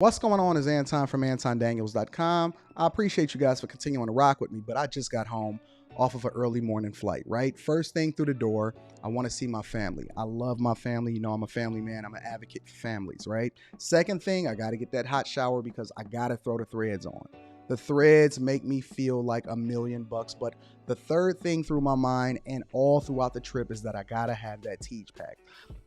What's going on is Anton from AntonDaniels.com. I appreciate you guys for continuing to rock with me, but I just got home off of an early morning flight, right? First thing through the door, I want to see my family. I love my family. You know, I'm a family man. I'm an advocate for families, right? Second thing, I got to get that hot shower because I got to throw the threads on. The threads make me feel like $1,000,000, but the third thing through my mind and all throughout the trip is that I gotta have that Teej pack.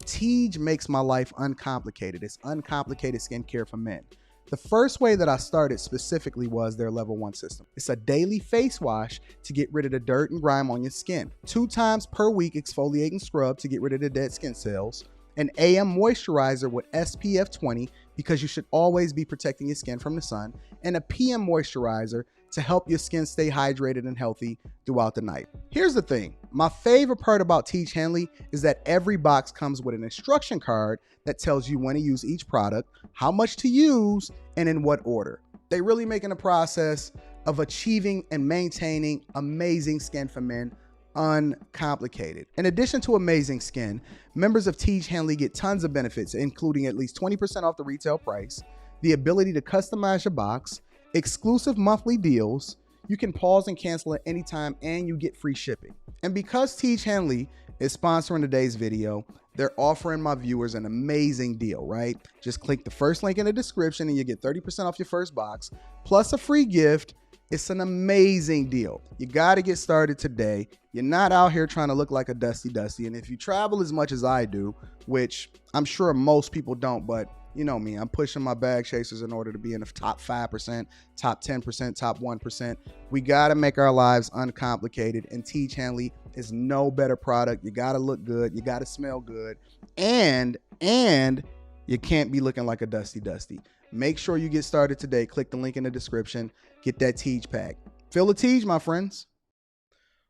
Teej makes my life uncomplicated. It's uncomplicated skincare for men. The first way that I started specifically was their level 1 system. It's a daily face wash to get rid of the dirt and grime on your skin. 2 times per week exfoliating scrub to get rid of the dead skin cells. An AM moisturizer with SPF 20 because you should always be protecting your skin from the sun, and a PM moisturizer to help your skin stay hydrated and healthy throughout the night. Here's the thing. My favorite part about Teej Henley is that every box comes with an instruction card that tells you when to use each product, how much to use, and in what order. They really making the process of achieving and maintaining amazing skin for men uncomplicated. In addition to amazing skin, members of Teej Henley get tons of benefits, including at least 20% off the retail price, the ability to customize your box, exclusive monthly deals, you can pause and cancel at any time, and you get free shipping. And because Teej Henley is sponsoring today's video, they're offering my viewers an amazing deal, right? Just click the first link in the description and you get 30% off your first box, plus a free gift. It's an amazing deal. You got to get started today. You're not out here trying to look like a Dusty. And if you travel as much as I do, which I'm sure most people don't, but you know me, I'm pushing my bag chasers in order to be in the top 5%, top 10%, top 1%. We got to make our lives uncomplicated, and Teej Henley is no better product. You got to look good. You got to smell good. And you can't be looking like a Dusty. Make sure you get started today. Click the link in the description. Get that Teej pack. Feel the Teej, my friends.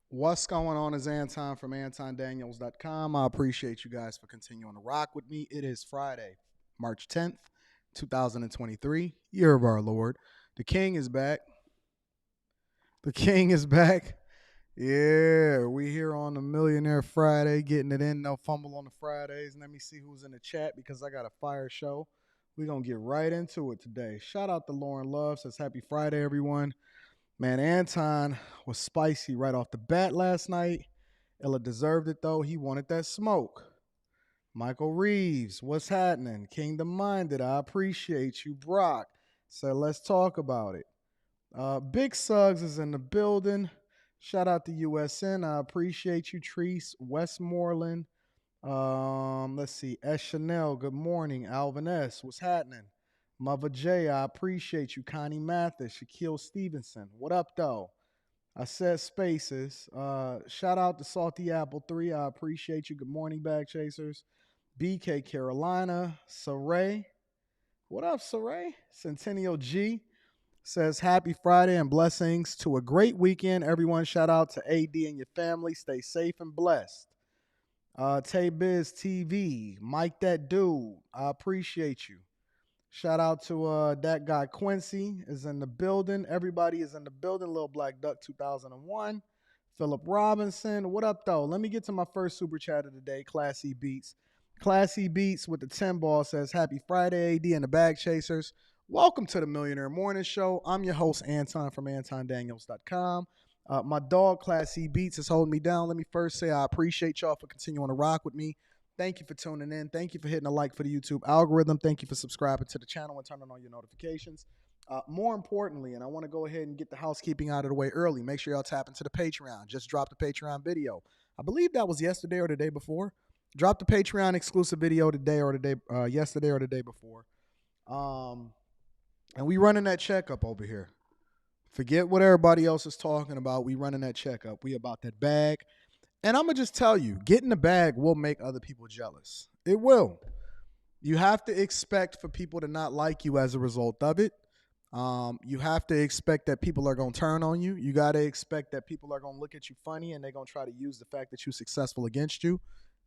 What's going on is Anton from AntonDaniels.com. I appreciate you guys for continuing to rock with me. It is Friday, March 10th, 2023, year of our Lord. The King is back. The King is back. Yeah, we here on the Millionaire Friday, getting it in. No fumble on the Fridays. Let me see who's in the chat because I got a fire show. We're going to get right into it today. Shout out to Lauren Love. Says happy Friday, everyone. Man, Anton was spicy right off the bat last night. Ella deserved it, though. He wanted that smoke. Michael Reeves, what's happening? Kingdom Minded, I appreciate you. Brock said, let's talk about it. Big Suggs is in the building. Shout out to USN. I appreciate you, Treese. Westmoreland. Let's see. S. Chanel, good morning. Alvin S., what's happening? Mother J, I appreciate you. Connie Mathis, Shaquille Stevenson. What up, though? I said spaces. Shout out to Salty Apple 3. I appreciate you. Good morning, Bag Chasers. BK Carolina. Saray. What up, Saray? Centennial G says happy Friday and blessings to a great weekend. Everyone, shout out to AD and your family. Stay safe and blessed. Tay Biz TV. Mike that dude. I appreciate you. Shout out to that guy Quincy is in the building. Everybody is in the building. Little Black Duck 2001. Philip Robinson. What up, though? Let me get to my first super chat of the day. Classy Beats. Classy Beats with the 10 ball says, happy Friday, AD and the Bag Chasers. Welcome to the Millionaire Morning Show. I'm your host, Anton from AntonDaniels.com. My dog, Classy Beats, is holding me down. Let me first say I appreciate y'all for continuing to rock with me. Thank you for tuning in. Thank you for hitting a like for the YouTube algorithm. Thank you for subscribing to the channel and turning on your notifications. More importantly, and I want to go ahead and get the housekeeping out of the way early, make sure y'all tap into the Patreon. Just dropped a Patreon video. I believe that was yesterday or the day before. Dropped the Patreon exclusive video today or the day yesterday or the day before. And we running that checkup over here. Forget what everybody else is talking about. We running that checkup. We about that bag. And I'm going to just tell you, getting the bag will make other people jealous. It will. You have to expect for people to not like you as a result of it. You have to expect that people are going to turn on you. You got to expect that people are going to look at you funny and they're going to try to use the fact that you're successful against you.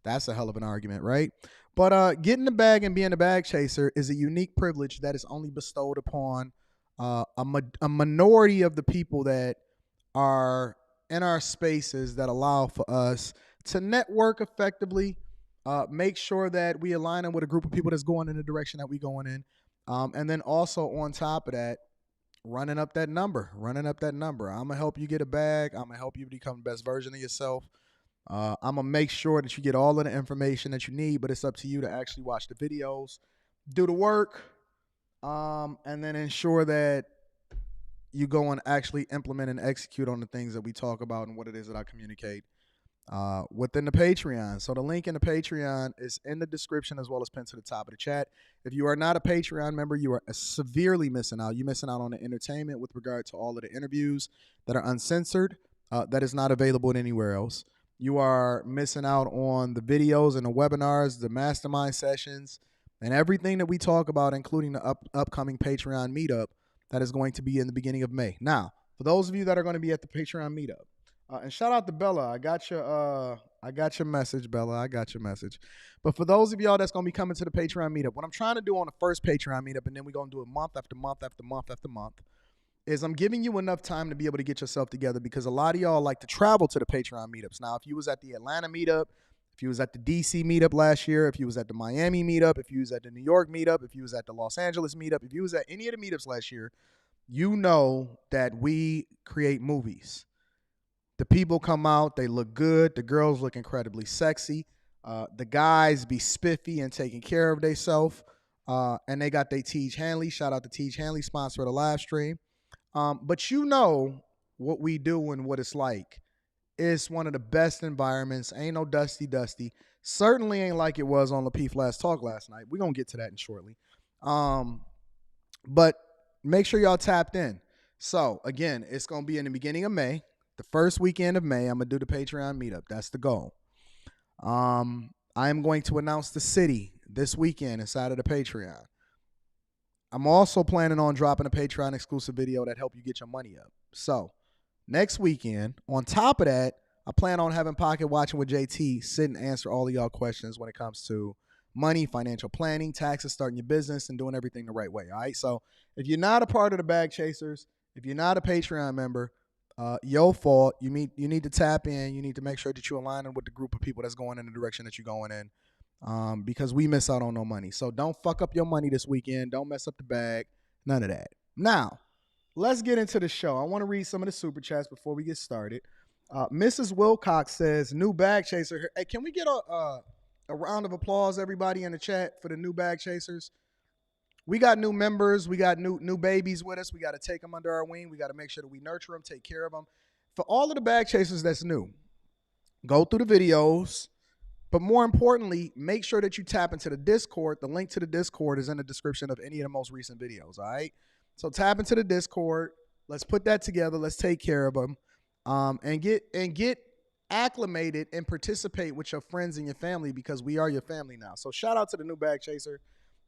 That's a hell of an argument, right? But getting the bag and being a bag chaser is a unique privilege that is only bestowed upon a minority of the people that are in our spaces that allow for us to network effectively, make sure that we align with a group of people that's going in the direction that we're going in, And then also on top of that, running up that number. I'm gonna help you get a bag. I'm gonna help you become the best version of yourself. I'm gonna make sure that you get all of the information that you need, but it's up to you to actually watch the videos, do the work, and then ensure that you go and actually implement and execute on the things that we talk about and what it is that I communicate within the Patreon. So the link in the Patreon is in the description as well as pinned to the top of the chat. If you are not a Patreon member, you are severely missing out. You're missing out on the entertainment with regard to all of the interviews that are uncensored, that is not available anywhere else. You are missing out on the videos and the webinars, the mastermind sessions, and everything that we talk about, including the upcoming Patreon meetup that is going to be in the beginning of May. Now, for those of you that are going to be at the Patreon meetup, and shout out to Bella. I got your message, Bella. I got your message. But for those of y'all that's going to be coming to the Patreon meetup, what I'm trying to do on the first Patreon meetup, and then we're going to do it month after month after month after month, is I'm giving you enough time to be able to get yourself together, because a lot of y'all like to travel to the Patreon meetups. Now, if you was at the Atlanta meetup, if you was at the DC meetup last year, if you was at the Miami meetup, if you was at the New York meetup, if you was at the Los Angeles meetup, if you was at any of the meetups last year, you know that we create movies. The people come out, they look good. The girls look incredibly sexy. The guys be spiffy and taking care of themselves. And they got their Tej Hanley. Shout out to Tej Hanley, sponsor of the live stream. But you know what we do and what it's like. It's one of the best environments. Ain't no dusty. Certainly ain't like it was on Lapeef Last Talk last night. We're going to get to that in shortly. But make sure y'all tapped in. So, again, it's going to be in the beginning of May. The first weekend of May, I'm going to do the Patreon meetup. That's the goal. I am going to announce the city this weekend inside of the Patreon. I'm also planning on dropping a Patreon exclusive video that help you get your money up. So, next weekend, on top of that, I plan on having Pocket Watching with JT sit and answer all of y'all questions when it comes to money, financial planning, taxes, starting your business, and doing everything the right way. All right. So if you're not a part of the Bag Chasers, if you're not a Patreon member, your fault. You need to tap in. You need to make sure that you're aligning with the group of people that's going in the direction that you're going in, because we miss out on no money. So don't fuck up your money this weekend. Don't mess up the bag. None of that. Now, let's get into the show. I want to read some of the super chats before we get started. Mrs. Wilcox says, new bag chaser. Hey, can we get a round of applause, everybody in the chat, for the new bag chasers? We got new members. We got new babies with us. We got to take them under our wing. We got to make sure that we nurture them, take care of them. For all of the bag chasers that's new, go through the videos. But more importantly, make sure that you tap into the Discord. The link to the Discord is in the description of any of the most recent videos, all right? So tap into the Discord. Let's put that together. Let's take care of them, and get acclimated and participate with your friends and your family, because we are your family now. So shout out to the new bag chaser,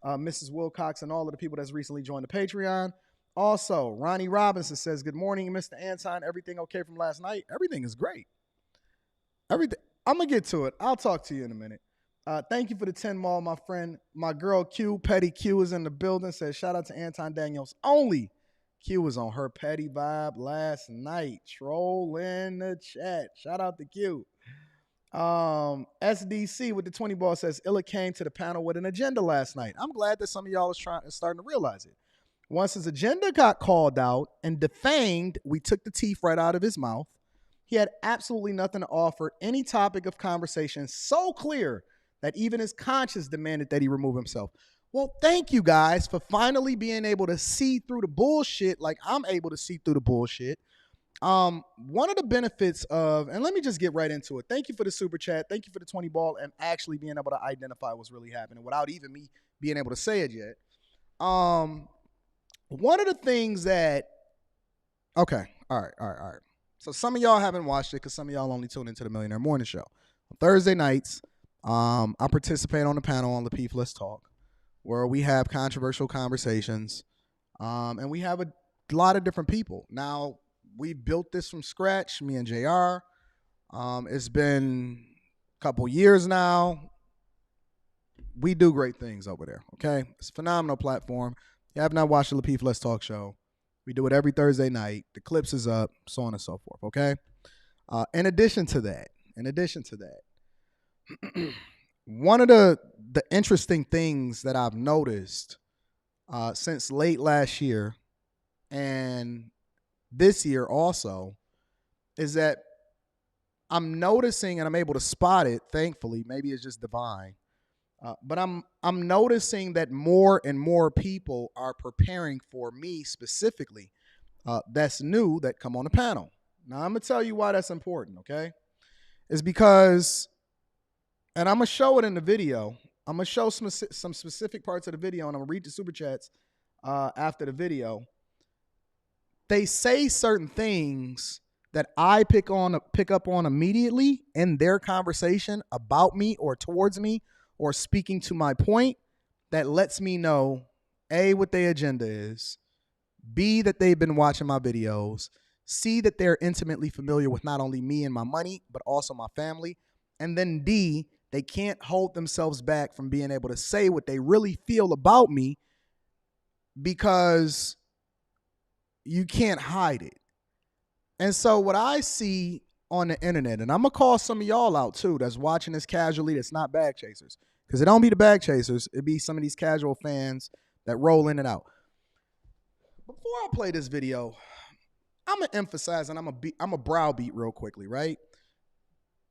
Mrs. Wilcox, and all of the people that's recently joined the Patreon. Also, Ronnie Robinson says, good morning, Mr. Anton. Everything okay from last night? Everything is great. Everything. I'm going to get to it. I'll talk to you in a minute. Thank you for the 10 mall, my friend. My girl Q, Petty Q, is in the building. Says, shout out to Anton Daniels only. Q was on her petty vibe last night. Troll in the chat. Shout out to Q. SDC with the 20 ball says, Illa came to the panel with an agenda last night. I'm glad that some of y'all is starting to realize it. Once his agenda got called out and defamed, we took the teeth right out of his mouth. He had absolutely nothing to offer, any topic of conversation so clear that even his conscience demanded that he remove himself. Well, thank you guys for finally being able to see through the bullshit like I'm able to see through the bullshit. One of the benefits of, and let me just get right into it. Thank you for the super chat. Thank you for the 20 ball and actually being able to identify what's really happening without even me being able to say it yet. One of the things that, okay, all right. So some of y'all haven't watched it because some of y'all only tune into the Millionaire Morning Show. On Thursday nights, I participate on the panel on Lapeef Let's Talk, where we have controversial conversations, and we have a lot of different people. Now, we built this from scratch, me and JR. It's been a couple years now. We do great things over there, okay? It's a phenomenal platform. If you have not watched the Lapeef Let's Talk show, we do it every Thursday night. The clips is up, so on and so forth, okay? In addition to that, one of the interesting things that I've noticed since late last year and this year also is that I'm noticing, and I'm able to spot it, thankfully, maybe it's just divine. But I'm noticing that more and more people are preparing for me specifically. That's new that come on the panel. Now I'm gonna tell you why that's important. Okay, is because, and I'm gonna show it in the video. I'm gonna show some specific parts of the video, and I'm gonna read the super chats after the video. They say certain things that I pick up on immediately in their conversation about me or towards me or speaking to my point, that lets me know A, what their agenda is, B, that they've been watching my videos, C, that they're intimately familiar with not only me and my money, but also my family, and then D, they can't hold themselves back from being able to say what they really feel about me because you can't hide it. And so what I see on the internet, and I'm going to call some of y'all out too that's watching this casually, that's not bag chasers, because it don't be the bag chasers. It be some of these casual fans that roll in and out. Before I play this video, I'm going to emphasize, and I'm a browbeat real quickly, right?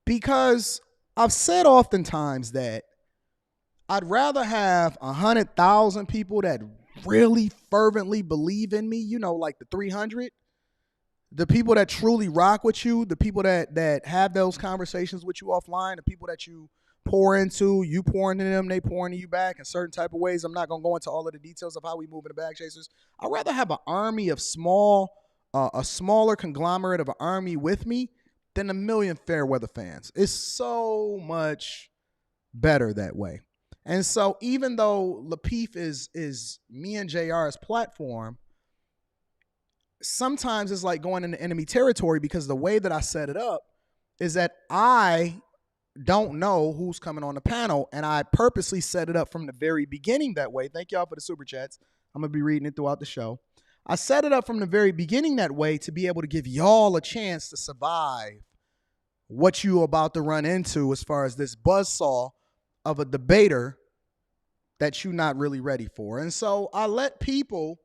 Because I've said oftentimes that I'd rather have 100,000 people that really fervently believe in me, you know, like the 300, the people that truly rock with you, the people that have those conversations with you offline, the people that you pour into, you pour into them, they pour into you back in certain type of ways. I'm not going to go into all of the details of how we move in the bag chasers. I'd rather have an army of a smaller conglomerate of an army with me than a million fair weather fans. It's so much better that way. And so even though Lapeef is me and JR's platform, sometimes it's like going into enemy territory because the way that I set it up is that I don't know who's coming on the panel, and I purposely set it up from the very beginning that way. Thank y'all for the super chats. I'm going to be reading it throughout the show. I set it up from the very beginning that way to be able to give y'all a chance to survive what you about to run into as far as this buzzsaw of a debater that you're not really ready for. And so I let people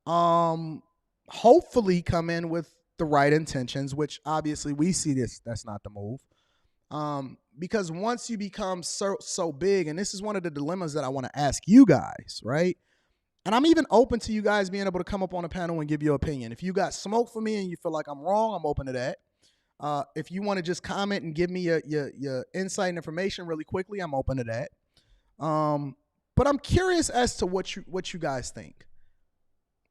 hopefully come in with the right intentions, which obviously we see that's not the move. Because once you become so big, and this is one of the dilemmas that I want to ask you guys, right? And I'm even open to you guys being able to come up on a panel and give your opinion. If you got smoke for me and you feel like I'm wrong, I'm open to that. If you want to just comment and give me your insight and information really quickly, I'm open to that. But I'm curious as to what you guys think.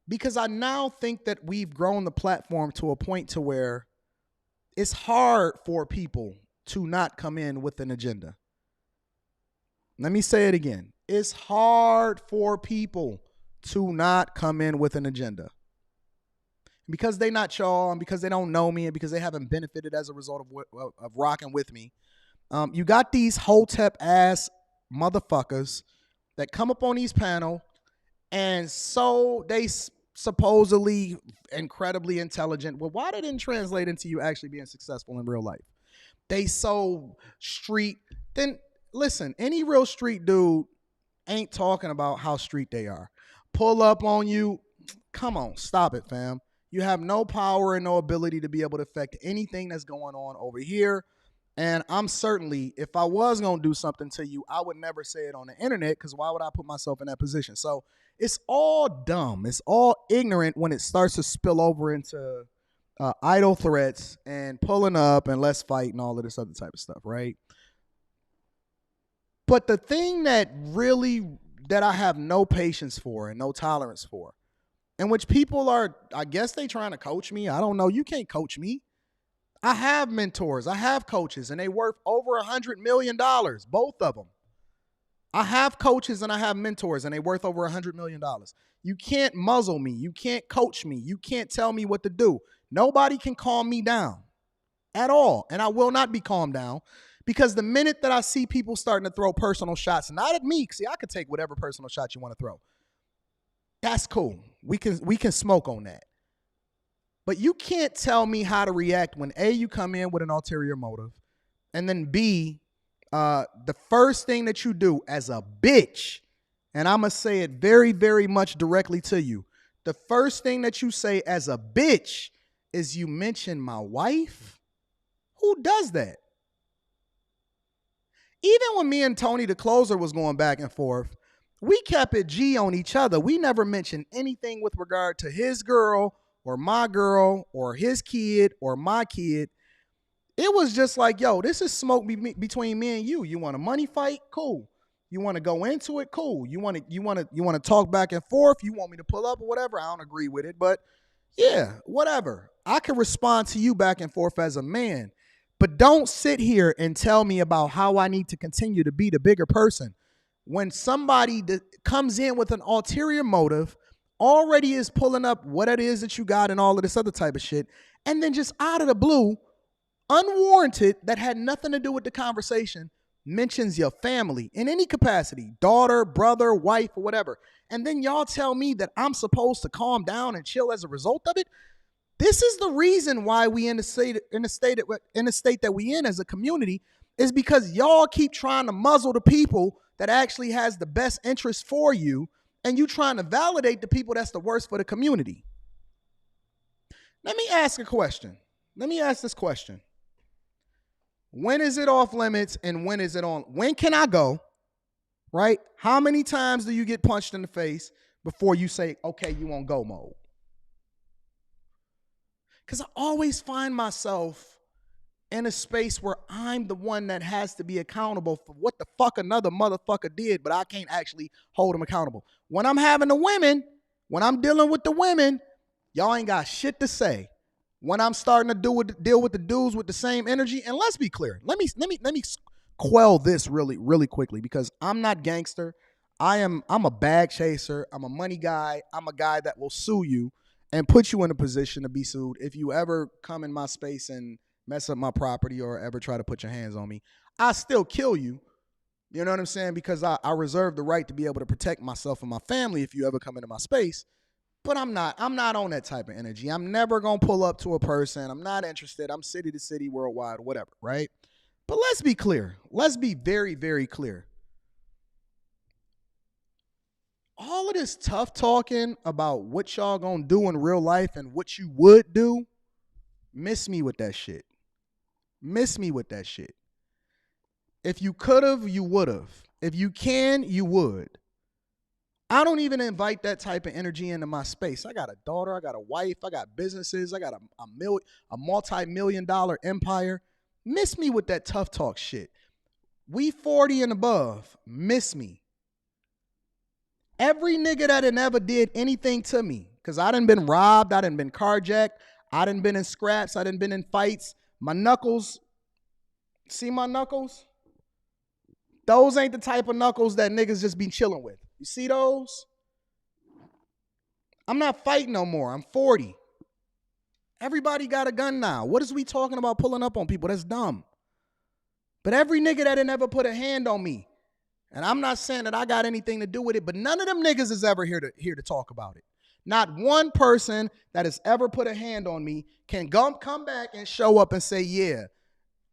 Because I now think that we've grown the platform to a point to where it's hard for people to not come in with an agenda. Let me say it again. It's hard for people to not come in with an agenda. Because they not y'all, and because they don't know me, and because they haven't benefited as a result of rocking with me. You got these hotep ass motherfuckers that come up on these panel, and so they supposedly incredibly intelligent. Well, why that didn't translate into you actually being successful in real life? They so street. Then listen, any real street dude ain't talking about how street they are. Pull up on you. Come on, stop it, fam. You have no power and no ability to be able to affect anything that's going on over here. And I'm certainly, if I was going to do something to you, I would never say it on the internet, because why would I put myself in that position? So it's all dumb. It's all ignorant when it starts to spill over into idle threats and pulling up and let's fight and all of this other type of stuff, right? But the thing that I have no patience for and no tolerance for, in which people are, I guess they trying to coach me. I don't know. You can't coach me. I have mentors. I have coaches, and they worth over $100 million, both of them. I have coaches and I have mentors, and they worth over $100 million. You can't muzzle me. You can't coach me. You can't tell me what to do. Nobody can calm me down at all, and I will not be calmed down, because the minute that I see people starting to throw personal shots, not at me, see, I could take whatever personal shot you want to throw. That's cool. We can smoke on that. But you can't tell me how to react when A, you come in with an ulterior motive, and then B, the first thing that you do as a bitch And I'm going to say it very, very much directly to you. The first thing that you say as a bitch is you mention my wife? Who does that? Even when me and Tony the closer was going back and forth, we kept it G on each other. We never mentioned anything with regard to his girl or his kid or my kid. It was just like, yo, this is smoke between me and you. You want a money fight? Cool. You want to go into it? Cool. You want to talk back and forth? You want me to pull up or whatever? I don't agree with it, but yeah, whatever. I can respond to you back and forth as a man, but don't sit here and tell me about how I need to continue to be the bigger person. When somebody comes in with an ulterior motive, already is pulling up what it is that you got and all of this other type of shit, and then just out of the blue, unwarranted, that had nothing to do with the conversation, mentions your family in any capacity, daughter, brother, wife, or whatever, and then y'all tell me that I'm supposed to calm down and chill as a result of it. This is the reason why we in the state that we in as a community, is because y'all keep trying to muzzle the people that actually has the best interest for you, and you trying to validate the people that's the worst for the community. Let me ask a question. Let me ask this question. When is it off limits and when is it on? When can I go? Right? How many times do you get punched in the face before you say, okay, you on go mode? Because I always find myself in a space where I'm the one that has to be accountable for what the fuck another motherfucker did, but I can't actually hold him accountable. When I'm having the women, when I'm dealing with the women, y'all ain't got shit to say. When I'm starting to deal with the dudes with the same energy, and let's be clear, let me quell this really quickly, because I'm not gangster. I'm a bag chaser. I'm a money guy. I'm a guy that will sue you and put you in a position to be sued if you ever come in my space and mess up my property or ever try to put your hands on me. I still kill you. You know what I'm saying? Because I reserve the right to be able to protect myself and my family if you ever come into my space. But I'm not on that type of energy. I'm never going to pull up to a person. I'm not interested. I'm city to city, worldwide, whatever, right? But let's be clear. Let's be very, very clear. All of this tough talking about what y'all going to do in real life and what you would do, miss me with that shit. Miss me with that shit. If you could have, you would have. If you can, you would. I don't even invite that type of energy into my space. I got a daughter, I got a wife, I got businesses, I got a multi-million-dollar empire. Miss me with that tough talk shit. We 40 and above, miss me. Every nigga that never did anything to me, because I done been robbed, I done been carjacked, I done been in scraps, I done been in fights. My knuckles, see my knuckles? Those ain't the type of knuckles that niggas just be chilling with. You see those? I'm not fighting no more. I'm 40. Everybody got a gun now. What is we talking about pulling up on people? That's dumb. But every nigga that never put a hand on me, and I'm not saying that I got anything to do with it, but none of them niggas is ever here to talk about it. Not one person that has ever put a hand on me can come back and show up and say, yeah,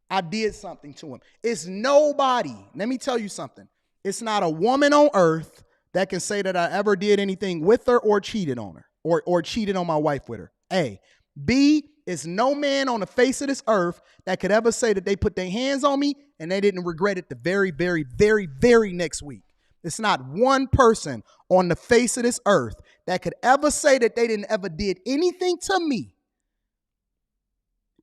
I did something to him. It's nobody. Let me tell you something. It's not a woman on earth that can say that I ever did anything with her or cheated on her or cheated on my wife with her. A. B, is no man on the face of this earth that could ever say that they put their hands on me and they didn't regret it the very, very, very, very next week. It's not one person on the face of this earth that could ever say that they didn't ever did anything to me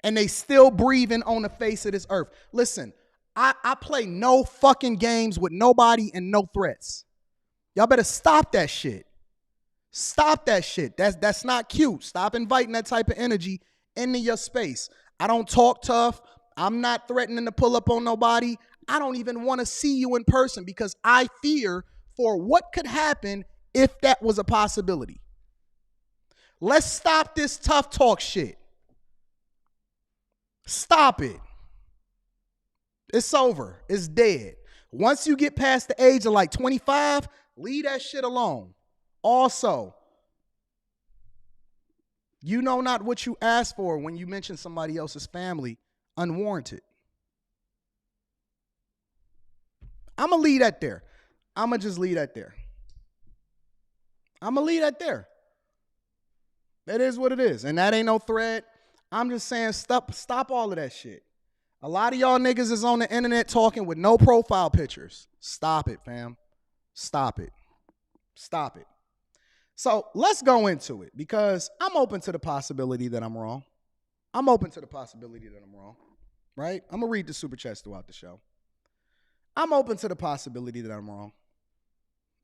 and they still breathing on the face of this earth. Listen, I play no fucking games with nobody and no threats. Y'all better stop that shit. Stop that shit. That's not cute. Stop inviting that type of energy into your space. I don't talk tough. I'm not threatening to pull up on nobody. I don't even want to see you in person because I fear for what could happen if that was a possibility. Let's stop this tough talk shit. Stop it. It's over. It's dead. Once you get past the age of like 25, leave that shit alone. Also, you know not what you ask for when you mention somebody else's family unwarranted. I'm going to leave that there. I'm going to just leave that there. I'm going to leave that there. That is what it is. And that ain't no threat. I'm just saying stop all of that shit. A lot of y'all niggas is on the internet talking with no profile pictures. Stop it, fam. Stop it. Stop it. So let's go into it because I'm open to the possibility that I'm wrong. I'm open to the possibility that I'm wrong, right? I'm going to read the super chats throughout the show. I'm open to the possibility that I'm wrong.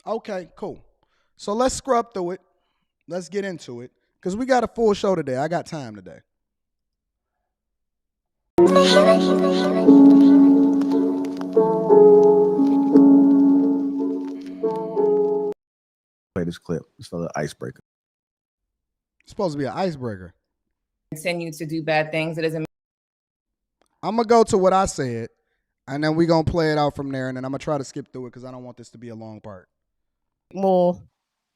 Okay, cool. So let's scrub through it. Let's get into it because we got a full show today. I got time today. Play this clip. It's for the icebreaker. It's supposed to be an icebreaker. Continue to do bad things. It doesn't. I'm going to go to what I said, and then we're going to play it out from there, and then I'm going to try to skip through it because I don't want this to be a long part. More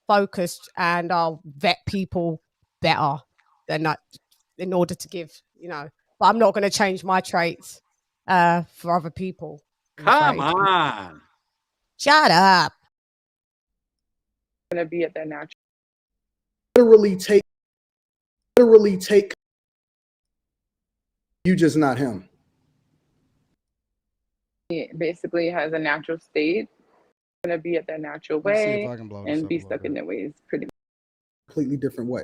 focused, and I'll vet people better than that in order to give, but I'm not going to change my traits for other people. Come on. Shut up. Going to be at their natural. Literally take. You just not him. It basically has a natural state. Going to be at their natural way and be stuck in their ways pretty much. Completely different way.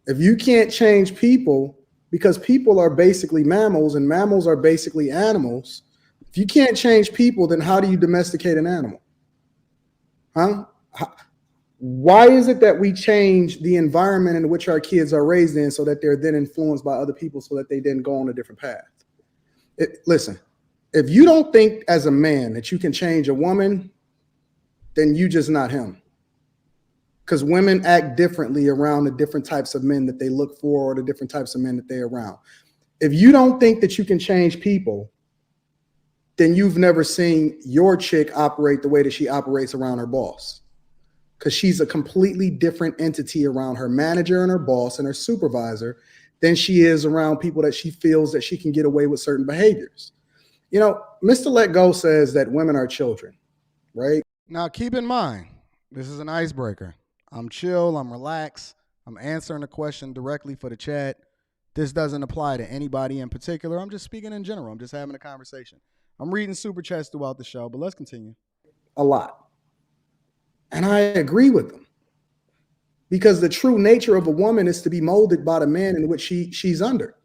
If you can't change people, because people are basically mammals and mammals are basically animals, if you can't change people, then how do you domesticate an animal? Huh? Why is it that we change the environment in which our kids are raised in so that they're then influenced by other people so that they then go on a different path? Listen, if you don't think as a man that you can change a woman, then you just not him. Because women act differently around the different types of men that they look for or the different types of men that they're around. If you don't think that you can change people, then you've never seen your chick operate the way that she operates around her boss. Because she's a completely different entity around her manager and her boss and her supervisor than she is around people that she feels that she can get away with certain behaviors. Mr. Let Go says that women are children, right? Now, keep in mind, this is an icebreaker. I'm chill, I'm relaxed, I'm answering a question directly for the chat. This doesn't apply to anybody in particular. I'm just speaking in general. I'm just having a conversation. I'm reading super chats throughout the show, but let's continue. A lot. And I agree with them. Because the true nature of a woman is to be molded by the man in which she's under.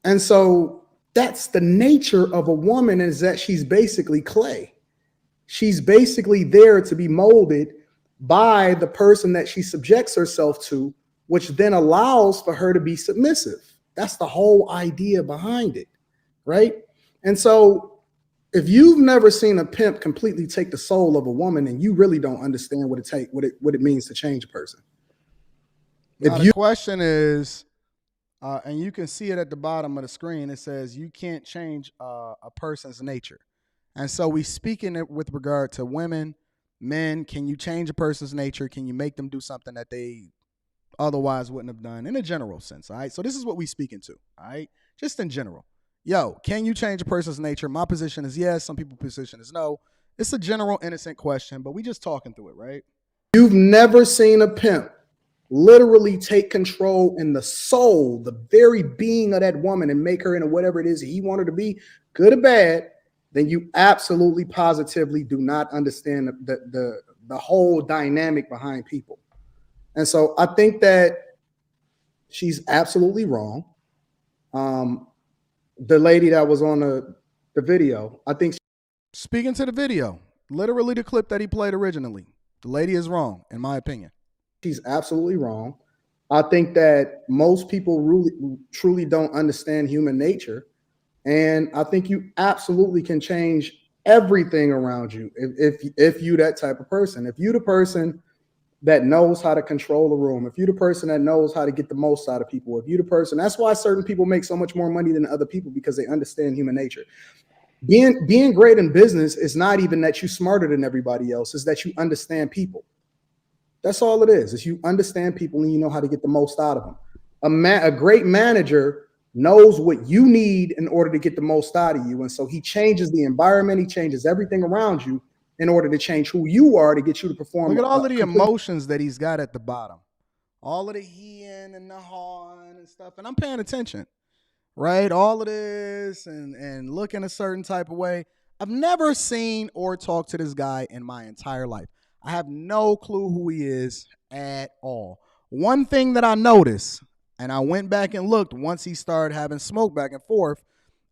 And so that's the nature of a woman, is that she's basically clay. She's basically there to be molded by the person that she subjects herself to, which then allows for her to be submissive. That's the whole idea behind it, right? And so if you've never seen a pimp completely take the soul of a woman, then you really don't understand what it means to change a person. The question is, and you can see it at the bottom of the screen, it says you can't change a person's nature. And so we speaking it with regard to women, men. Can you change a person's nature? Can you make them do something that they otherwise wouldn't have done in a general sense? All right. So this is what we speaking to. All right. Just in general. Yo, can you change a person's nature? My position is yes. Some people's position is no. It's a general, innocent question, but we just talking through it, right? You've never seen a pimp literally take control in the soul, the very being of that woman, and make her into whatever it is he wanted her to be, good or bad. Then you absolutely positively do not understand the whole dynamic behind people. And so I think that she's absolutely wrong. The lady that was on the video, I think. Speaking to the video, literally the clip that he played originally, the lady is wrong, in my opinion. She's absolutely wrong. I think that most people really, truly don't understand human nature. And I think you absolutely can change everything around you if you that type of person. If you the person that knows how to control a room, if you're the person that knows how to get the most out of people, if you're the person, that's why certain people make so much more money than other people, because they understand human nature. Being great in business is not even that you're smarter than everybody else, is that you understand people. That's all it is you understand people and you know how to get the most out of them. A great manager knows what you need in order to get the most out of you. And so he changes the environment, he changes everything around you in order to change who you are to get you to perform. Look at all of the emotions that he's got at the bottom. All of the heeing and the hawing and stuff. And I'm paying attention, right? All of this and looking a certain type of way. I've never seen or talked to this guy in my entire life. I have no clue who he is at all. One thing that I noticed, and I went back and looked once he started having smoke back and forth,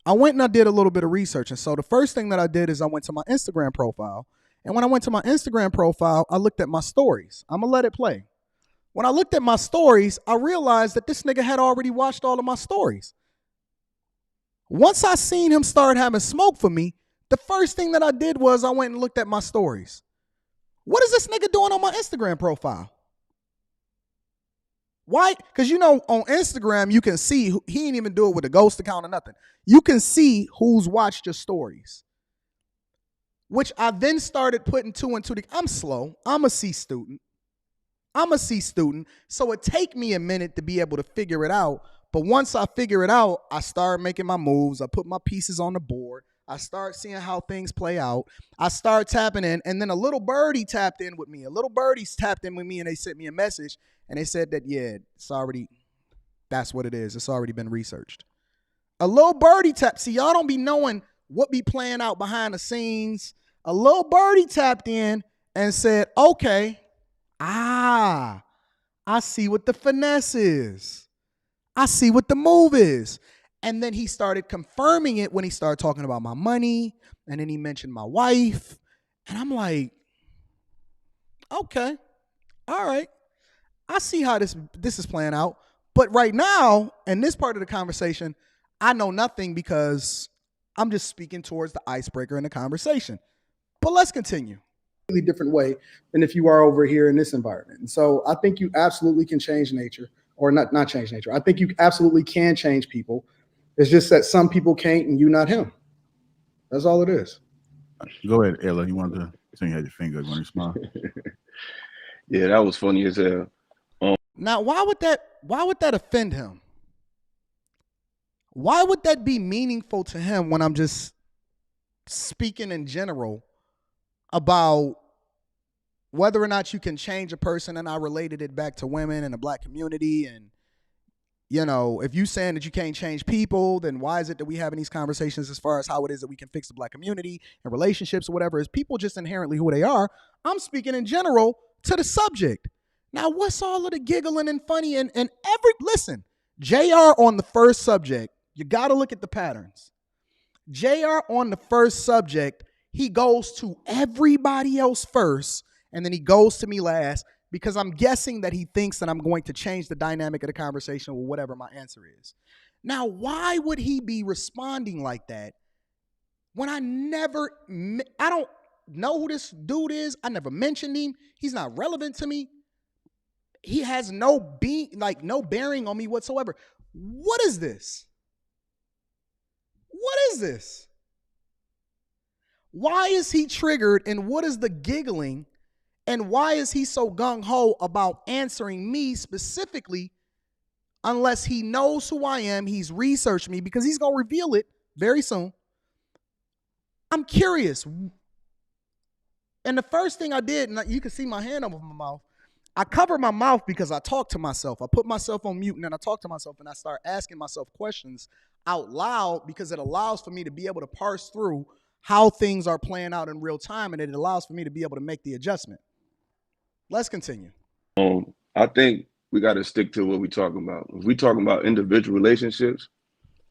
I went and I did a little bit of research. And so the first thing that I did is I went to my Instagram profile. And when I went to my Instagram profile, I looked at my stories. I'm going to let it play. When I looked at my stories, I realized that this nigga had already watched all of my stories. Once I seen him start having smoke for me, the first thing that I did was I went and looked at my stories. What is this nigga doing on my Instagram profile? Why? Because you know on Instagram, you can see, he ain't even do it with a ghost account or nothing. You can see who's watched your stories. Which I then started putting two and two together. I'm slow. I'm a C student. So it take me a minute to be able to figure it out. But once I figure it out, I start making my moves. I put my pieces on the board. I start seeing how things play out. I start tapping in. And then a little birdie tapped in with me. A little birdie's tapped in with me and they sent me a message. And they said that, yeah, that's what it is. It's already been researched. A little birdie tap. See, y'all don't be knowing what be playing out behind the scenes. A little birdie tapped in and said, okay, I see what the finesse is. I see what the move is. And then he started confirming it when he started talking about my money. And then he mentioned my wife. And I'm like, okay, all right. I see how this is playing out. But right now, in this part of the conversation, I know nothing because I'm just speaking towards the icebreaker in the conversation. But let's continue. Really different way than if you are over here in this environment. And so I think you absolutely can change nature, or not change nature. I think you absolutely can change people. It's just that some people can't and you not him. That's all it is. Go ahead, Ella. You wanted to say you had your finger. You want to smile? Yeah, that was funny as hell. Now, why would that offend him? Why would that be meaningful to him when I'm just speaking in general about whether or not you can change a person? And I related it back to women and the black community. And, you know, if you saying that you can't change people, then why is it that we having these conversations as far as how it is that we can fix the black community and relationships or whatever? Is people just inherently who they are? I'm speaking in general to the subject. Now, what's all of the giggling and funny and listen, JR on the first subject, you got to look at the patterns. JR on the first subject, he goes to everybody else first, and then he goes to me last, because I'm guessing that he thinks that I'm going to change the dynamic of the conversation with whatever my answer is. Now, why would he be responding like that when I don't know who this dude is? I never mentioned him. He's not relevant to me. He has no bearing on me whatsoever. What is this? What is this? Why is he triggered, and what is the giggling, and why is he so gung-ho about answering me specifically unless he knows who I am, he's researched me, because he's going to reveal it very soon. I'm curious. And the first thing I did, and you can see my hand over my mouth, I cover my mouth because I talk to myself. I put myself on mute and then I talk to myself and I start asking myself questions out loud, because it allows for me to be able to parse through how things are playing out in real time, and it allows for me to be able to make the adjustment. Let's continue. I think we got to stick to what we're talking about. If we're talking about individual relationships,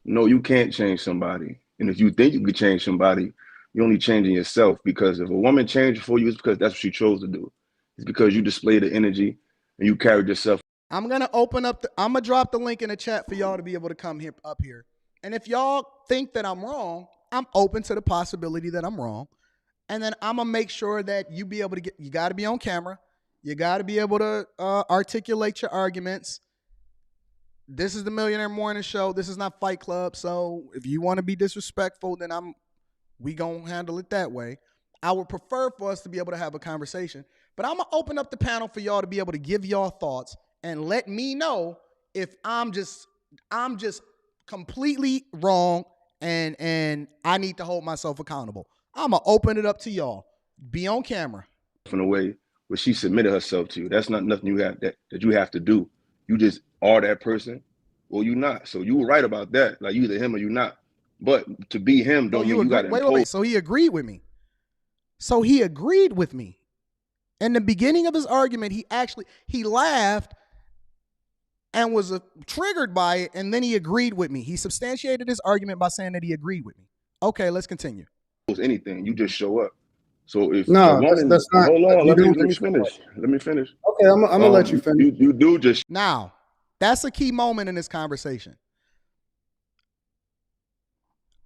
no, you can't change somebody. And if you think you could change somebody, you're only changing yourself, because if a woman changes for you, it's because that's what she chose to do. It's because you display the energy and you carried yourself. I'm going to drop the link in the chat for y'all to be able to come up here. And if y'all think that I'm wrong, I'm open to the possibility that I'm wrong. And then I'm going to make sure that you got to be on camera. You got to be able to articulate your arguments. This is the Millionaire Morning Show. This is not Fight Club. So if you want to be disrespectful, then we going to handle it that way. I would prefer for us to be able to have a conversation. But I'm going to open up the panel for y'all to be able to give y'all thoughts and let me know if I'm just completely wrong and I need to hold myself accountable. I'm going to open it up to y'all. Be on camera. In a way where she submitted herself to you. That's not nothing you have that you have to do. You just are that person or you not. So you were right about that. Like you either him or you not. But to be him don't mean you got to impose. Wait. So he agreed with me. In the beginning of his argument, he laughed and was triggered by it, and then he agreed with me. He substantiated his argument by saying that he agreed with me. Okay, let's continue. Anything, you just show up. So if no, that's not. Hold on, let me finish. Let me finish. Okay, I'm gonna let you finish. You do just now. That's a key moment in this conversation.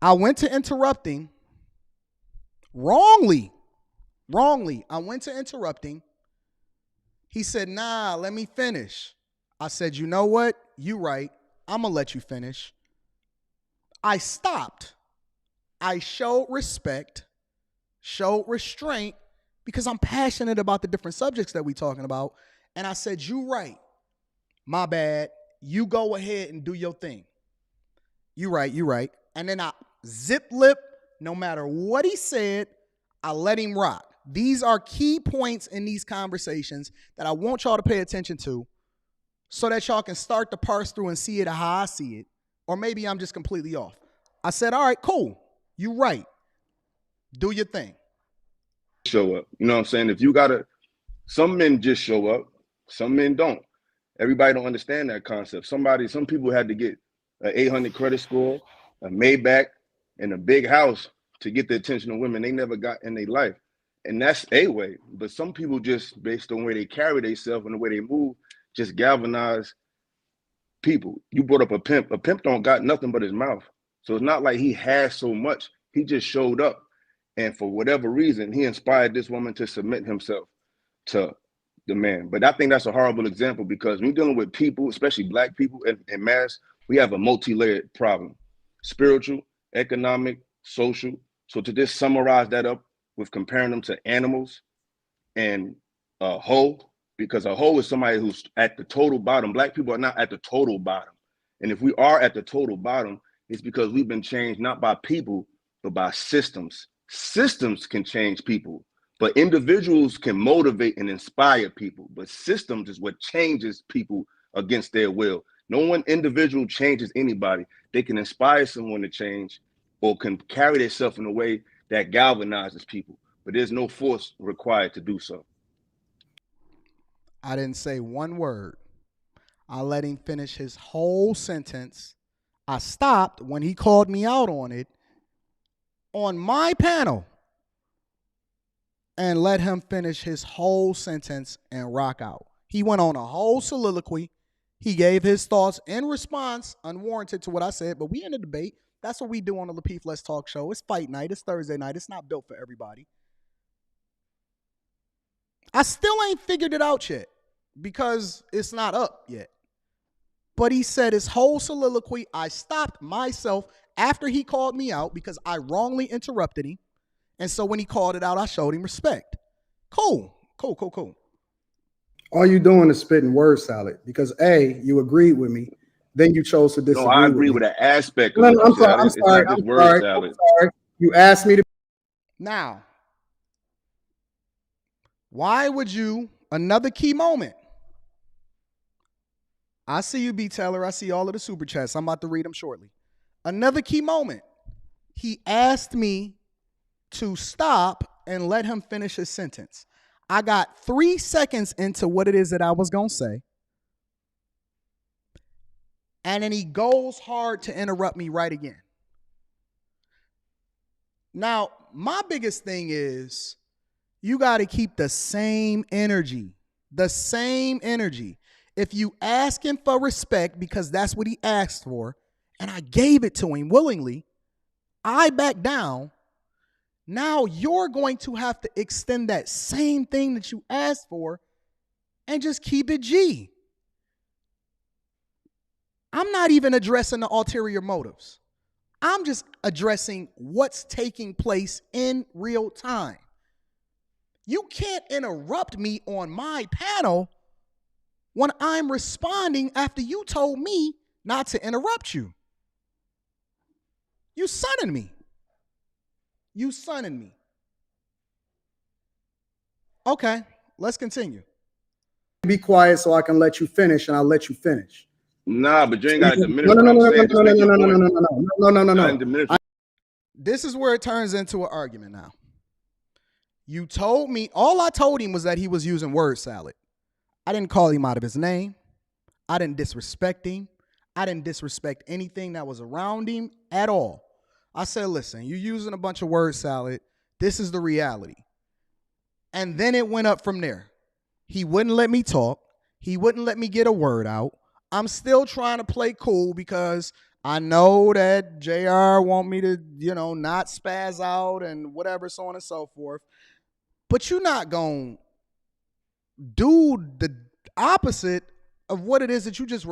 I went to interrupting wrongly. I went to interrupting. He said, "Nah, let me finish." I said, "You know what? You right. I'm gonna let you finish." I stopped. I showed respect, showed restraint, because I'm passionate about the different subjects that we're talking about. And I said, "You right. My bad. You go ahead and do your thing. You right. And then I zip lip, no matter what he said, I let him rock. These are key points in these conversations that I want y'all to pay attention to so that y'all can start to parse through and see it how I see it. Or maybe I'm just completely off. I said, all right, cool. You right. Do your thing. Show up. You know what I'm saying? If you some men just show up, some men don't. Everybody don't understand that concept. Some people had to get an 800 credit score, a Maybach, and a big house to get the attention of women they never got in their life. And that's a way. But some people just, based on where they carry themselves and the way they move, just galvanize people. You brought up a pimp. A pimp don't got nothing but his mouth. So it's not like he has so much. He just showed up. And for whatever reason, he inspired this woman to submit himself to the man. But I think that's a horrible example because when you're dealing with people, especially black people in mass, we have a multi-layered problem. Spiritual, economic, social. So to just summarize that up with comparing them to animals and a hoe, because a hoe is somebody who's at the total bottom. Black people are not at the total bottom. And if we are at the total bottom, it's because we've been changed not by people, but by systems. Systems can change people, but individuals can motivate and inspire people. But systems is what changes people against their will. No one individual changes anybody. They can inspire someone to change or can carry themselves in a way that galvanizes people, but there's no force required to do so. I didn't say one word. I let him finish his whole sentence. I stopped when he called me out on it on my panel and let him finish his whole sentence and rock out. He went on a whole soliloquy. He gave his thoughts in response, unwarranted to what I said, but we in a debate. That's what we do on the Lapeef Let's Talk show. It's fight night. It's Thursday night. It's not built for everybody. I still ain't figured it out yet because it's not up yet. But he said his whole soliloquy. I stopped myself after he called me out because I wrongly interrupted him. And so when he called it out, I showed him respect. Cool. All you doing is spitting word salad because A, you agreed with me. Then you chose to disagree. No, I agree with that aspect of it. I'm sorry. You asked me to. Now, why would you, another key moment. I see you, B. Taylor. I see all of the super chats. I'm about to read them shortly. Another key moment. He asked me to stop and let him finish his sentence. I got 3 seconds into what it is that I was going to say. And then he goes hard to interrupt me right again. Now, my biggest thing is you got to keep the same energy. The same energy. If you ask him for respect because that's what he asked for, and I gave it to him willingly, I back down. Now you're going to have to extend that same thing that you asked for and just keep it G. I'm not even addressing the ulterior motives. I'm just addressing what's taking place in real time. You can't interrupt me on my panel when I'm responding after you told me not to interrupt you. You sunning me. Okay, let's continue. Be quiet so I can let you finish, and I'll let you finish. Nah, but you ain't got to diminish what I'm saying. No. This is where it turns into an argument now. You told me, all I told him was that he was using word salad. I didn't call him out of his name. I didn't disrespect him. I didn't disrespect anything that was around him at all. I said, listen, you're using a bunch of word salad. This is the reality. And then it went up from there. He wouldn't let me talk. He wouldn't let me get a word out. I'm still trying to play cool because I know that JR want me to, not spaz out and whatever, so on and so forth. But you're not going to do the opposite of what it is that you just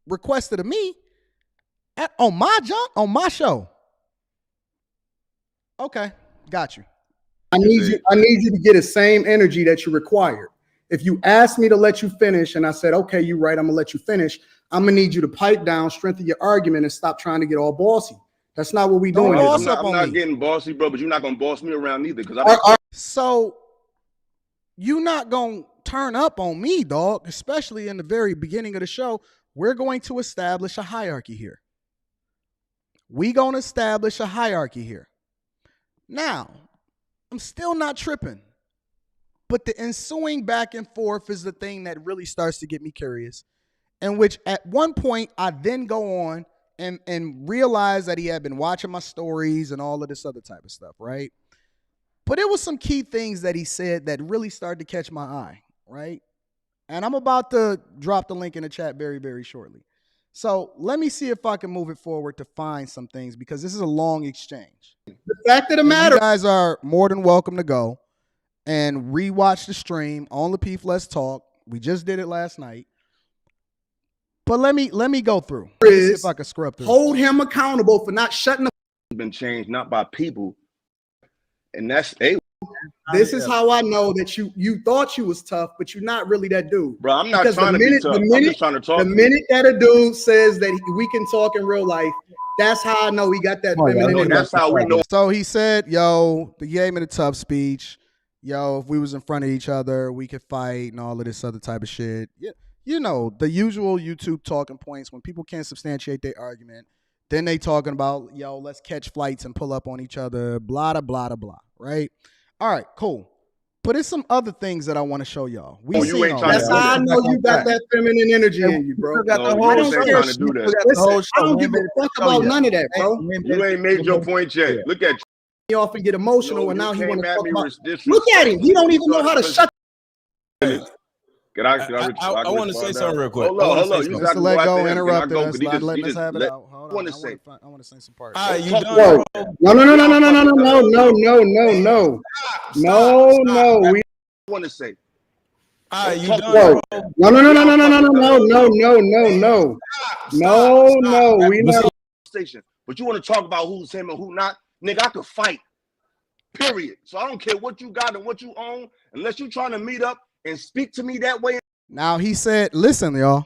requested of me on my show. Okay, got you. I need you to get the same energy that you required. If you asked me to let you finish and I said, okay, you're right, I'm gonna let you finish, I'm gonna need you to pipe down, strengthen your argument, and stop trying to get all bossy. That's not what we doing. I'm not getting bossy, bro, but you're not gonna boss me around either. So you're not gonna turn up on me, dog, especially in the very beginning of the show. We're going to establish a hierarchy here. We're gonna establish a hierarchy here. Now, I'm still not tripping. But the ensuing back and forth is the thing that really starts to get me curious. In which at one point I then go on and realize that he had been watching my stories and all of this other type of stuff, right? But it was some key things that he said that really started to catch my eye, right? And I'm about to drop the link in the chat very, very shortly. So let me see if I can move it forward to find some things because this is a long exchange. The fact of the matter, you guys are more than welcome to go and rewatch the stream on Lapeef Let's Talk. We just did it last night. But let me go through. Let me see if I can scrub through. Hold him accountable for not shutting up. Been changed not by people. And that's this is how I know that you thought you was tough, but you're not really that dude. Bro, I'm not trying to be tough. I'm just trying to talk. The minute that a dude says that we can talk in real life, that's how I know he got that feminine. That's how we know. So he said, yo, he gave me the tough speech. Yo, if we was in front of each other, we could fight and all of this other type of shit. Yeah, you know, the usual YouTube talking points when people can't substantiate their argument. Then they talking about, yo, let's catch flights and pull up on each other, blah, blah, blah, blah, right? All right, cool. But it's some other things that I want to show y'all. That's how I know you got that feminine energy in you, bro. I don't care. I don't give a fuck about none of that, bro. You ain't made your point yet. Look at you. Off and get emotional, and now he want to talk about. Look at him. He don't even know how to shut. I want to say something real quick. Hold on. You got to let go. Interrupt us. Let us have it out. I want to say. I want to say some parts. All right, you done? No. We want to say. All right, you done? No. We not. But you want to talk about who's him and who not? Nigga, I could fight. Period. So I don't care what you got and what you own, unless you're trying to meet up and speak to me that way. Now he said, listen, y'all,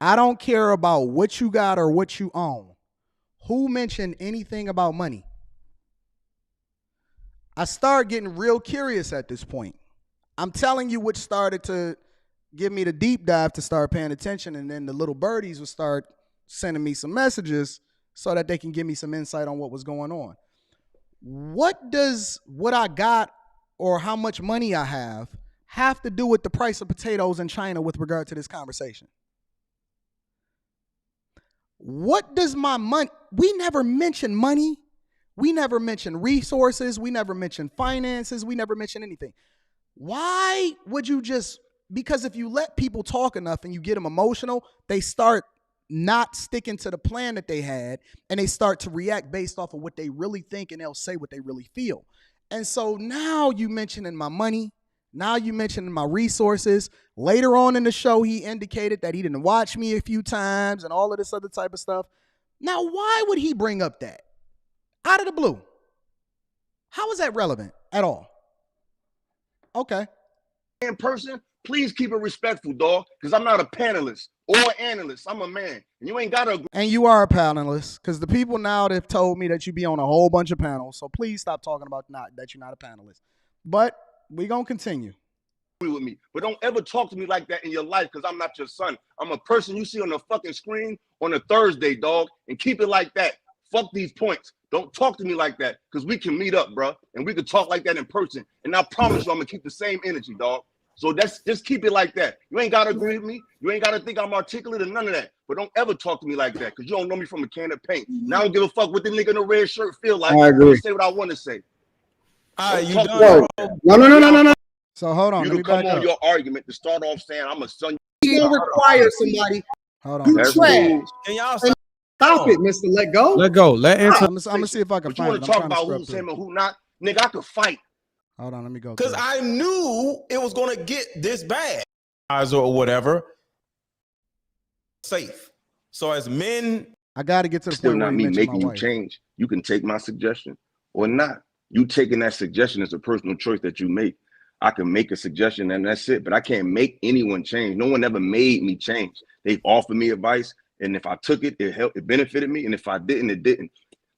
I don't care about what you got or what you own. Who mentioned anything about money? I started getting real curious at this point. I'm telling you what started to give me the deep dive to start paying attention, and then the little birdies would start sending me some messages so that they can give me some insight on what was going on. What does what I got or how much money I have to do with the price of potatoes in China with regard to this conversation? What does my money, we never mention money. We never mention resources. We never mention finances. We never mention anything. Why would you just, because if you let people talk enough and you get them emotional, they start not sticking to the plan that they had and they start to react based off of what they really think and they'll say what they really feel. And so now you mentioning my money. Now you mentioning my resources. Later on in the show, he indicated that he didn't watch me a few times and all of this other type of stuff. Now, why would he bring up that? Out of the blue. How is that relevant at all? Okay. In person, please keep it respectful, dog, because I'm not a panelist or analyst. I'm a man. And you ain't got to agree. And you are a panelist, because the people now have told me that you be on a whole bunch of panels. So please stop talking about that you're not a panelist. But We gonna continue. With me, but don't ever talk to me like that in your life, because I'm not your son. I'm a person you see on the fucking screen on a Thursday, dog, and keep it like that. Fuck these points. Don't talk to me like that, because we can meet up, bro, and we can talk like that in person. And I promise you, I'm gonna keep the same energy, dog. So that's just keep it like that. You ain't gotta agree with me. You ain't gotta think I'm articulate or none of that. But don't ever talk to me like that, because you don't know me from a can of paint. Now I don't give a fuck what the nigga in the red shirt feel like. I agree. I say what I want to say. All right, you done, no. So hold on. You Let me can come back on up. your argument to start off saying I'm a son. You require somebody. Hold on. That's trash. cool. Can y'all Stop it, Mr. Let Go. Let go. Let answer. I'm gonna see if I can But you find want it. to I'm talk trying to about scrub who's through. him and who not? Nigga, I could fight. Hold on, let me go. Because I knew it was going to get this bad. Or whatever. Safe. So as men. I got to get to the Still point where not you me mentioned making my you wife. change. You can take my suggestion or not. You taking that suggestion is a personal choice that you make. I can make a suggestion and that's it, but I can't make anyone change. No one ever made me change. They've offered me advice, and if I took it, it helped, it benefited me, and if I didn't, it didn't.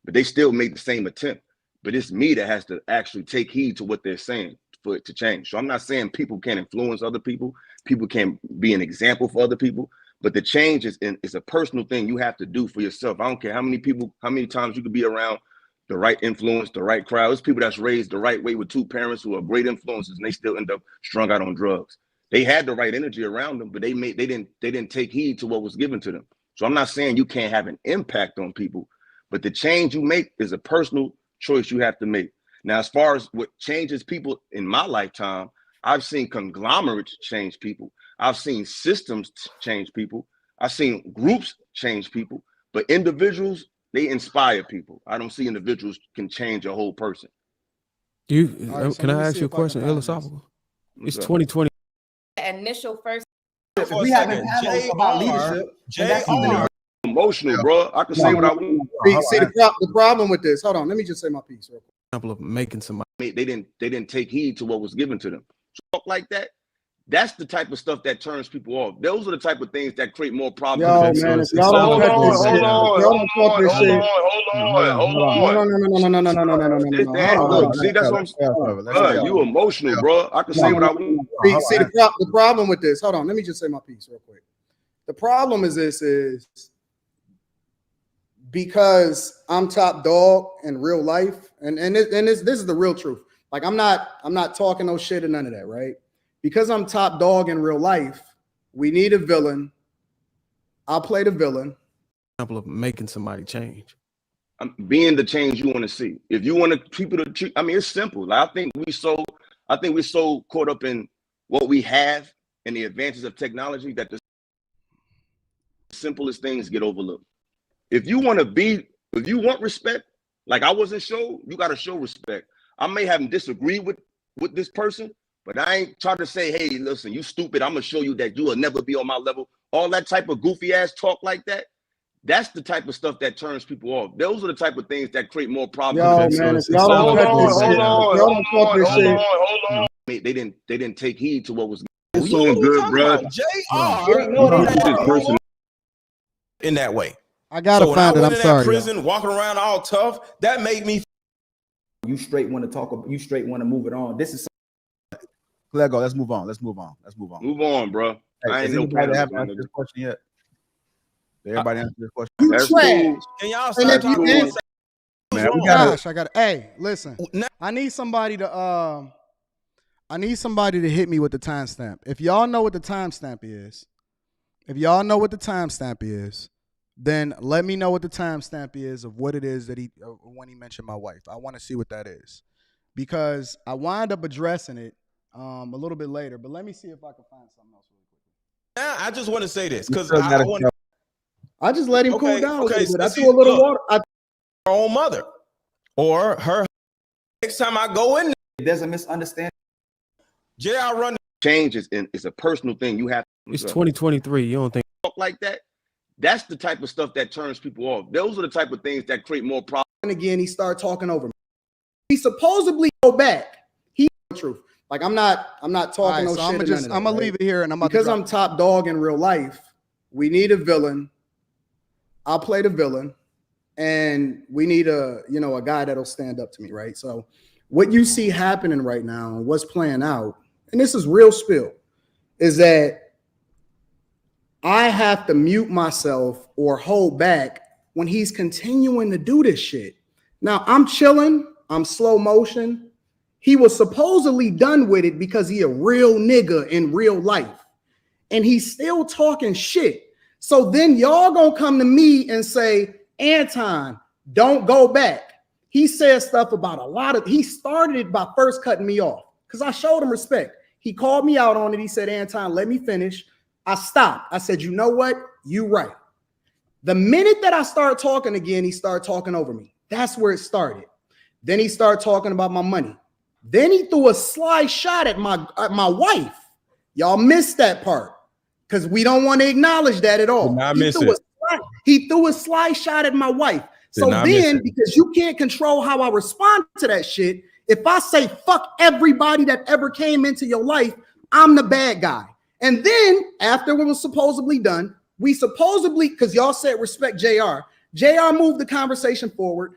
But they still made the same attempt. But it's me that has to actually take heed to what they're saying for it to change. So I'm not saying people can't influence other people. People can be an example for other people. But the change is a personal thing you have to do for yourself. I don't care how many people, how many times you could be around the right influence, the right crowd. There's people that's raised the right way with two parents who are great influences, and they still end up strung out on drugs. They had the right energy around them, but they didn't take heed to what was given to them. So I'm not saying you can't have an impact on people, but the change you make is a personal choice you have to make. Now, as far as what changes people in my lifetime, I've seen conglomerates change people. I've seen systems change people. I've seen groups change people, but individuals, they inspire people. I don't see individuals can change a whole person. Right, can I ask you a question, philosophical? It's 2020. Initial first. If we haven't panels about leadership, emotional, bro. I can say what I want. See the problem with this. Hold on, let me just say my piece real quick. Example of making somebody. They didn't take heed to what was given to them. Talk like that. That's the type of stuff that turns people off. Those are the type of things that create more problems. Yo, man, hold on. Look, see, that's what I'm saying. You emotional, bro. I can say what I want. See, the problem with this. Hold on, let me just say my piece real quick. The problem is because I'm top dog in real life, and this is the real truth. Like I'm not talking no shit or none of that, right? Because I'm top dog in real life, we need a villain. I'll play the villain. Example of making somebody change. Being the change you want to see. If you want people to treat, I mean, it's simple. Like, I think we're so caught up in what we have and the advances of technology that the simplest things get overlooked. If you want respect, like I wasn't show, you got to show respect. I may have disagreed with this person, but I ain't trying to say, hey, listen, you stupid. I'm going to show you that you will never be on my level. All that type of goofy ass talk like that. That's the type of stuff that turns people off. Those are the type of things that create more problems. Yo, man, hold on. They didn't take heed to what was. It's all good, bro. In that way. I gotta find it. I'm sorry. Prison, walking around all tough. That made me. You straight want to talk. You straight want to move it on. This is. Let go. Let's move on. Move on, bro. Hey, I ain't no anybody haven't answered this question yet. Did everybody answer this question? You trash. Can y'all stop talking? Man, we got. Hey, listen. I need somebody to hit me with the timestamp. If y'all know what the timestamp is, then let me know what the timestamp is of what it is that when he mentioned my wife. I want to see what that is, because I wind up addressing it a little bit later. But let me see if I can find something else really quickly. Now, I just want to say this because I just let him cool down a little bit. I see, threw a little water. Her own mother or her. Next time I go in there, there's a misunderstanding. JR run. Change is a personal thing. You have. It's 2023. You don't think talk like that? That's the type of stuff that turns people off. Those are the type of things that create more problems. And again, he started talking over me. He supposedly go back. He the truth. Like I'm not talking no shit. I'm gonna leave it here, and I'm top dog in real life. We need a villain. I'll play the villain, and we need a guy that'll stand up to me, right? So What you see happening right now and what's playing out, and this is real spill, is that I have to mute myself or hold back when he's continuing to do this shit. Now I'm chilling, I'm slow motion. He was supposedly done with it because he a real nigga in real life. And he's still talking shit. So then y'all gonna come to me and say, Anton, don't go back. He said stuff about he started it by first cutting me off because I showed him respect. He called me out on it. He said, Anton, let me finish. I stopped. I said, you know what? You right. The minute that I started talking again, he started talking over me. That's where it started. Then he started talking about my money. Then he threw a sly shot at my wife. Y'all missed that part because we don't want to acknowledge that at all. He threw a sly shot at my wife. So then, because you can't control how I respond to that shit, if I say fuck everybody that ever came into your life, I'm the bad guy. And then after it was supposedly done, we supposedly, because y'all said respect JR. JR moved the conversation forward.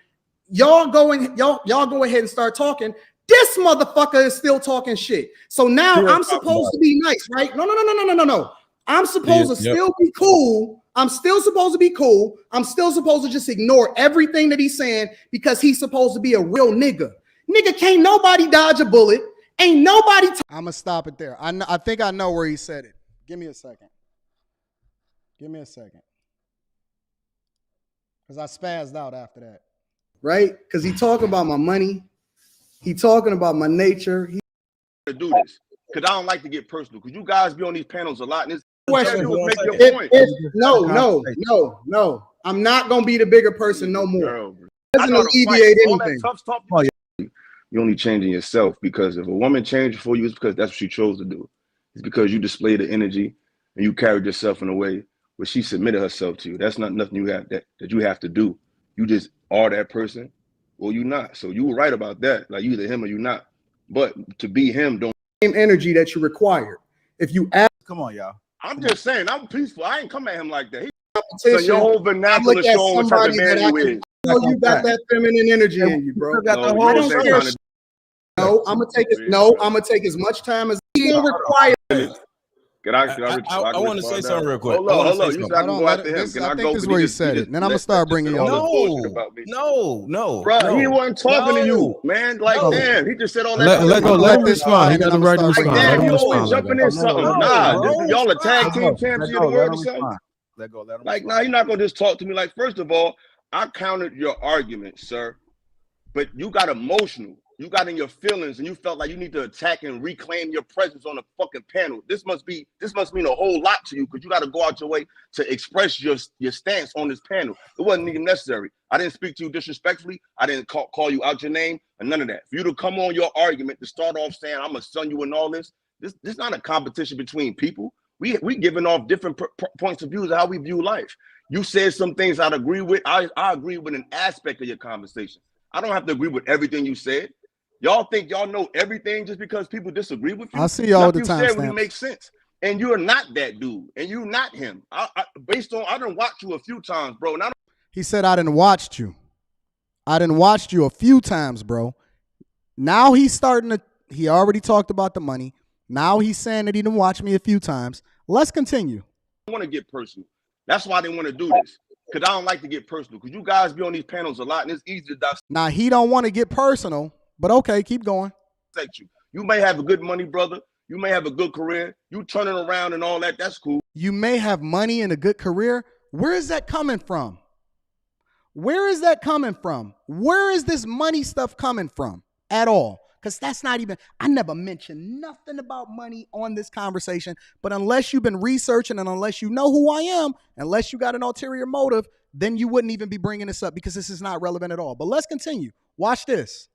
Y'all go ahead and start talking. This motherfucker is still talking shit. So now I'm supposed to be nice, right? No. I'm supposed to still be cool. I'm still supposed to be cool. I'm still supposed to just ignore everything that he's saying because he's supposed to be a real nigga. Nigga, can't nobody dodge a bullet. Ain't nobody. I'm gonna stop it there. I think I know where he said it. Give me a second. Because I spazzed out after that. Right? Because he talking about my money. He talking about my nature. To do this because I don't like to get personal because you guys be on these panels a lot and it's question. Make your point. No. I'm not gonna be the bigger person no more. Girl, doesn't alleviate anything. You're only changing yourself because if a woman changed for you, it's because that's what she chose to do. It's because you displayed the energy and you carried yourself in a way where she submitted herself to you. That's not nothing you have that you have to do. You just are that person or you not. So you were right about that. Like you either him or you not. But to be him, don't same energy that you required. If you ask, come on, y'all. I'm just saying, I'm peaceful. I ain't come at him like that. So your whole vernacular showing what type of man you is. You got that feminine energy in you, bro. I don't care. No, I'm gonna take as much time as he requires. I want to say something real quick. Hold on. You said I can go after him. Can I think this is where he said it. Then I'm gonna start bringing y'all. No, bro. He wasn't talking to you, man. Like, damn, he just said all that. Let this respond. He got the right to respond. Damn, you always jumping in something. Nah, y'all a tag team champs of the world or something. Let him like, nah, you're not gonna just talk to me. Like, first of all, I countered your argument, sir, but you got emotional. You got in your feelings and you felt like you need to attack and reclaim your presence on the fucking panel. This must mean a whole lot to you because you got to go out your way to express your stance on this panel. It wasn't even necessary. I didn't speak to you disrespectfully. I didn't call you out your name and none of that. For you to come on your argument to start off saying I'm gonna son you and all this is not a competition between people. We giving off different points of views of how we view life. You said some things I'd agree with. I agree with an aspect of your conversation. I don't have to agree with everything you said. Y'all think y'all know everything just because people disagree with you? I see y'all all the time. You said really makes sense, and you're not that dude, and you're not him. I done watched you a few times, bro. And he said I done watched you. I done watched you a few times, bro. Now he's starting to. He already talked about the money. Now he's saying that he done watched me a few times. Let's continue. I want to get personal. That's why I didn't want to do this because I don't like to get personal. Because you guys be on these panels a lot, and it's easy to dissect. Now he don't want to get personal. But okay, keep going. You may have a good money, brother. You may have a good career. You turning around and all that. That's cool. You may have money and a good career. Where is that coming from? Where is that coming from? Where is this money stuff coming from at all? Because that's not even, I never mentioned nothing about money on this conversation. But unless you've been researching and unless you know who I am, unless you got an ulterior motive, then you wouldn't even be bringing this up because this is not relevant at all. But let's continue. Watch this.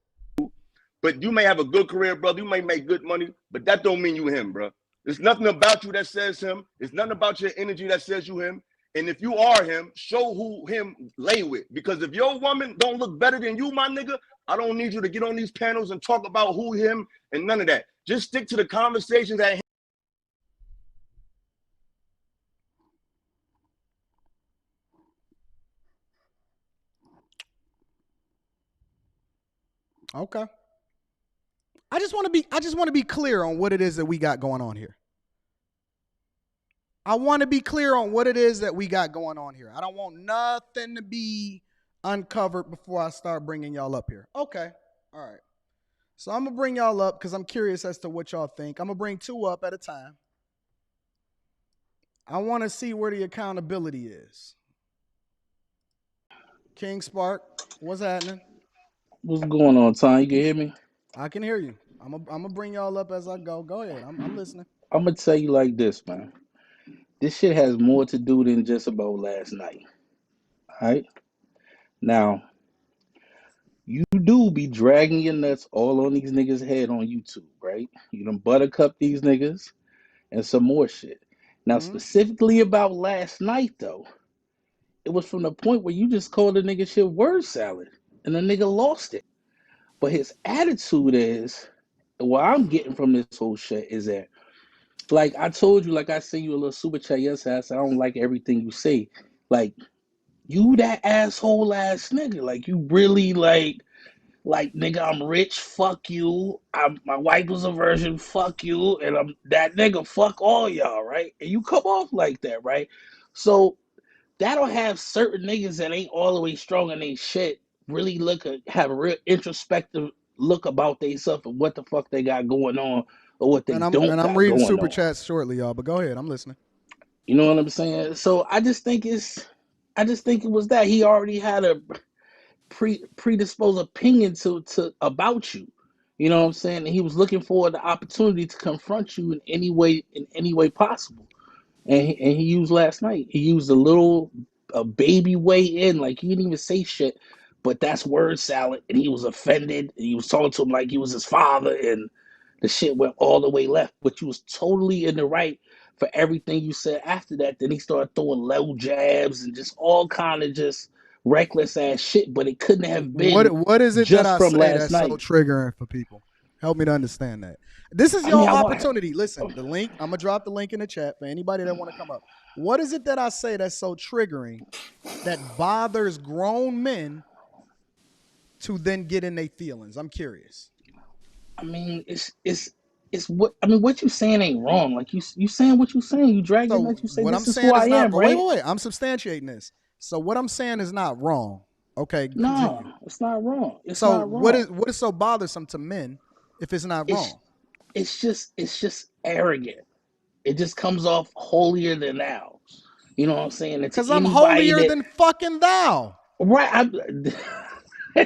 But you may have a good career, brother. You may make good money, but that don't mean you him, bro. There's nothing about you that says him. There's nothing about your energy that says you him. And if you are him, show who him lay with. Because if your woman don't look better than you, my nigga, I don't need you to get on these panels and talk about who him and none of that. Just stick to the conversations at hand. Okay. I just want to be clear on what it is that we got going on here. I want to be clear on what it is that we got going on here. I don't want nothing to be uncovered before I start bringing y'all up here. Okay. All right. So I'm going to bring y'all up because I'm curious as to what y'all think. I'm going to bring two up at a time. I want to see where the accountability is. King Spark, what's happening? What's going on, Tom? You can hear me? I can hear you. I'm gonna bring y'all up as I go. Go ahead. I'm listening. I'm going to tell you like this, man. This shit has more to do than just about last night. All right? Now, you do be dragging your nuts all on these niggas' head on YouTube, right? You done buttercup these niggas and some more shit. Now, specifically about last night, though, it was from the point where you just called the nigga shit word salad and the nigga lost it. But his attitude is, what I'm getting from this whole shit is that, like I told you, like I sent you a little super chat yesterday, I said, I don't like everything you say. Like, you that asshole ass nigga. Like, you really like nigga, I'm rich, fuck you. My wife was a virgin, fuck you. And I'm that nigga, fuck all y'all, right? And you come off like that, right? So that'll have certain niggas that ain't all the way strong in they shit really have a real introspective look about themselves and what the fuck they got going on or what they don't got going on. And I'm reading super chats shortly, y'all, but go ahead, I'm listening. You know what I'm saying? So I just think it was that he already had a predisposed opinion to about you. You know what I'm saying? And he was looking for the opportunity to confront you in any way possible. And he used last night. He used a baby way in, like he didn't even say shit, but that's word salad. And he was offended. And he was talking to him like he was his father, and the shit went all the way left. But you was totally in the right for everything you said after that. Then he started throwing low jabs and just all kind of just reckless ass shit. But it couldn't have been what is it just that I from say last that's night. so triggering for people? Help me to understand that. This is your opportunity. Listen, the link, I'm going to drop the link in the chat for anybody that want to come up. What is it that I say that's so triggering that bothers grown men to then get in their feelings? I'm curious. I mean, it's what you saying ain't wrong. Like you saying what you saying. You drag your nuts. You say this is who I am, right? Wait. I'm substantiating this. So what I'm saying is not wrong. Okay, continue. No, it's not wrong. It's so not wrong. What is so bothersome to men if it's not wrong? It's just arrogant. It just comes off holier than thou. You know what I'm saying? Because I'm holier than fucking thou. Right.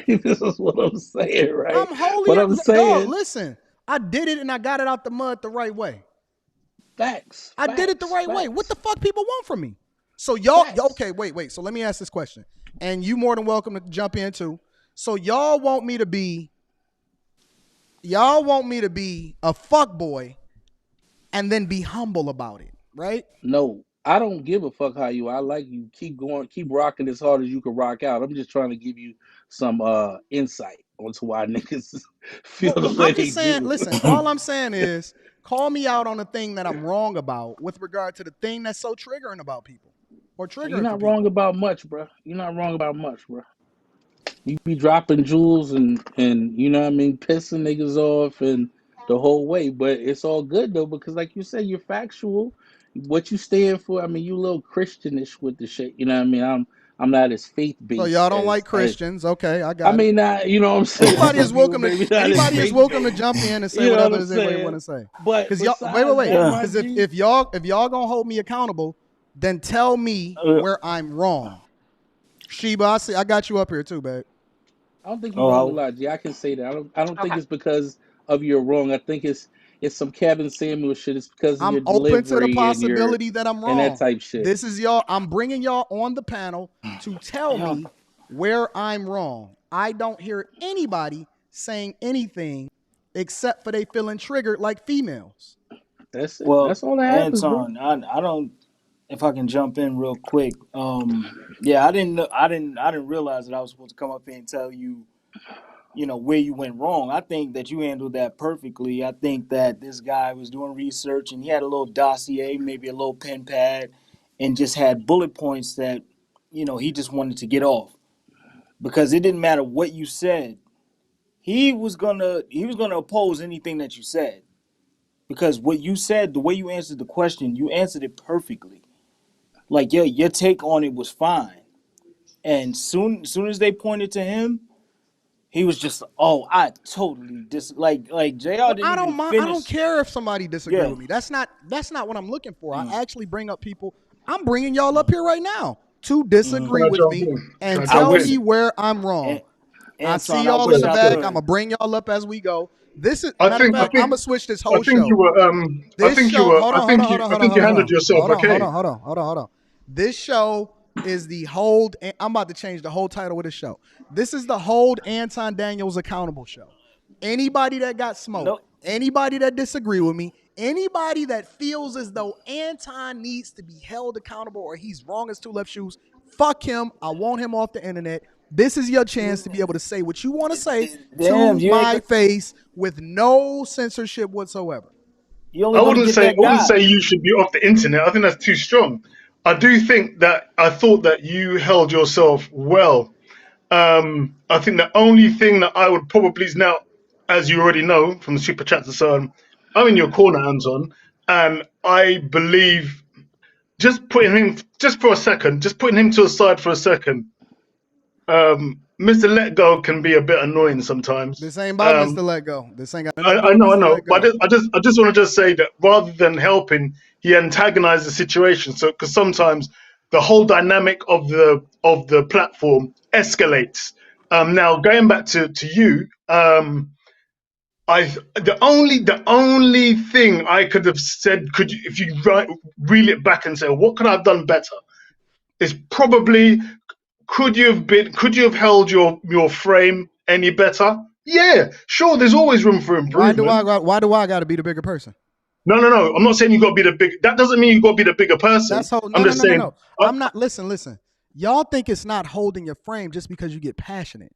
This is what I'm saying, right? I'm holier. What I'm saying. Dog, listen, I did it and I got it out the mud the right way. Facts. I did it the right way. What the fuck people want from me? So y'all, okay, wait. So let me ask this question. And you more than welcome to jump in too. So y'all want me to be a fuck boy and then be humble about it, right? No, I don't give a fuck how you. I like you. Keep going. Keep rocking as hard as you can rock out. I'm just trying to give you some insight onto why niggas feel the way they do. Listen, all I'm saying is call me out on the thing that I'm wrong about with regard to the thing that's so triggering about people. Or triggering. You're not wrong about much, bro. You're not wrong about much, bro. You be dropping jewels and you know what I mean, pissing niggas off and the whole way, but it's all good though because like you said, you're factual. What you stand for, I mean, you a little Christianish with the shit. You know what I mean? I'm not as faith based. So y'all don't like Christians, okay? I got. I mean, you know what I'm saying. Anybody is welcome to jump in and say whatever it is they want to say. But because y'all, wait. Because if y'all gonna hold me accountable, then tell me where I'm wrong. Sheba, I got you up here too, babe. I don't think you're wrong a lot, G. I can say that. I don't think it's because of your wrong. I think it's some Kevin Samuel shit. It's because of your delivery. I'm open to the possibility that I'm wrong. And that type shit. This is y'all. I'm bringing y'all on the panel to tell me where I'm wrong. I don't hear anybody saying anything except for they feeling triggered like females. That's it. Well, that's all that happens, Anton, bro. I don't. If I can jump in real quick, yeah, I didn't realize that I was supposed to come up here and tell you, where you went wrong. I think that you handled that perfectly. I think that this guy was doing research and he had a little dossier, maybe a little pen pad, and just had bullet points that, he just wanted to get off. Because it didn't matter what you said. he was gonna oppose anything that you said. Because what you said, the way you answered the question, you answered it perfectly. Like your take on it was fine. And soon as they pointed to him, he was just, oh, I totally like JR Well, didn't I don't even mind. finish. I don't care if somebody disagree with me. That's not what I'm looking for. I actually bring up people. I'm bringing y'all up here right now to disagree with me and tell me where I'm wrong. I see y'all in the back. I'm gonna bring y'all up as we go. This is matter of fact. I'm gonna switch this whole show. I think you handled yourself okay. Hold on. This show is the hold. I'm about to change the whole title of the show. This is the Hold Anton Daniels Accountable show. Anybody that got smoked, anybody that disagree with me, anybody that feels as though Anton needs to be held accountable or he's wrong as two left shoes, fuck him. I want him off the internet. This is your chance to be able to say what you want to say to my face with no censorship whatsoever. I wouldn't say you should be off the internet. I think that's too strong. I thought that you held yourself well. I think the only thing that I would probably now, as you already know from the super chats and so on, I'm in your corner, Anton, and I believe just putting him to the side for a second. Mr. Let Go can be a bit annoying sometimes. This ain't about Mr. Let Go. This ain't got nothing to do I with Mr. know. Let Go. But I just want to say that rather than helping, he antagonized the situation. So because sometimes the whole dynamic of the platform escalates. Now going back to you, the only thing I could have said, if you reel it back and say, what could I have done better, is probably could you have held your frame any better? Yeah, sure. There's always room for improvement. Why do I got to be the bigger person? No. I'm not saying you got to be the big. That doesn't mean you got to be the bigger person. I'm just saying. No. I'm not. Listen. Y'all think it's not holding your frame just because you get passionate.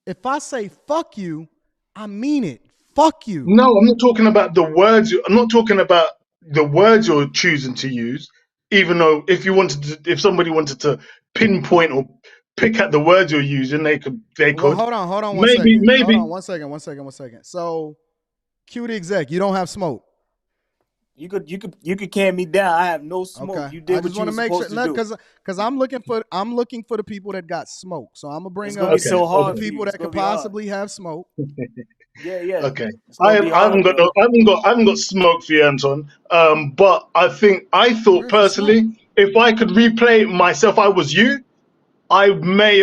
If I say fuck you, I mean it. Fuck you. No, I'm not talking about the words. I'm not talking about the words you're choosing to use. Even though if somebody wanted to pinpoint or pick at the words you're using, they could. Well, hold on. Maybe. Hold on, one second. So, cue the exec. You don't have smoke. You could can me down. I have no smoke. Okay. You did I just what you were supposed to do. Because I'm looking for the people that got smoke. So I'm gonna bring up the people that could possibly have smoke. Yeah. Okay. I haven't got smoke for you, Anton. But I thought personally, if I could replay it myself, I was you, I may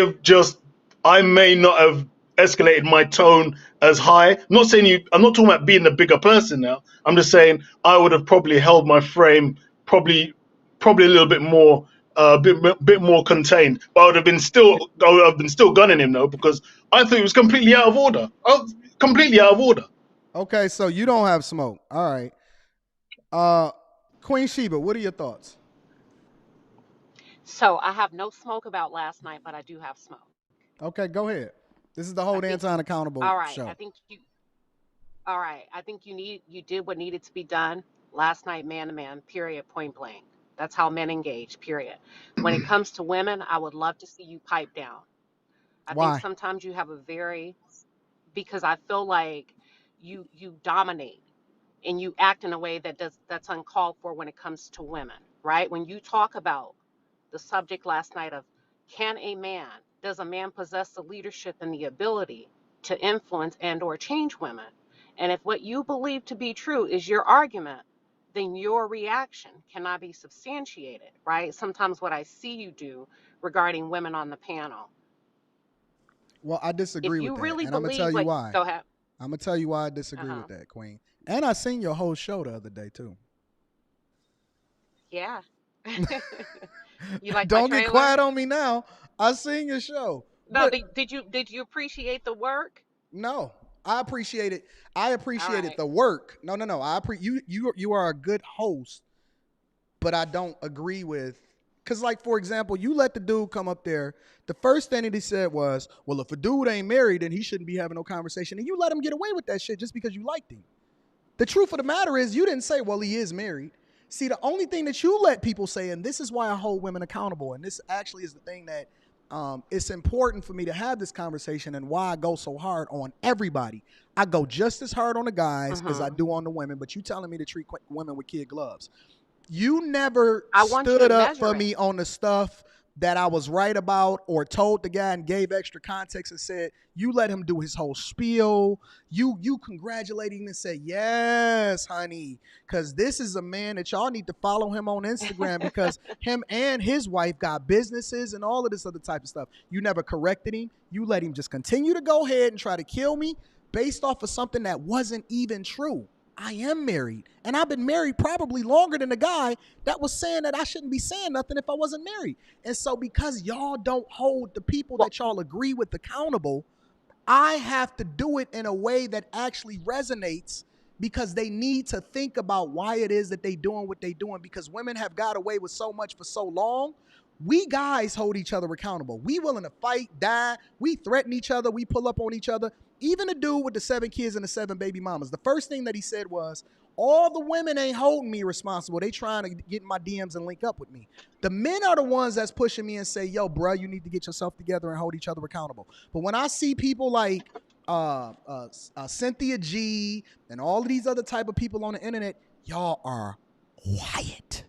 not have escalated my tone as high. I'm not talking about being the bigger person now. I'm just saying I would have probably held my frame probably a little bit more bit more contained. But I would have been still gunning him though, because I thought he was completely out of order. Okay, so you don't have smoke. All right. Queen Sheba, what are your thoughts? So I have no smoke about last night, but I do have smoke. Okay, go ahead. This is the Hold Anton Accountable show. I think you did what needed to be done last night, man to man, period, point blank. That's how men engage, period. When it comes to women, I would love to see you pipe down. I think sometimes you have because I feel like you dominate and you act in a way that's uncalled for when it comes to women, right? When you talk about the subject last night of does a man possess the leadership and the ability to influence and or change women? And if what you believe to be true is your argument, then your reaction cannot be substantiated, right? Sometimes what I see you do regarding women on the panel. Well, I disagree with that, and I'm going to tell you why. Go ahead. I'm going to tell you why I disagree with that, Queen. And I seen your whole show the other day, too. Yeah. You like Don't get quiet on me now. I seen your show. No, did you appreciate the work? No, I appreciate it. I appreciated the work. No. You are a good host, but I don't agree with. Because, like, for example, you let the dude come up there. The first thing that he said was, well, if a dude ain't married, then he shouldn't be having no conversation. And you let him get away with that shit just because you liked him. The truth of the matter is you didn't say, well, he is married. See, the only thing that you let people say, and this is why I hold women accountable, and this actually is the thing that it's important for me to have this conversation and why I go so hard on everybody. I go just as hard on the guys as I do on the women, but you telling me to treat women with kid gloves. You never stood up for me on the stuff that I was right about or told the guy and gave extra context and said, you let him do his whole spiel. You congratulated him and said, yes, honey, because this is a man that y'all need to follow him on Instagram because him and his wife got businesses and all of this other type of stuff. You never corrected him. You let him just continue to go ahead and try to kill me based off of something that wasn't even true. I am married, and I've been married probably longer than the guy that was saying that I shouldn't be saying nothing if I wasn't married. And so because y'all don't hold the people that y'all agree with accountable, I have to do it in a way that actually resonates because they need to think about why it is that they doing what they doing, because women have got away with so much for so long. We guys hold each other accountable. We willing to fight, die. We threaten each other. We pull up on each other. Even the dude with the 7 kids and the 7 baby mamas, the first thing that he said was, all the women ain't holding me responsible. They trying to get in my DMs and link up with me. The men are the ones that's pushing me and say, yo, bro, you need to get yourself together and hold each other accountable. But when I see people like Cynthia G and all of these other type of people on the internet, y'all are quiet.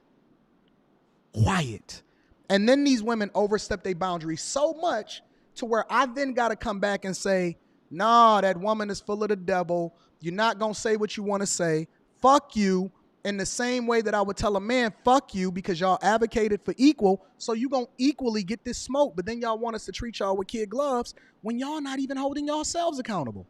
And then these women overstep their boundaries so much to where I then got to come back and say, nah, that woman is full of the devil. You're not going to say what you want to say. Fuck you. In the same way that I would tell a man, fuck you, because y'all advocated for equal. So you going to equally get this smoke. But then y'all want us to treat y'all with kid gloves when y'all not even holding yourselves accountable.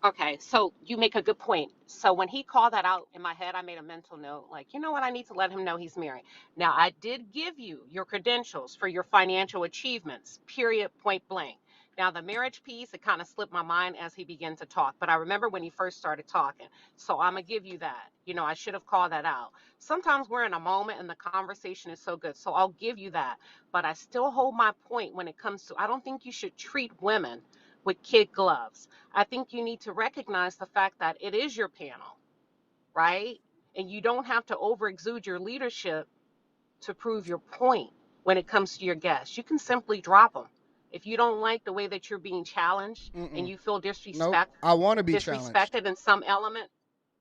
Okay, so you make a good point. So when he called that out in my head, I made a mental note, like, you know what, I need to let him know he's married. Now, I did give you your credentials for your financial achievements, period, point blank. Now, the marriage piece, it kind of slipped my mind as he began to talk, but I remember when he first started talking. So I'm going to give you that. You know, I should have called that out. Sometimes we're in a moment and the conversation is so good, so I'll give you that. But I still hold my point when it comes to, I don't think you should treat women with kid gloves. I think you need to recognize the fact that it is your panel, right? And you don't have to overexude your leadership to prove your point when it comes to your guests. You can simply drop them. If you don't like the way that you're being challenged and you feel Nope. I want to be disrespected in some element.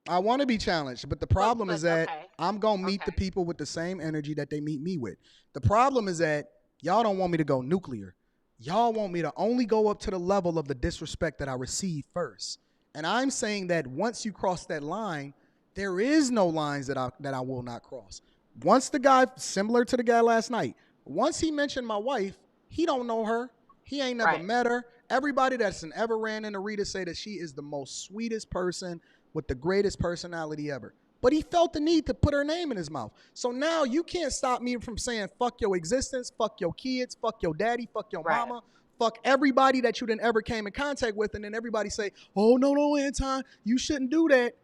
I want to be challenged, but the problem is that I'm going to meet the people with the same energy that they meet me with. The problem is that y'all don't want me to go nuclear. Y'all want me to only go up to the level of the disrespect that I receive first. And I'm saying that once you cross that line, there is no lines that I will not cross. Once the guy, similar to the guy last night, once he mentioned my wife, he don't know her. He ain't never met her. Everybody that's ever ran into Rita say that she is the most sweetest person with the greatest personality ever. But he felt the need to put her name in his mouth. So now you can't stop me from saying fuck your existence, fuck your kids, fuck your daddy, fuck your mama, fuck everybody that you done ever came in contact with, and then everybody say, oh, no, Anton, you shouldn't do that.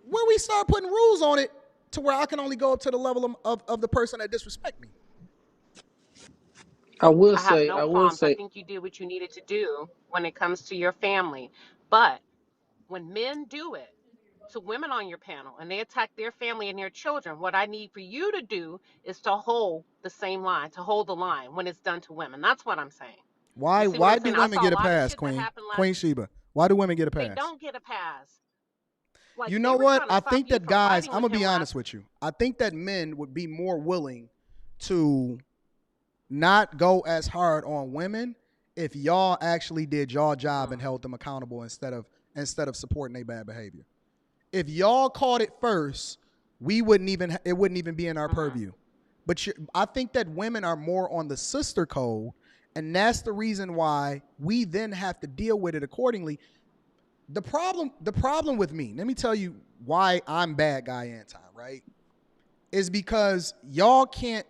When we start putting rules on it to where I can only go up to the level of the person that disrespect me. I have no qualms. I think you did what you needed to do when it comes to your family. But when men do it to women on your panel and they attack their family and their children, what I need for you to do is to hold the same line, to hold the line when it's done to women. That's what I'm saying. Why do women get a pass, Queen Sheba? Why do women get a pass? They don't get a pass. Like, you know what? I think that guys, I'm going to be honest with you. I think that men would be more willing to not go as hard on women if y'all actually did y'all job and held them accountable instead of supporting their bad behavior. If y'all caught it first, it wouldn't even be in our purview. But I think that women are more on the sister code, and that's the reason why we then have to deal with it accordingly. The problem with me, let me tell you why I'm bad guy Anton, right? Is because y'all can't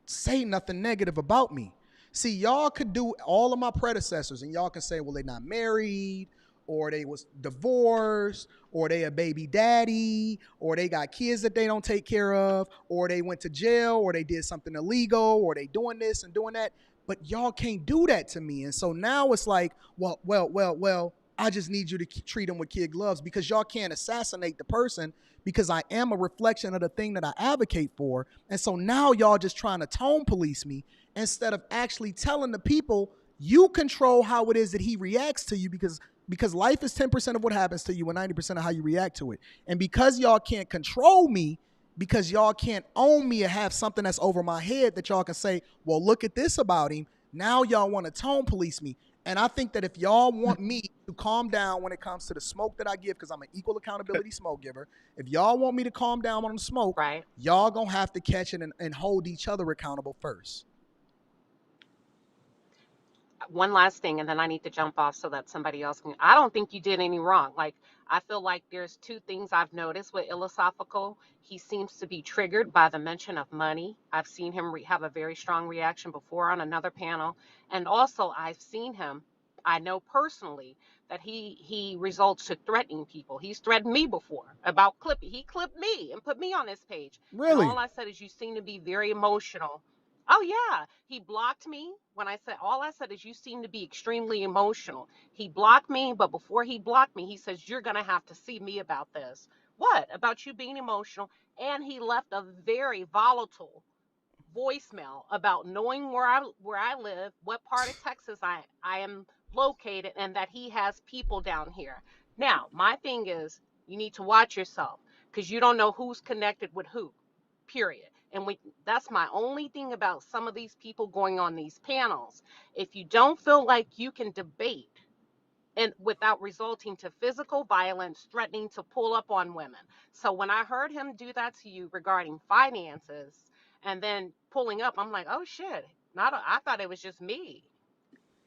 say nothing negative about me. See, y'all could do all of my predecessors and y'all can say, well, they're not married, or they was divorced, or they a baby daddy, or they got kids that they don't take care of, or they went to jail, or they did something illegal, or they doing this and doing that. But y'all can't do that to me. And so now it's like, well, I just need you to treat them with kid gloves because y'all can't assassinate the person because I am a reflection of the thing that I advocate for. And so now y'all just trying to tone police me instead of actually telling the people you control how it is that he reacts to you because life is 10% of what happens to you and 90% of how you react to it. And because y'all can't control me, because y'all can't own me or have something that's over my head that y'all can say, well, look at this about him. Now y'all want to tone police me. And I think that if y'all want me to calm down when it comes to the smoke that I give, because I'm an equal accountability smoke giver, if y'all want me to calm down on the smoke, y'all going to have to catch it and hold each other accountable first. One last thing, and then I need to jump off so that somebody else can. I don't think you did any wrong. Like, I feel like there's two things I've noticed with Ilosophical. He seems to be triggered by the mention of money. I've seen him have a very strong reaction before on another panel. And also, I've seen him, I know personally, that he results to threatening people. He's threatened me before about clipping. He clipped me and put me on his page. Really? And all I said is, you seem to be very emotional. Oh, yeah. He blocked me when I said, all I said is, you seem to be extremely emotional. He blocked me, but before he blocked me, he says, you're going to have to see me about this. What? About you being emotional? And he left a very volatile voicemail about knowing where I live, what part of Texas I am located, and that he has people down here. Now, my thing is, you need to watch yourself because you don't know who's connected with who, period. And that's my only thing about some of these people going on these panels. If you don't feel like you can debate and without resulting to physical violence, threatening to pull up on women. So when I heard him do that to you regarding finances and then pulling up, I'm like, oh shit, I thought it was just me.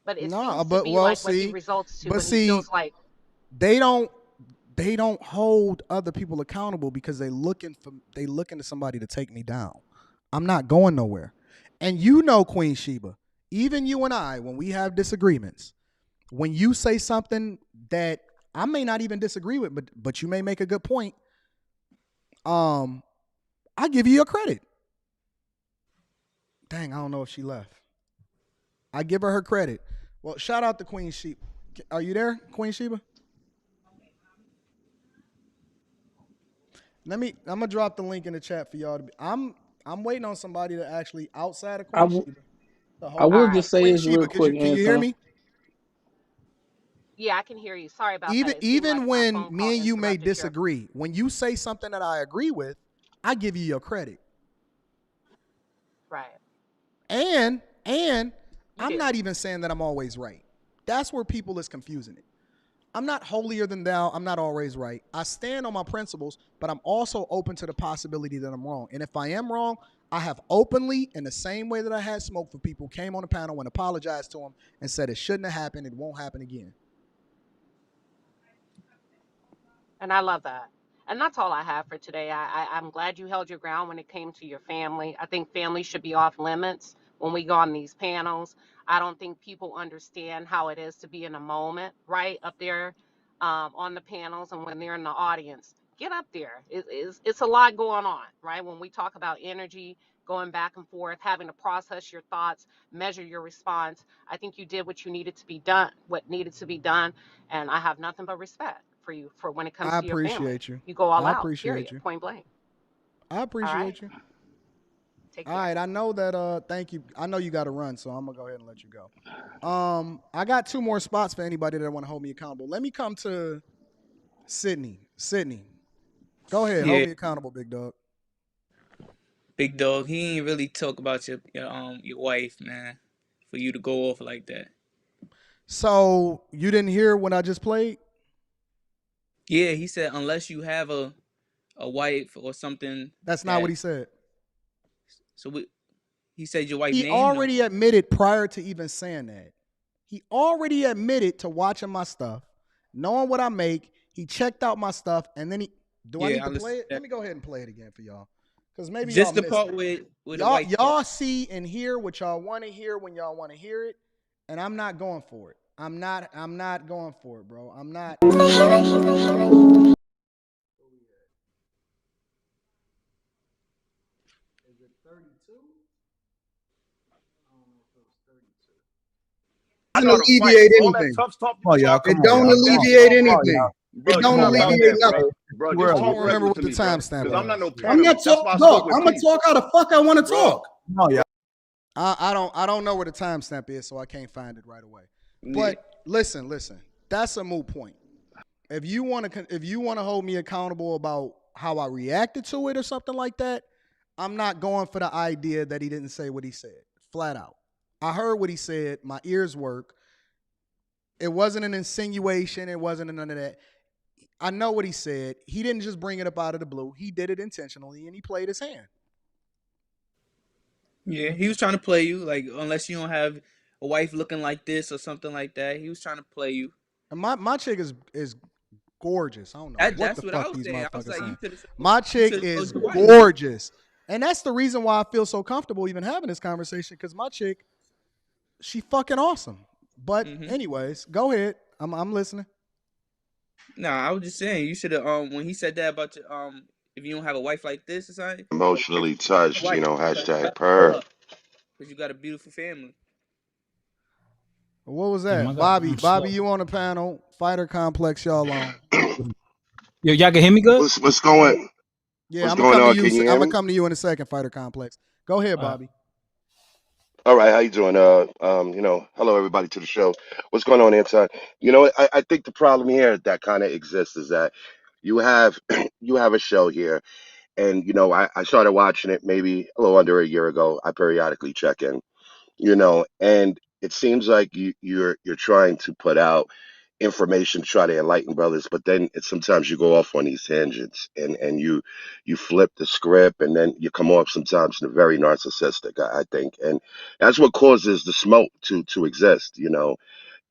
But it seems to be like what he results to when he feels like they don't hold other people accountable because they looking to somebody to take me down. I'm not going nowhere. And you know, Queen Sheba, even you and I, when we have disagreements, when you say something that I may not even disagree with, but you may make a good point, I give you your credit. Dang, I don't know if she left. I give her credit. Well, shout out to Queen Sheba. Are you there, Queen Sheba? I'm gonna drop the link in the chat for y'all to be. I'm waiting on somebody to actually outside of Queen Sheba. I will just say Queen this Sheba, real quick, can you hear me? yeah, I can hear you. Sorry about that. Even when me and you may disagree, when you say something that I agree with, I give you your credit. Right. And I'm not even saying that I'm always right. That's where people is confusing it. I'm not holier than thou. I'm not always right. I stand on my principles, but I'm also open to the possibility that I'm wrong. And if I am wrong, I have openly, in the same way that I had smoke for people, came on the panel and apologized to them and said it shouldn't have happened. It won't happen again. And I love that. And that's all I have for today. I'm glad you held your ground when it came to your family. I think family should be off limits when we go on these panels. I don't think people understand how it is to be in a moment, right, up there on the panels and when they're in the audience. Get up there. It's a lot going on, right? When we talk about energy, going back and forth, having to process your thoughts, measure your response. I think you did what needed to be done, and I have nothing but respect for you for when it comes to your family. I appreciate you. You go all I out, appreciate period, you. point blank. I appreciate you. Take care. All right, I know that thank you. I know you got to run, so I'm going to go ahead and let you go. I got 2 more spots for anybody that want to hold me accountable. Let me come to Sydney. Sydney, go ahead. Hold me accountable, big dog. Big dog, he ain't really talk about your wife, man, for you to go off like that. So you didn't hear what I just played? Yeah, he said unless you have a wife or something. That's not what he said. So he said your wife He name. already admitted prior to even saying that. He already admitted to watching my stuff, knowing what I make. He checked out my stuff, and then I need to play it? Let me go ahead and play it again for y'all. Because maybe just y'all the part with y'all y'all see and hear what y'all want to hear when y'all want to hear it, and I'm not going for it. I'm not going for it, bro. I'm not. Is it 32? I don't know if it was 32. doesn't alleviate all that anything. tough talk. Come on, y'all. It Come on, don't y'all. alleviate Come on, anything. y'all. It don't Come on, y'all. alleviate nothing. Bro, Where just are talk we? regular Remember what to the me, bro. timestamp Because I'm not no I'm cannibal. not That's why I talking, spoke dog. with I'm gonna peace. talk how the fuck I want to Bro, talk. Come on, y'all. I don't know where the timestamp is, so I can't find it right away. But listen, that's a moot point. If you want to hold me accountable about how I reacted to it or something like that, I'm not going for the idea that he didn't say what he said. Flat out. I heard what he said. My ears work. It wasn't an insinuation. It wasn't none of that. I know what he said. He didn't just bring it up out of the blue. He did it intentionally, and he played his hand. Yeah, he was trying to play you. Like, unless you don't have a wife looking like this or something like that, he was trying to play you. And my chick is gorgeous. I don't know That's what the what I fuck was these saying. I was motherfuckers like, saying. you My chick should've is told your wife. gorgeous. And that's the reason why I feel so comfortable even having this conversation, because my chick, she fucking awesome. But anyways, go ahead. I'm listening. Nah, I was just saying you should have when he said that about your if you don't have a wife like this or something. Emotionally touched, Wife, hashtag per. because you got a beautiful family. What was Yeah, that? my God, I'm slow. Bobby, you on the panel. Fighter Complex, y'all on. Yo, y'all can hear me good? What's going? Yeah, What's I'm gonna going come to on? you. Can you I'm hear gonna me? come to you in a second, Fighter Complex. Go ahead, Bobby. All right, how you doing? Hello everybody to the show. What's going on, Anton? I think the problem here that kind of exists is that you have you have a show here, and I started watching it maybe a little under a year ago. I periodically check in, and it seems like you're trying to put out information to try to enlighten brothers, but then sometimes you go off on these tangents and you flip the script, and then you come off sometimes in a very narcissistic, I think, and that's what causes the smoke to exist.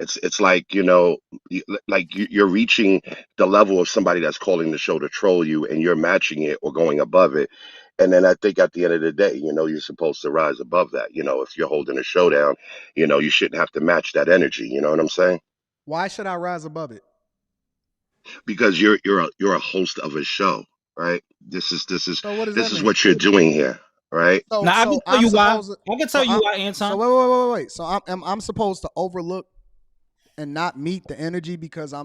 It's like you're reaching the level of somebody that's calling the show to troll you, and you're matching it or going above it. And then I think at the end of the day, you're supposed to rise above that. If you're holding a showdown, you shouldn't have to match that energy. You know what I'm saying? Why should I rise above it? Because you're a host of a show, right? This is So what does this that is mean? what you're doing here, right? So Now I can tell I'm you why. supposed to. I can So tell you why, Anton. So wait. So I'm supposed to overlook and not meet the energy because I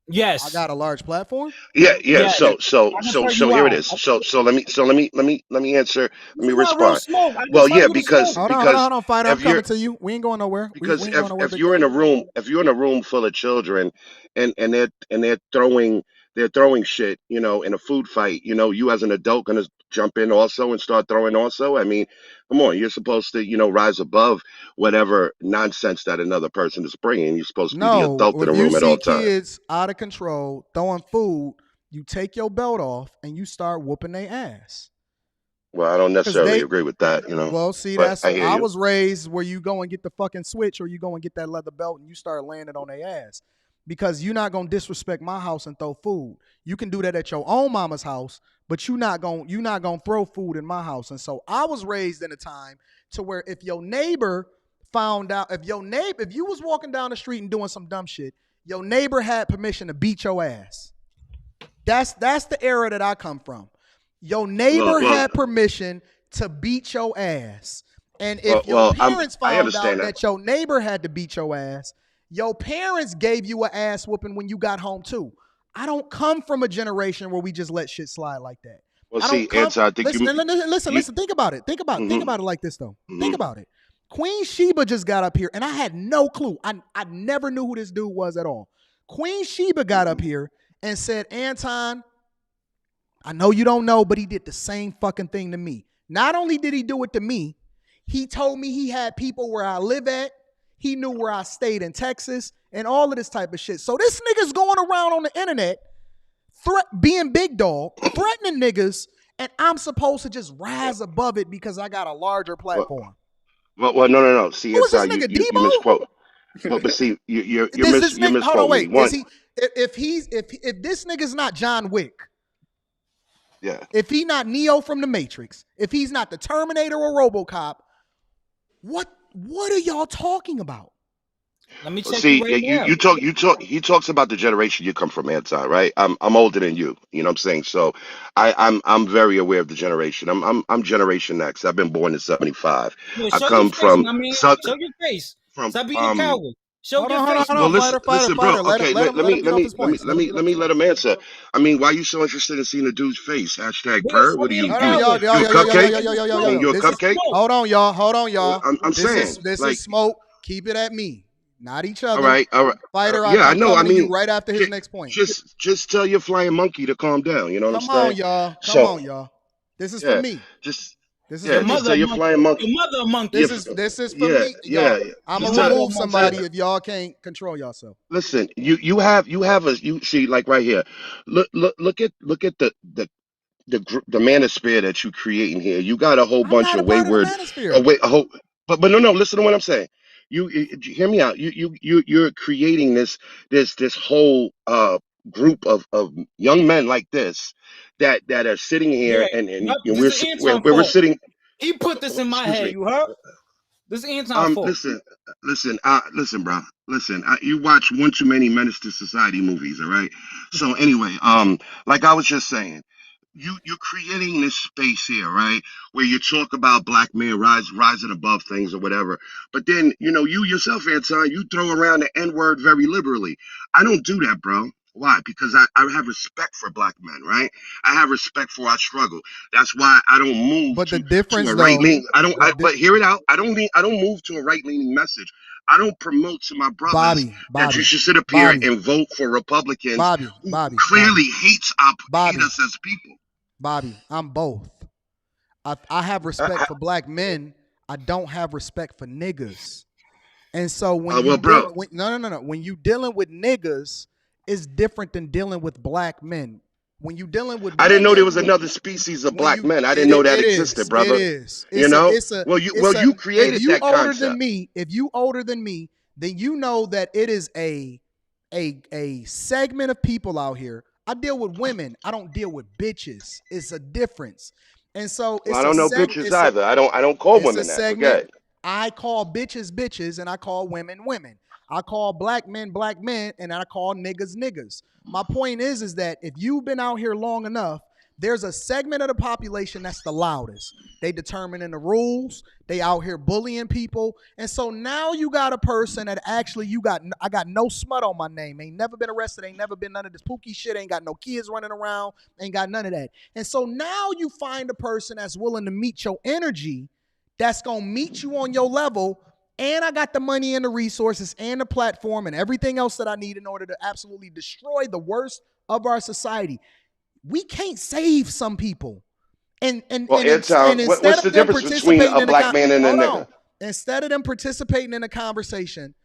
Yes. got a large platform. Yeah. Yes. I can tell you So here it why. is. So let me answer. Let me You want real respond. smoke? I can Well, tell yeah, you the smoke. Hold on, Fighter. I'm if you're coming to you. We ain't going nowhere. We because ain't going nowhere, if big you're in dog. a room full of children, and they're throwing shit, in a food fight, you as an adult gonna jump in also and start throwing also. I mean, come on, you're supposed to rise above whatever nonsense that another person is bringing. You're supposed to be the No, adult in the if you room at all see times. kids out of control throwing food, you take your belt off and you start whooping their ass. Well, I don't necessarily agree with that, Well, see, but I hear I you. was raised where you go and get the fucking switch or you go and get that leather belt and you start laying it on their ass. Because you're not gonna disrespect my house and throw food. You can do that at your own mama's house, but you're not gonna throw food in my house. And so I was raised in a time to where if your neighbor found out, if you was walking down the street and doing some dumb shit, your neighbor had permission to beat your ass. That's the era that I come from. Your neighbor had permission to beat your ass. And if your parents I found understand out that your neighbor had to beat your ass, your parents gave you an ass whooping when you got home too. I don't come from a generation where we just let shit slide like that. Well, I don't see, come. Anton, I think Listen. Think about it. Think about it like this though. Think about it. Queen Sheba just got up here, and I had no clue. I never knew who this dude was at all. Queen Sheba got up here and said, "Anton, I know you don't know, but he did the same fucking thing to me. Not only did he do it to me, he told me he had people where I live at. He knew where I stayed in Texas and all of this type of shit. So this nigga's going around on the internet, being big dog, threatening niggas, and I'm supposed to just rise above it because I got a larger platform. Well, no. See, Who is this Anton, nigga, you Debo? misquote. But see, you're This nigga, hold on, misquoting me. wait. One, If this nigga's not John Wick, yeah. if he not Neo from the Matrix, if he's not the Terminator or RoboCop, what are y'all talking about? Let me check See, you right now. you talk. He talks about the generation you come from, Anton, right? I'm older than you. You know what I'm saying? So I'm very aware of the generation. I'm Generation X. I've been born in '75. Yo, I show your come face, from my man. South. Show your face. from Stop being a coward. Show Hold your on, face. well, fighter, listen, bro. Let Okay, him get off his points. let him answer. I mean, why are you so interested in seeing the dude's face? Hashtag Because per. What are you? Hold on, y'all. You a cupcake? I mean, you a This is cupcake? hold on, y'all. Hold on, y'all. I'm This saying, is like, smoke. Keep it at me, not each all other. right. Fighter, Yeah, I I'm know. I coming to you mean, right after his next point. just tell your flying monkey to calm down. You know what I'm Come on, saying? y'all. Come So, on, y'all. This is for yeah, me. just This is yeah, for just me. tell your flying monkey. Your mother a monkey. This is for me, y'all. I'm Just gonna tell- remove somebody if y'all can't control yourself. Listen, you have you see, like, right here. Look at the manosphere that you creating here. You got a whole I'm bunch not a of part of the wayward, manosphere. but no, listen to what I'm saying. You hear me out. You're creating this whole group of young men like this that are sitting Yeah, here and yep. This is Anton's we're fault. sitting. He put this in my Excuse head. me. You heard? This is Anton's fault. Listen, bro. Listen, you watch one too many Menace to Society movies, all right? So anyway, like I was just saying, you're creating this space here, right? Where you talk about black men rising above things or whatever. But then, you yourself, Anton, you throw around the N-word very liberally. I don't do that, bro. Why? Because I have respect for black men, right? I have respect for our struggle. That's why I don't move But the to difference, a though, right leaning. But hear it out. I don't move to a right leaning message. I don't promote to my brothers that you should sit up here and vote for Republicans who clearly hate us as people. Bobby, I'm both. I have respect for black men. I don't have respect for niggas. And so when you when you dealing with niggas, it's different than dealing with black men. When you dealing with I didn't know there women, was another species of black men. I it didn't know that is. existed, brother. It is. Well, you created if you that older concept. than me, then you know that it is a segment of people out here. I deal with women. I don't deal with bitches. It's a difference. And so Well, I don't know bitches either. I don't call it's a women that. segment. Okay. I call bitches bitches and I call women women. I call black men and I call niggas niggas. My point is that if you've been out here long enough, there's a segment of the population that's the loudest. They determining the rules. They out here bullying people. And so now you got a person that actually I got no smut on my name. Ain't never been arrested. Ain't never been none of this pookie shit. Ain't got no kids running around. Ain't got none of that. And so now you find a person that's willing to meet your energy, that's going to meet you on your level. And I got the money and the resources and the platform and everything else that I need in order to absolutely destroy the worst of our society. We can't save some people. And Anton, what's the difference between a black man and a nigga? Instead of them participating in a conversation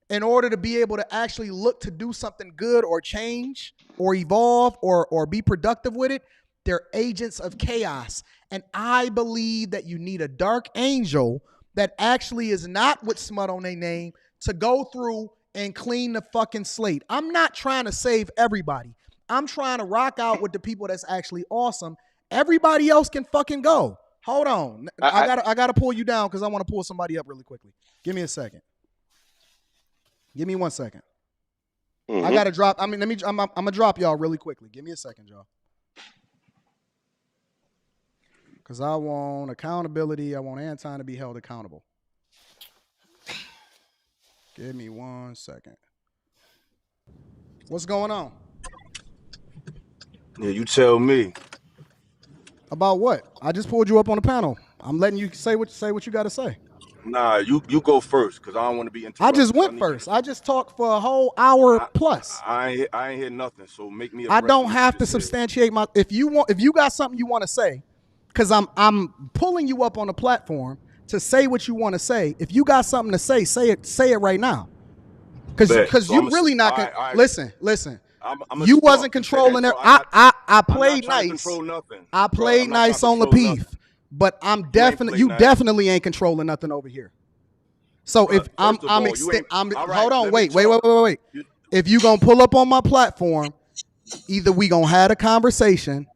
in order to be able to actually look to do something good or change or evolve or be productive with it, they're agents of chaos. And I believe that you need a dark angel that actually is not with smut on their name to go through and clean the fucking slate. I'm not trying to save everybody. I'm trying to rock out with the people that's actually awesome. Everybody else can fucking go. Hold on. I gotta pull you down because I want to pull somebody up really quickly. Give me a second. Give me 1 second. Mm-hmm. I gotta drop. I'm gonna drop y'all really quickly. Give me a second, y'all. Because I want accountability. I want Anton to be held accountable. Give me 1 second. What's going on? Yeah, you tell me. About what? I just pulled you up on the panel. I'm letting you say what you got to say. Nah, you go first because I don't want to be interrupted. I just went first. I just talked for a whole hour plus. I ain't hear nothing. So make me. I don't have to substantiate my. If you got something you want to say, because I'm pulling you up on the platform to say what you want to say. If you got something to say, say it right now. Because so you really not gonna listen. You wasn't controlling it. I played nice. I played nice on Lapeef, but you definitely ain't controlling nothing over here. So if hold on, wait. If you gonna pull up on my platform, either we gonna have a conversation,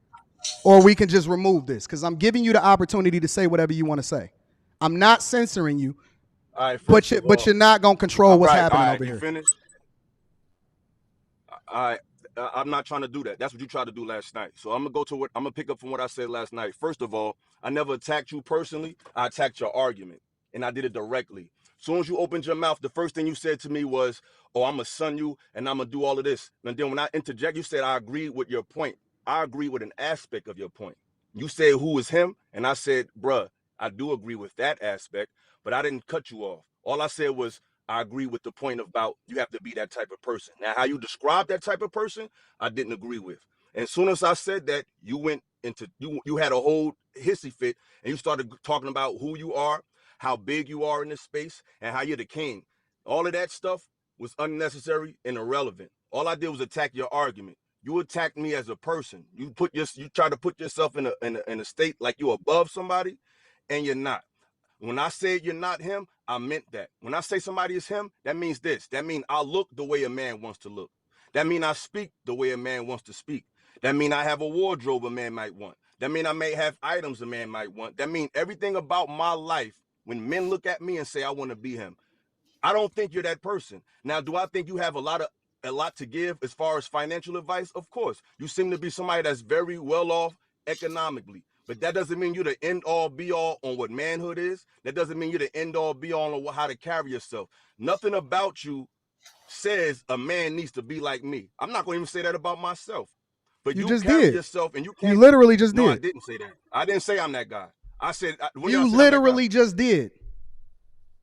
or we can just remove this because I'm giving you the opportunity to say whatever you want to say. I'm not censoring you, but you're not gonna control what's happening over here. Finish. I'm not trying to do that. That's what you tried to do last night. So I'm gonna pick up from what I said last night. First of all, I never attacked you personally. I attacked your argument, and I did it directly. Soon as you opened your mouth, the first thing you said to me was, oh, I'm going to son you and I'm going to do all of this. And then when I interject, you said, I agree with your point. I agree with an aspect of your point. You said, who is him? And I said, bruh, I do agree with that aspect, but I didn't cut you off. All I said was, I agree with the point about you have to be that type of person. Now, how you describe that type of person, I didn't agree with. And as soon as I said that, you went into, you had a whole hissy fit and you started talking about who you are, how big you are in this space, and how you're the king. All of that stuff was unnecessary and irrelevant. All I did was attack your argument. You attacked me as a person. You try to put yourself in a state like you're above somebody, and you're not. When I said you're not him, I meant that. When I say somebody is him, that means this. That means I look the way a man wants to look. That means I speak the way a man wants to speak. That means I have a wardrobe a man might want. That means I may have items a man might want. That means everything about my life, when men look at me and say, I want to be him, I don't think you're that person. Now, do I think you have a lot to give as far as financial advice? Of course. You seem to be somebody that's very well off economically. But that doesn't mean you're the end-all, be-all on what manhood is. That doesn't mean you're the end-all, be-all on how to carry yourself. Nothing about you says a man needs to be like me. I'm not going to even say that about myself. But you just carry did. yourself and you can't. You literally just No, did. I didn't say that. I didn't say I'm that guy. I said you literally just did.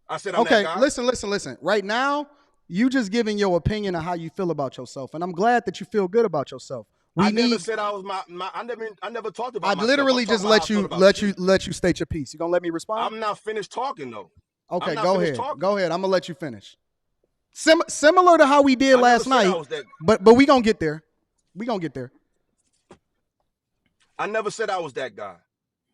I said I'm that guy. Listen. Right now, you just giving your opinion on how you feel about yourself, and I'm glad that you feel good about yourself. Never said I was I never talked about myself. I literally just let you state your piece. You gonna let me respond? I'm not finished talking though. Okay, go ahead. Go ahead. I'm gonna let you finish. Similar to how we did last night, but we gonna get there. We gonna get there. I never said I was that guy.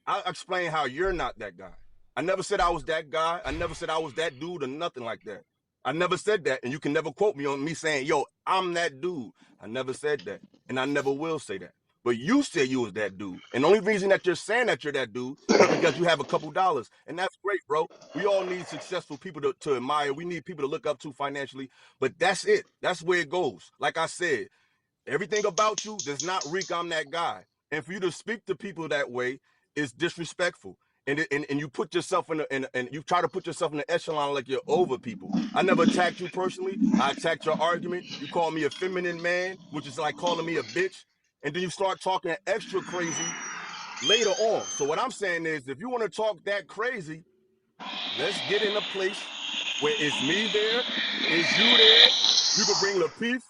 I explained how you're not that guy. I never said I was that guy. I never said I was that dude or nothing like that. I never said that, and you can never quote me on me saying, yo, I'm that dude. I never said that, and I never will say that. But you said you was that dude. And the only reason that you're saying that you're that dude is because you have a couple dollars. And that's great, bro. We all need successful people to admire. We need people to look up to financially. But that's it. That's where it goes. Like I said, everything about you does not reek I'm that guy. And for you to speak to people that way is disrespectful. And you put yourself and you try to put yourself in the echelon like you're over people. I never attacked you personally. I attacked your argument. You call me a feminine man, which is like calling me a bitch. And then you start talking extra crazy later on. So what I'm saying is, if you want to talk that crazy, let's get in a place where it's me there, it's you there. You could bring Lapeef.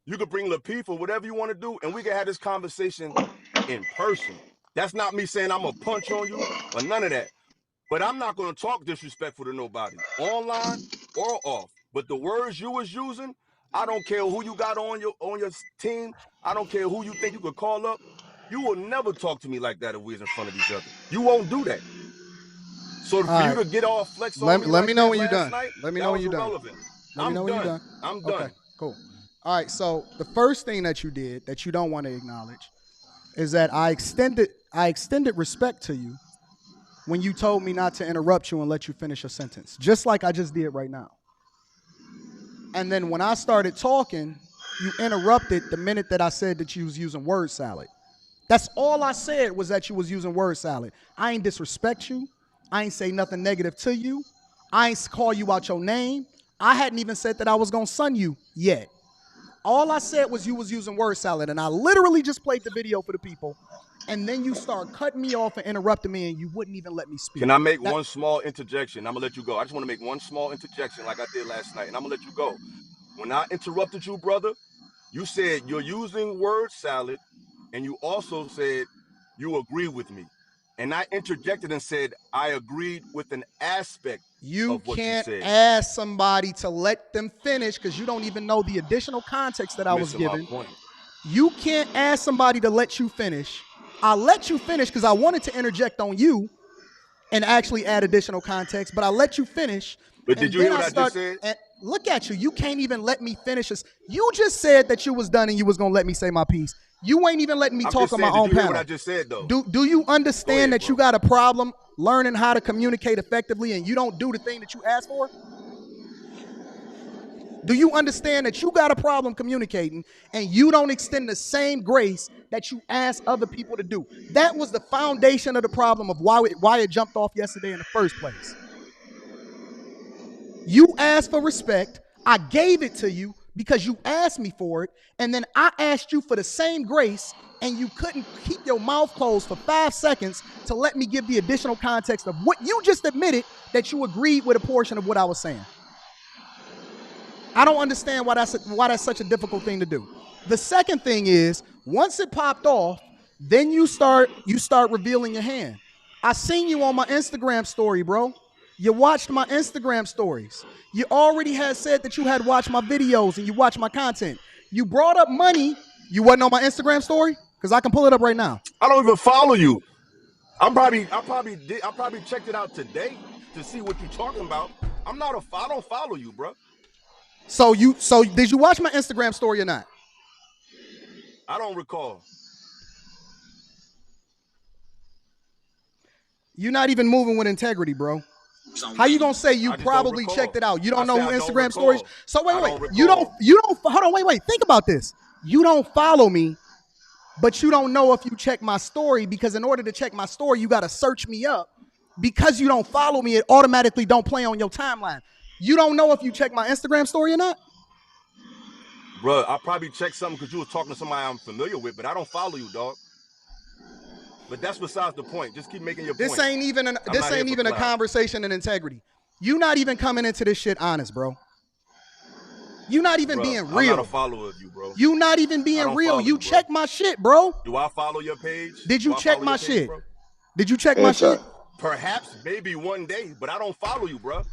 You could bring Lapeef or whatever you want to do, and we can have this conversation in person. That's not me saying I'm going to punch on you or none of that. But I'm not going to talk disrespectful to nobody, online or off. But the words you was using, I don't care who you got on your team. I don't care who you think you could call up. You will never talk to me like that if we was in front of each other. You won't do that. So for you to get all flex on me let me know when you're last done. night, Let me know when you're done. Let me know when you're done. I'm done. Okay, cool. All right, so the first thing that you did that you don't want to acknowledge is that I extended respect to you when you told me not to interrupt you and let you finish a sentence, just like I just did right now. And then when I started talking, you interrupted the minute that I said that you was using word salad. That's all I said was that you was using word salad. I ain't disrespect you. I ain't say nothing negative to you. I ain't call you out your name. I hadn't even said that I was going to son you yet. All I said was you was using word salad, and I literally just played the video for the people, and then you start cutting me off and interrupting me, and you wouldn't even let me speak. Can I make one small interjection? I'm going to let you go. I just want to make one small interjection like I did last night, and I'm going to let you go. When I interrupted you, brother, you said you're using word salad, and you also said you agree with me. And I interjected and said I agreed with an aspect of what you said. You can't ask somebody to let them finish because you don't even know the additional context that I was given. You can't ask somebody to let you finish. I let you finish because I wanted to interject on you and actually add additional context, but I let you finish. But did you hear what I just said? Look at you. You can't even let me finish this. You just said that you was done and you was going to let me say my piece. You ain't even letting me talk on my own panel. Did you hear what I just said, though? Do you understand that you got a problem learning how to communicate effectively and you don't do the thing that you asked for? Do you understand that you got a problem communicating and you don't extend the same grace that you ask other people to do? That was the foundation of the problem of why it jumped off yesterday in the first place. You asked for respect. I gave it to you because you asked me for it. And then I asked you for the same grace, and you couldn't keep your mouth closed for 5 seconds to let me give the additional context of what you just admitted that you agreed with a portion of what I was saying. I don't understand why that's such a difficult thing to do. The second thing is, once it popped off, then you start revealing your hand. I seen you on my Instagram story, bro. You watched my Instagram stories. You already had said that you had watched my videos and you watched my content. You brought up money. You wasn't on my Instagram story? Because I can pull it up right now. I don't even follow you. I probably checked it out today to see what you're talking about. I don't follow you, bro. So did you watch my Instagram story or not? I don't recall. You're not even moving with integrity, bro. How you gonna say you probably checked it out? You don't know who Instagram stories? So wait. You don't hold on, wait. Think about this. You don't follow me, but you don't know if you check my story, because in order to check my story, you gotta search me up. Because you don't follow me, it automatically don't play on your timeline. You don't know if you check my Instagram story or not? Bro, I probably checked something because you was talking to somebody I'm familiar with, but I don't follow you, dog. But that's besides the point. Just keep making your point. This ain't even a conversation in integrity. You not even coming into this shit honest, bro. You not even being real. I'm not a follower of you, bro. You not even being real. You check my shit, bro. Do I follow your page? Did you check my shit? Did you check my shit? Perhaps, maybe one day, but I don't follow you, bro.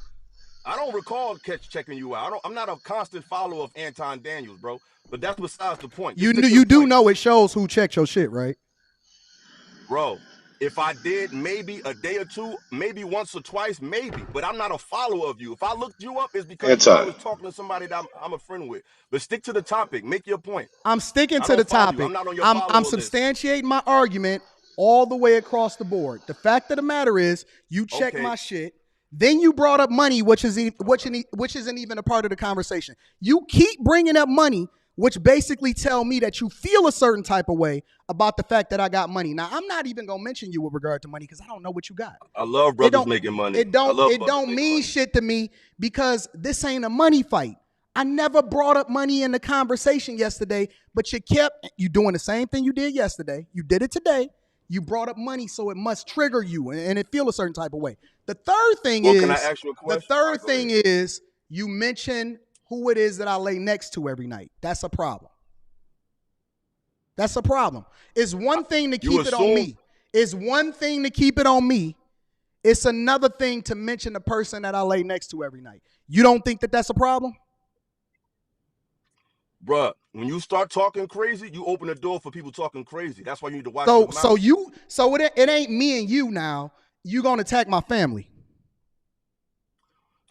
I don't recall checking you out. I'm not a constant follower of Anton Daniels, bro. But that's besides the point. You do know it shows who checked your shit, right? Bro, if I did, maybe a day or two, maybe once or twice, maybe. But I'm not a follower of you. If I looked you up, it's because I was talking to somebody that I'm a friend with. But stick to the topic. Make your point. I'm sticking to the topic. I'm not on your I'm substantiating my argument all the way across the board. The fact of the matter is, you check my shit. Then you brought up money, which isn't even a part of the conversation. You keep bringing up money, which basically tell me that you feel a certain type of way about the fact that I got money. Now, I'm not even gonna mention you with regard to money because I don't know what you got. I love brothers making money. It don't mean shit to me because this ain't a money fight. I never brought up money in the conversation yesterday, but you doing the same thing you did yesterday. You did it today. You brought up money, so it must trigger you and it feel a certain type of way. The third thing can I ask you a question? The third thing is you mention who it is that I lay next to every night. That's a problem. That's a problem. It's one thing to keep it on me. It's one thing to keep it on me. It's another thing to mention the person that I lay next to every night. You don't think that that's a problem? Bruh, when you start talking crazy, you open the door for people talking crazy. That's why you need to watch your mouth. So it ain't me and you now. You gonna attack my family.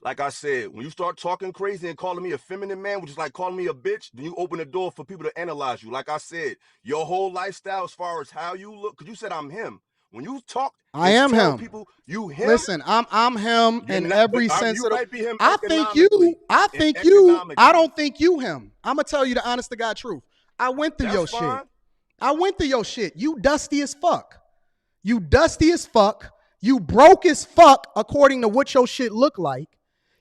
Like I said, when you start talking crazy and calling me a feminine man, which is like calling me a bitch, then you open the door for people to analyze you. Like I said, your whole lifestyle as far as how you look, because you said I'm him. When you talk, I am him. People, you him. Listen, I'm him in every sense of the. I don't think you him. I'm gonna tell you the honest to God truth. I went through your shit. You dusty as fuck. You broke as fuck according to what your shit look like.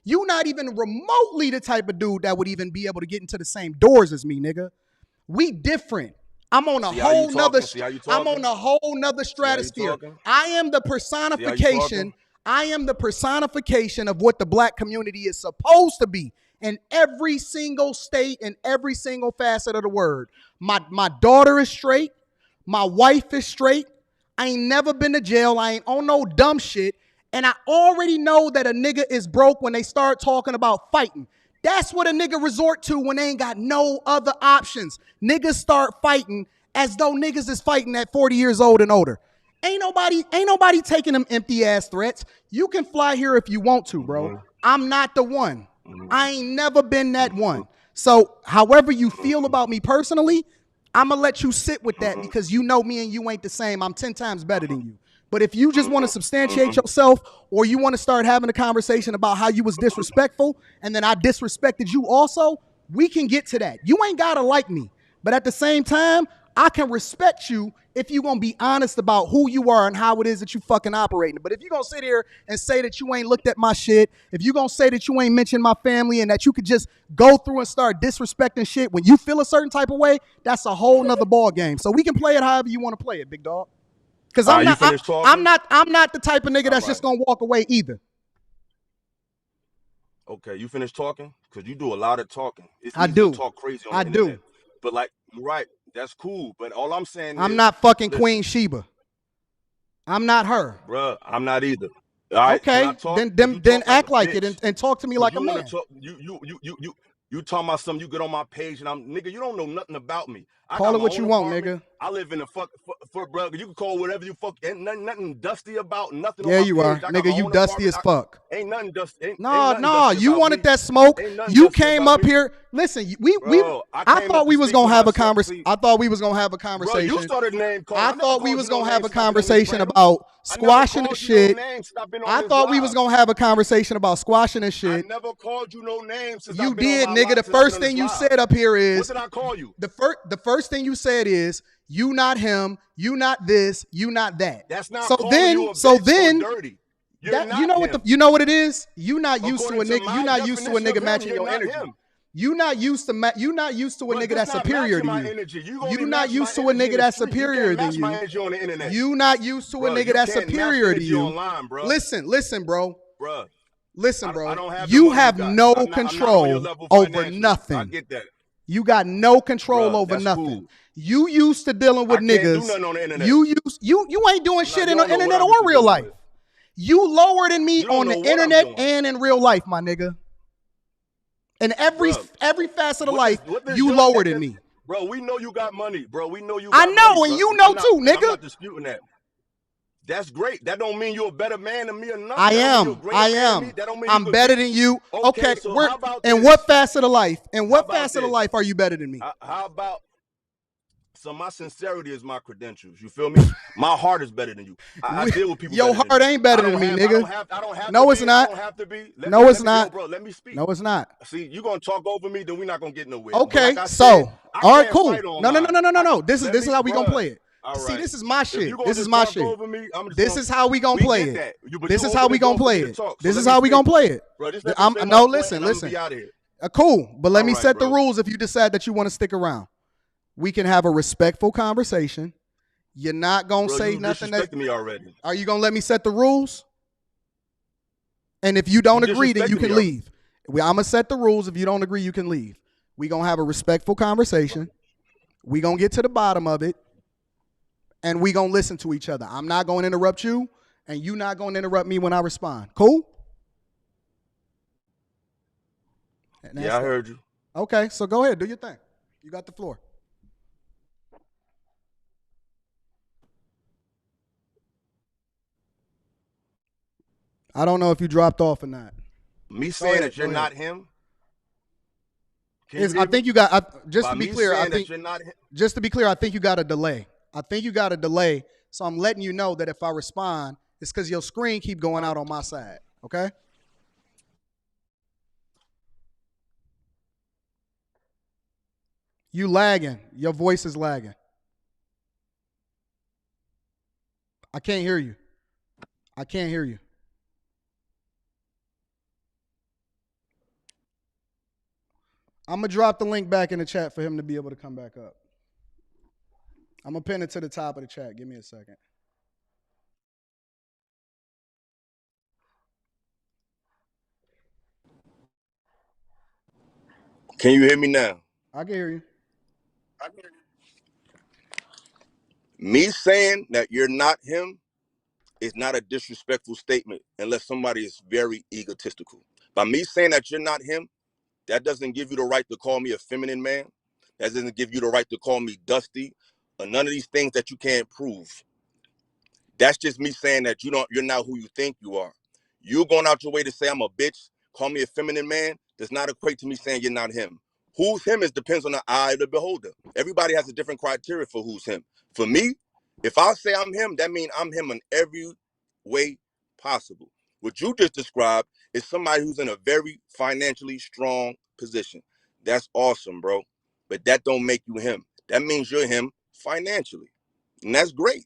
You not even remotely the type of dude that would even be able to get into the same doors as me, nigga. We different. I'm on a whole nother stratosphere. I am the personification of what the black community is supposed to be in every single state and every single facet of the word. My daughter is straight. My wife is straight. I ain't never been to jail. I ain't on no dumb shit. And I already know that a nigga is broke when they start talking about fighting. That's what a nigga resort to when they ain't got no other options. Niggas start fighting as though niggas is fighting at 40 years old and older. Ain't nobody taking them empty ass threats. You can fly here if you want to, bro. I'm not the one. I ain't never been that one. So however you feel about me personally, I'm gonna let you sit with that because you know me and you ain't the same. I'm 10 times better than you. But if you just want to substantiate yourself or you want to start having a conversation about how you was disrespectful and then I disrespected you also, we can get to that. You ain't got to like me. But at the same time, I can respect you if you're going to be honest about who you are and how it is that you fucking operating. But if you're going to sit here and say that you ain't looked at my shit, if you're going to say that you ain't mentioned my family and that you could just go through and start disrespecting shit when you feel a certain type of way, that's a whole nother ball game. So we can play it however you want to play it, big dog. Because I'm not the type of nigga that's just going to walk away either. Okay, you finished talking? Because you do a lot of talking. It's I easy do. to talk crazy on the internet. But like, you're right. That's cool. But all I'm saying is, I'm not fucking Queen Sheba. I'm not her. Bruh, I'm not either. All right, okay, then act like it and talk to me like a man. You talking about something, you get on my page and I'm, nigga, you don't know nothing about me. Call it what you want, nigga. I live in a brother. You can call whatever you fuck. Ain't nothing dusty about nothing. Yeah, on my you page. are, nigga. You dusty as fuck. Ain't nothing dusty. No. You wanted that smoke. You came up here. Listen, I thought we was gonna have a conversation. I thought we was gonna have a conversation. Bro, you started name calling. I thought we was gonna have a conversation about squashing the shit. I thought we was gonna have a conversation about squashing the shit. I never called you no names. You did, nigga. The first thing you said up here is, what did I call you? The first thing you said is, you not him, you not this, you not that. That's not so calling then, you a so bitch then, dirty. That, you know what it is? You not used to a nigga. You not used to a nigga matching your energy. You not used to a nigga that's superior to you. You not used to a nigga that's superior than you. You not used to a nigga that's superior to you. Listen, bro. Listen, bro. You have no control over nothing. I get that. You got no control over nothing. Cool. You used to dealing with niggas. You ain't doing shit in the internet or real life. You lower than me on the internet and in real life, my nigga. In every facet of life, you lower than me. Bro, we know you got money, bro. We know you got money. I know, money, and you know too, nigga. I'm not disputing that. That's great. That don't mean you're a better man than me or nothing. I am. I'm better than you. Okay, so what facet of life? And what facet of life are you better than me? How about? So my sincerity is my credentials. You feel me? My heart is better than you. I deal with people. Your heart ain't better than me, nigga. No, it's not. No, it's not. Bro, let me speak. No, it's not. See, you gonna talk over me, then we're not gonna get nowhere. Okay, so all right, cool. No. This is how we gonna play it. See, this is my shit. This is my shit. This is how we gonna play it. This is how we gonna play it. This is how we gonna play it. No, listen. Cool, but let me set the rules if you decide that you want to stick around. We can have a respectful conversation. You're not gonna say nothing. That me already. Are you gonna let me set the rules? And if you don't agree, then you can leave. I'm gonna set the rules. If you don't agree, you can leave. We gonna have a respectful conversation. We gonna get to the bottom of it, and we gonna listen to each other. I'm not gonna interrupt you, and you not gonna interrupt me when I respond. Cool? Yeah, I heard you. Okay, so go ahead, do your thing. You got the floor. I don't know if you dropped off or not. Me saying that you're not him? I think you got, just to be clear, I think you got a delay. So I'm letting you know that if I respond, it's because your screen keep going out on my side, okay? You lagging. Your voice is lagging. I can't hear you. I'm going to drop the link back in the chat for him to be able to come back up. I'm going to pin it to the top of the chat. Give me a second. Can you hear me now? I can hear you. Me saying that you're not him is not a disrespectful statement unless somebody is very egotistical. By me saying that you're not him, that doesn't give you the right to call me a feminine man. That doesn't give you the right to call me dusty or none of these things that you can't prove. That's just me saying that you're not who you think you are. You going out your way to say I'm a bitch, call me a feminine man, does not equate to me saying you're not him. Who's him depends on the eye of the beholder. Everybody has a different criteria for who's him. For me, if I say I'm him, that means I'm him in every way possible. What you just described is somebody who's in a very financially strong position. That's awesome, bro. But that don't make you him. That means you're him financially. And that's great.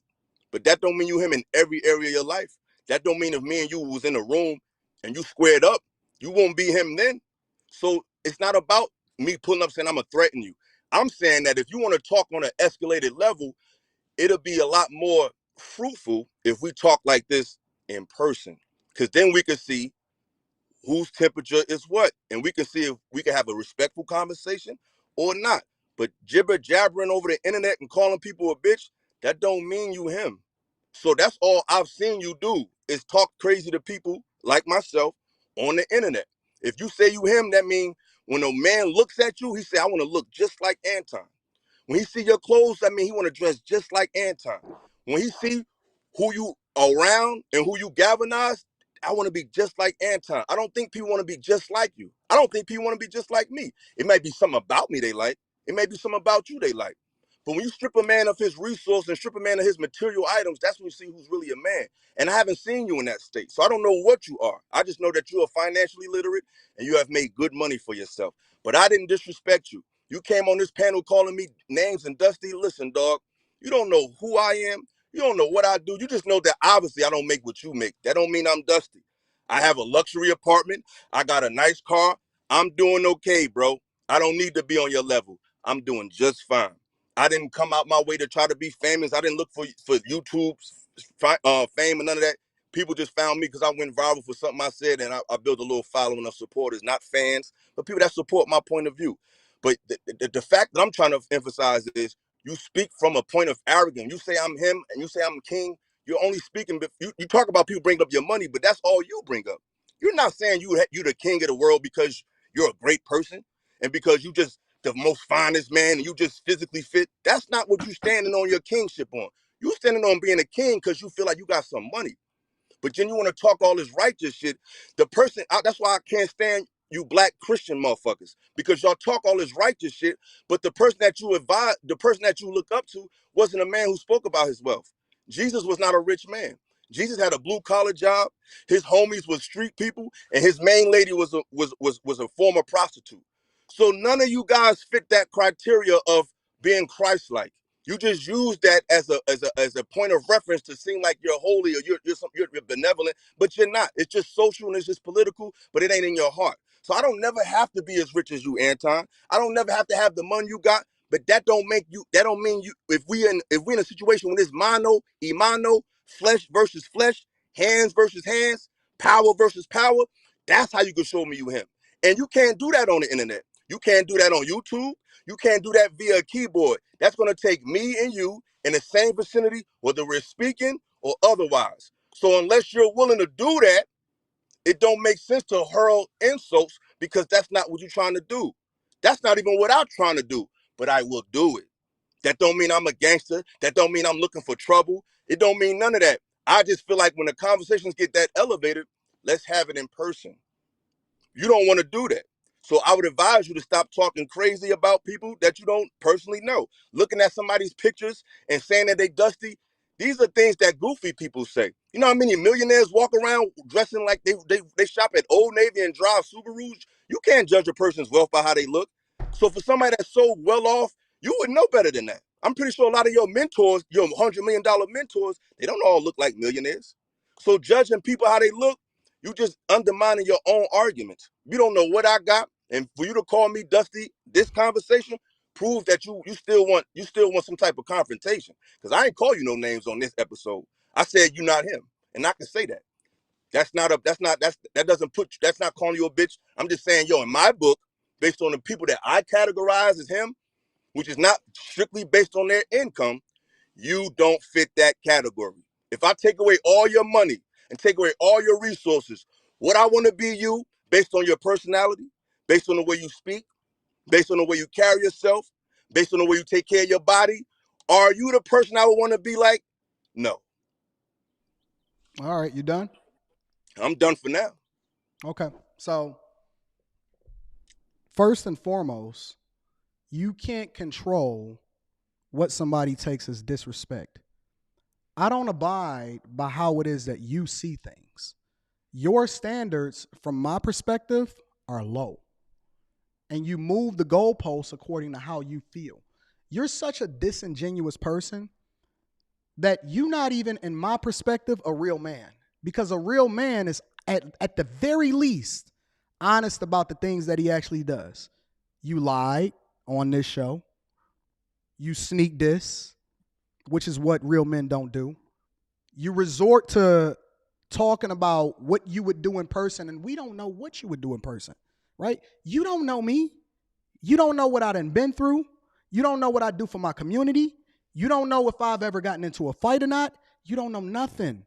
But that don't mean you him in every area of your life. That don't mean if me and you was in a room and you squared up, you won't be him then. So it's not about me pulling up saying I'm going to threaten you. I'm saying that if you want to talk on an escalated level, it'll be a lot more fruitful if we talk like this in person. Because then we can see whose temperature is what, and we can see if we can have a respectful conversation or not. But jibber jabbering over the internet and calling people a bitch, that don't mean you him. So that's all I've seen you do is talk crazy to people like myself on the internet. If you say you him, that means when a man looks at you, he say, I want to look just like Anton. When he see your clothes, I mean, he want to dress just like Anton. When he see who you around and who you galvanize, I want to be just like Anton. I don't think people want to be just like you. I don't think people want to be just like me. It might be something about me they like. It may be something about you they like. But when you strip a man of his resource and strip a man of his material items, that's when you see who's really a man. And I haven't seen you in that state. So I don't know what you are. I just know that you are financially literate and you have made good money for yourself. But I didn't disrespect you. You came on this panel calling me names and Dusty. Listen, dog, you don't know who I am. You don't know what I do. You just know that obviously I don't make what you make. That don't mean I'm Dusty. I have a luxury apartment. I got a nice car. I'm doing okay, bro. I don't need to be on your level. I'm doing just fine. I didn't come out my way to try to be famous. I didn't look for YouTube fame and none of that. People just found me because I went viral for something I said, and I built a little following of supporters, not fans, but people that support my point of view. But the fact that I'm trying to emphasize is you speak from a point of arrogance. You say I'm him and you say I'm king. You're only speaking, you talk about people bring up your money, but that's all you bring up. You're not saying you the king of the world because you're a great person and because you just the most finest man and you just physically fit. That's not what you're standing on your kingship on. You standing on being a king because you feel like you got some money. But then you want to talk all this righteous shit. The person, that's why I can't stand you black Christian motherfuckers, because y'all talk all this righteous shit, but the person that you advise, the person that you look up to wasn't a man who spoke about his wealth. Jesus was not a rich man. Jesus had a blue collar job. His homies was street people, and his main lady was a former prostitute. So none of you guys fit that criteria of being Christ-like. You just use that as a point of reference to seem like you're holy or you're benevolent, but you're not. It's just social and it's just political, but it ain't in your heart. So I don't never have to be as rich as you, Anton. I don't never have to have the money you got, but that don't mean you. If we in a situation when it's mano, imano, flesh versus flesh, hands versus hands, power versus power, that's how you can show me you him. And you can't do that on the internet. You can't do that on YouTube. You can't do that via a keyboard. That's going to take me and you in the same vicinity, whether we're speaking or otherwise. So unless you're willing to do that, it don't make sense to hurl insults because that's not what you're trying to do. That's not even what I'm trying to do, but I will do it. That don't mean I'm a gangster. That don't mean I'm looking for trouble. It don't mean none of that. I just feel like when the conversations get that elevated, let's have it in person. You don't want to do that. So I would advise you to stop talking crazy about people that you don't personally know. Looking at somebody's pictures and saying that they dusty, these are things that goofy people say. You know how many millionaires walk around dressing like they shop at Old Navy and drive Subarus? You can't judge a person's wealth by how they look. So for somebody that's so well off, you would know better than that. I'm pretty sure a lot of your mentors, your $100 million mentors, they don't all look like millionaires. So judging people how they look, you just undermining your own arguments. You don't know what I got, and for you to call me Dusty, this conversation proves that you still want some type of confrontation. Because I ain't call you no names on this episode. I said you're not him, and I can say that. That's not calling you a bitch. I'm just saying, yo, in my book, based on the people that I categorize as him, which is not strictly based on their income, you don't fit that category. If I take away all your money and take away all your resources, would I want to be you based on your personality, based on the way you speak, based on the way you carry yourself, based on the way you take care of your body? Are you the person I would want to be like? No. All right, you done? I'm done for now. Okay. So first and foremost, you can't control what somebody takes as disrespect. I don't abide by how it is that you see things. Your standards, from my perspective, are low. And you move the goalposts according to how you feel. you're such a disingenuous person that you're not even, in my perspective, a real man. Because a real man is, at the very least, honest about the things that he actually does. You lied on this show. You sneak diss, which is what real men don't do. You resort to talking about what you would do in person, and we don't know what you would do in person, right? You don't know me. You don't know what I done been through. You don't know what I do for my community. You don't know if I've ever gotten into a fight or not. You don't know nothing.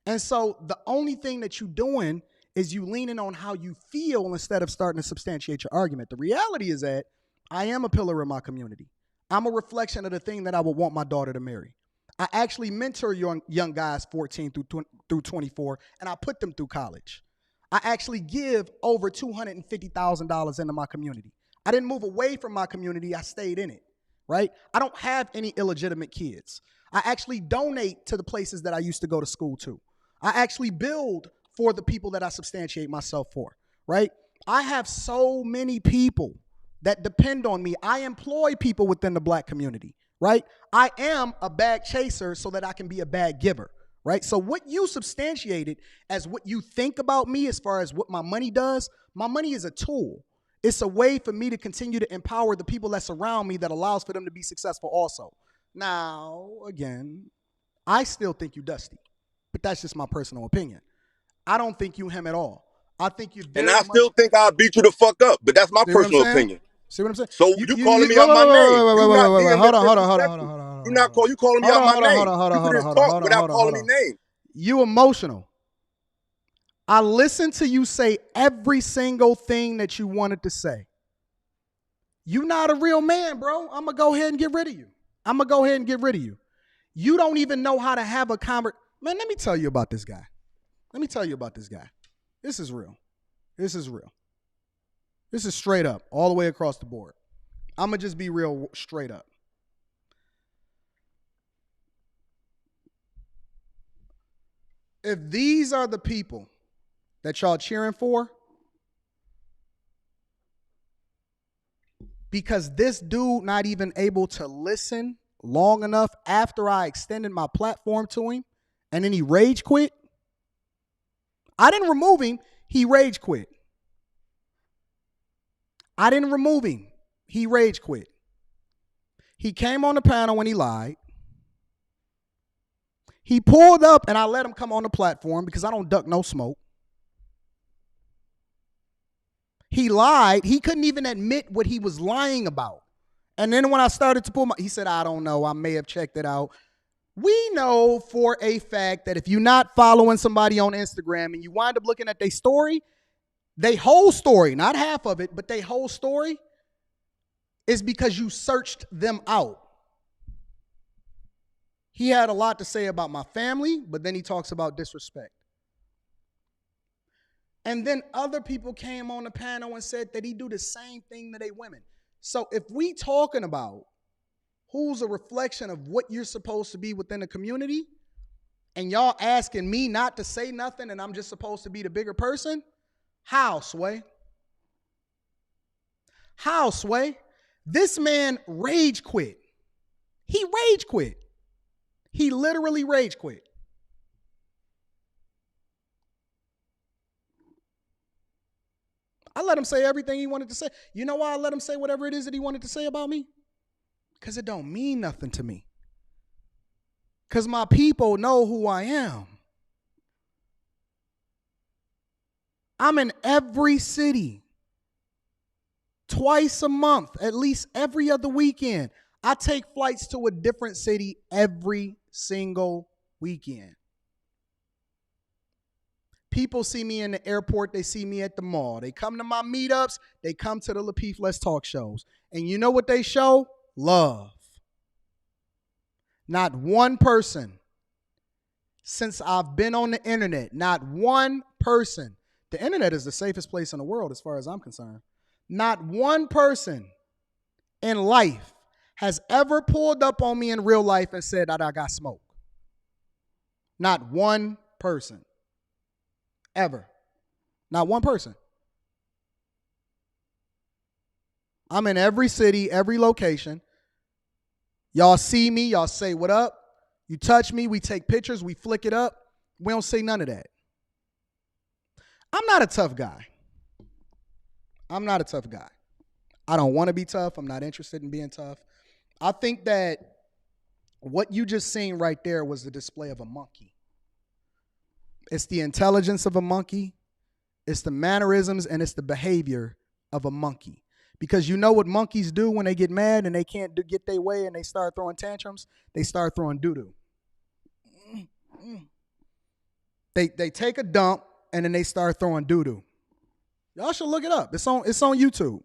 And so the only thing that you're doing is you leaning on how you feel instead of starting to substantiate your argument. The reality is that I am a pillar in my community. I'm a reflection of the thing that I would want my daughter to marry. I actually mentor young guys 14 through 24, and I put them through college. I actually give over $250,000 into my community. I didn't move away from my community. I stayed in it, right? I don't have any illegitimate kids. I actually donate to the places that I used to go to school to. I actually build for the people that I substantiate myself for, right? I have so many people that depend on me. I employ people within the black community, right? I am a bag chaser so that I can be a bag giver, right? So what you substantiated as what you think about me as far as what my money does, my money is a tool. It's a way for me to continue to empower the people that surround me that allows for them to be successful also. Now, again, I still think you dusty, but that's just my personal opinion. I don't think you him at all. I think you And I still think I'll beat you the fuck up, but that's my personal opinion. See what I'm saying? So you calling me out my name. Hold on. You calling me out my name. You can just talk without calling me names. You emotional. I listened to you say every single thing that you wanted to say. You not a real man, bro. I'm going to go ahead and get rid of you. You don't even know how to have a conversation. Man, let me tell you about this guy. This is real. This is straight up, all the way across the board. I'm going to just be real straight up. If these are the people that y'all cheering for, because this dude not even able to listen long enough after I extended my platform to him, and then he rage quit. I didn't remove him, he rage quit. I didn't remove him, he rage quit. He came on the panel when he lied. He pulled up and I let him come on the platform because I don't duck no smoke. He lied. He couldn't even admit what he was lying about. And then when I started to he said, I don't know. I may have checked it out. We know for a fact that if you're not following somebody on Instagram and you wind up looking at their story, they whole story, not half of it, but they whole story is because you searched them out. He had a lot to say about my family, but then he talks about disrespect. And then other people came on the panel and said that he do the same thing to they women. So if we talking about who's a reflection of what you're supposed to be within the community, and y'all asking me not to say nothing and I'm just supposed to be the bigger person, how, Sway? How, Sway? This man rage quit. He rage quit. He literally rage quit. I let him say everything he wanted to say. You know why I let him say whatever it is that he wanted to say about me? Because it don't mean nothing to me. Because my people know who I am. I'm in every city. Twice a month, at least every other weekend. I take flights to a different city every single weekend. People see me in the airport. They see me at the mall. They come to my meetups. They come to the Lapeef Let's Talk shows. And you know what they show? Love. Not one person since I've been on the internet, not one person. The internet is the safest place in the world as far as I'm concerned. Not one person in life has ever pulled up on me in real life and said that I got smoke. Not one person. Ever. Not one person. I'm in every city, every location. Y'all see me, y'all say what up. You touch me, we take pictures, we flick it up. We don't say none of that. I'm not a tough guy. I'm not a tough guy. I don't want to be tough. I'm not interested in being tough. I think that what you just seen right there was the display of a monkey. It's the intelligence of a monkey. It's the mannerisms and it's the behavior of a monkey. Because you know what monkeys do when they get mad and they can't get their way and they start throwing tantrums? They start throwing doo-doo. They take a dump and then they start throwing doo-doo. Y'all should look it up. It's on YouTube.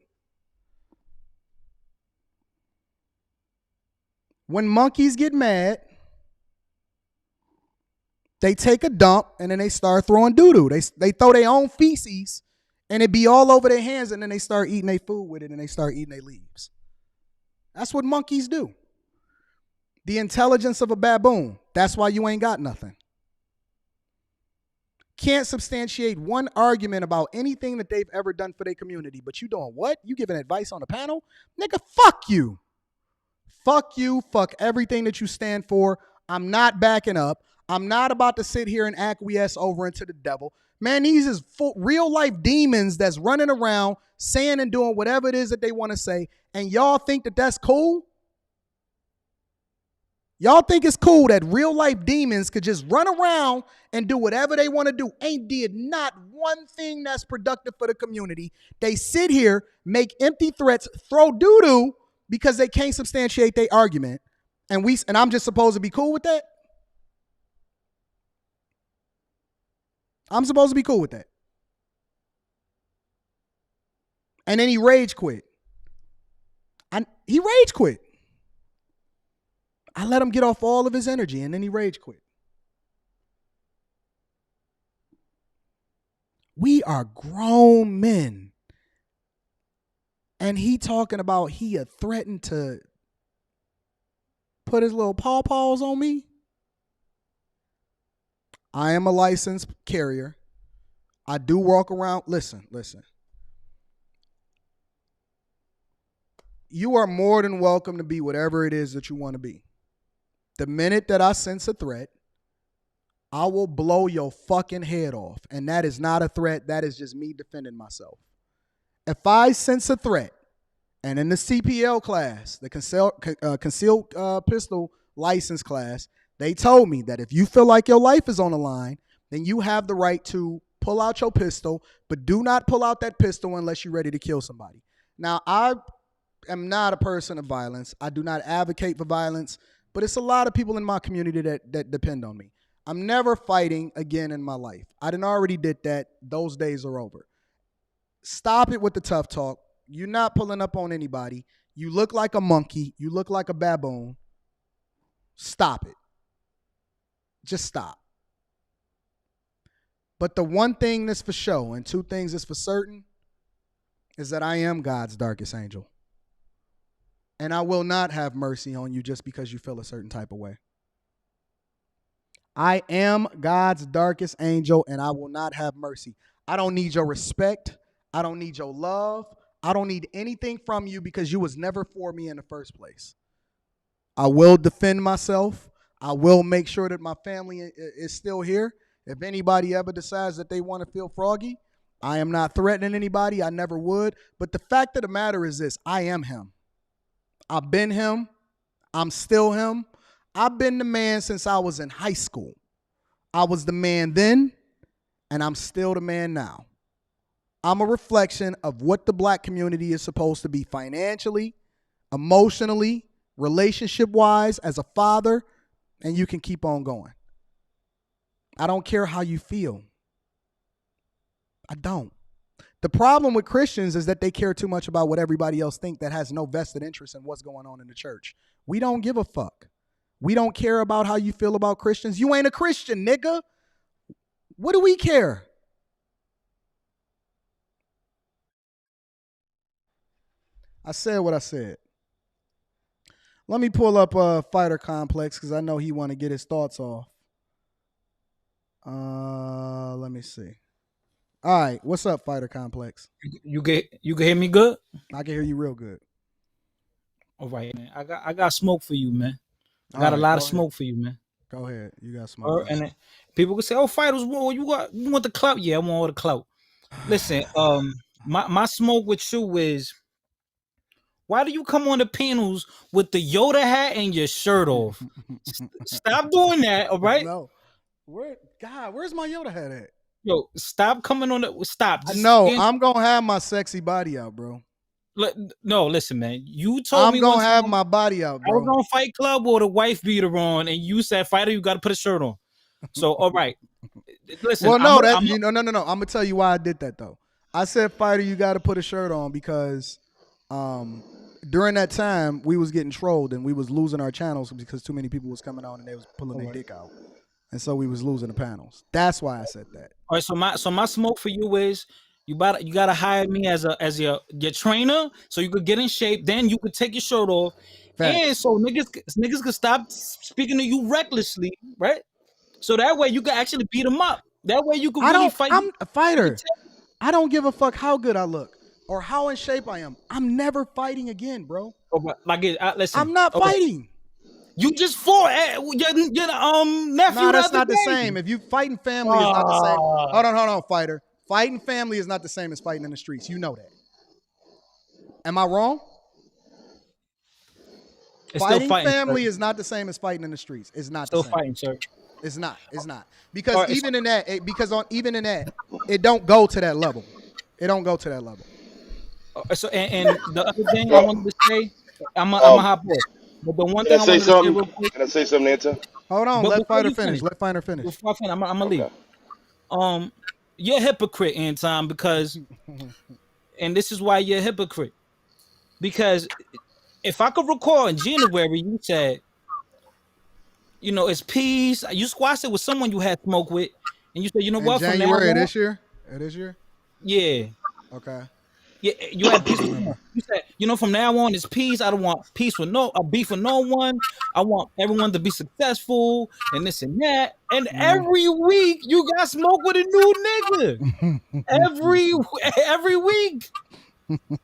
When monkeys get mad, they take a dump and then they start throwing doo-doo. They throw their own feces and it be all over their hands and then they start eating their food with it and they start eating their leaves. That's what monkeys do. The intelligence of a baboon. That's why you ain't got nothing. Can't substantiate one argument about anything that they've ever done for their community. But you doing what? You giving advice on the panel? Nigga, fuck you. Fuck you. Fuck everything that you stand for. I'm not backing up. I'm not about to sit here and acquiesce over into the devil. Man, these is real life demons that's running around saying and doing whatever it is that they want to say. And y'all think that that's cool? Y'all think it's cool that real life demons could just run around and do whatever they want to do? Ain't did not one thing that's productive for the community. They sit here, make empty threats, throw doo-doo because they can't substantiate their argument. And I'm just supposed to be cool with that? I'm supposed to be cool with that. And then he rage quit. He rage quit. I let him get off all of his energy and then he rage quit. We are grown men. And he talking about he had threatened to put his little paws on me. I am a licensed carrier. I do walk around. Listen. You are more than welcome to be whatever it is that you want to be. The minute that I sense a threat, I will blow your fucking head off. And that is not a threat. That is just me defending myself. If I sense a threat, and in the CPL class, the concealed pistol license class, they told me that if you feel like your life is on the line, then you have the right to pull out your pistol, but do not pull out that pistol unless you're ready to kill somebody. Now, I am not a person of violence. I do not advocate for violence. But it's a lot of people in my community that depend on me. I'm never fighting again in my life. I already did that. Those days are over. Stop it with the tough talk. You're not pulling up on anybody. You look like a monkey. You look like a baboon. Stop it. Just stop. But the one thing that's for sure and two things that's for certain is that I am God's darkest angel. And I will not have mercy on you just because you feel a certain type of way. I am God's darkest angel and I will not have mercy. I don't need your respect. I don't need your love. I don't need anything from you because you was never for me in the first place. I will defend myself. I will make sure that my family is still here. If anybody ever decides that they want to feel froggy, I am not threatening anybody. I never would. But the fact of the matter is this, I am him. I've been him. I'm still him. I've been the man since I was in high school. I was the man then, and I'm still the man now. I'm a reflection of what the black community is supposed to be financially, emotionally, relationship-wise, as a father, and you can keep on going. I don't care how you feel. I don't. The problem with Christians is that they care too much about what everybody else thinks that has no vested interest in what's going on in the church. We don't give a fuck. We don't care about how you feel about Christians. You ain't a Christian, nigga. What do we care? I said what I said. Let me pull up Fighter Complex because I know he want to get his thoughts off. Let me see. All right, what's up, Fighter Complex? You can hear me good? I can hear you real good. All right, man. I got smoke for you, man. I got a lot of smoke for you, man. Go ahead. You got smoke. And then people can say, "Oh, fighters, well, you want the clout?" Yeah, I want all the clout. Listen, my smoke with you is, why do you come on the panels with the Yoda hat and your shirt off? Stop doing that, all right? No. Where's my Yoda hat at? Yo, stop coming on the stop. No, I'm gonna have my sexy body out, bro. No, listen, man. You told me I'm gonna have my body out, bro. I was on Fight Club with a wife beater on, and you said, "Fighter, you got to put a shirt on." So, all right. Listen. Well, no, no. I'm gonna tell you why I did that though. I said, "Fighter, you got to put a shirt on," because during that time we was getting trolled and we was losing our channels because too many people was coming on and they was pulling their dick out, and so we was losing the panels. That's why I said that. All right. So my smoke for you is, you gotta hire me as your trainer, so you could get in shape. Then you could take your shirt off, and so niggas could stop speaking to you recklessly, right? So that way you could actually beat them up. That way you could really fight. I'm a fighter. I don't give a fuck how good I look or how in shape I am. I'm never fighting again, bro. Listen, I'm not fighting. You just fought your nephew. No, that's not the same. If you fighting family, is not the same. Hold on, fighter. Fighting family is not the same as fighting in the streets. You know that. Am I wrong? Fighting family is not the same as fighting in the streets. It's not the same. Still fighting, sir. It's not. It's not. Because even in that, it don't go to that level. It don't go to that level. So and the other thing I wanted to say, I'm a hop off. But the one thing I wanted to say real quick. Can I say something, Anton? Hold on. Let fighter finish. Let fighter finish. Before I finish, I'm gonna leave. You're a hypocrite, Anton, because, and this is why you're a hypocrite. Because if I could recall in January, you said, it's peace. You squashed it with someone you had smoke with, and you said, you know what? From January this year? This year? Yeah. Okay. Yeah, you had peace with them. You said, from now on, it's peace. I don't want beef with no one. I want everyone to be successful and this and that. And every week you got smoke with a new nigga. every week.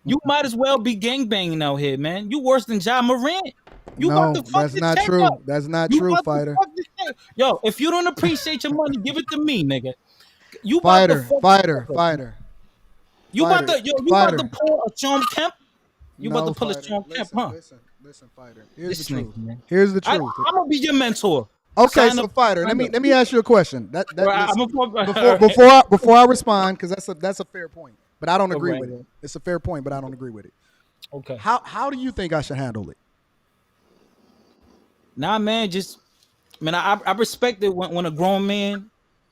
You might as well be gangbanging out here, man. You worse than Ja Morant. No, that's not true. That's not true, fighter. Yo, if you don't appreciate your money, give it to me, nigga. You fighter. You about to pull a Sean Kemp? You about to pull a Sean Kemp, huh? Listen, fighter. Here's the truth. Here's the truth. I'm gonna be your mentor. Okay, so fighter, let me ask you a question. Before I respond, because that's a fair point, but I don't agree with it. It's a fair point, but I don't agree with it. Okay. How do you think I should handle it? Nah, man, I respect it when a grown man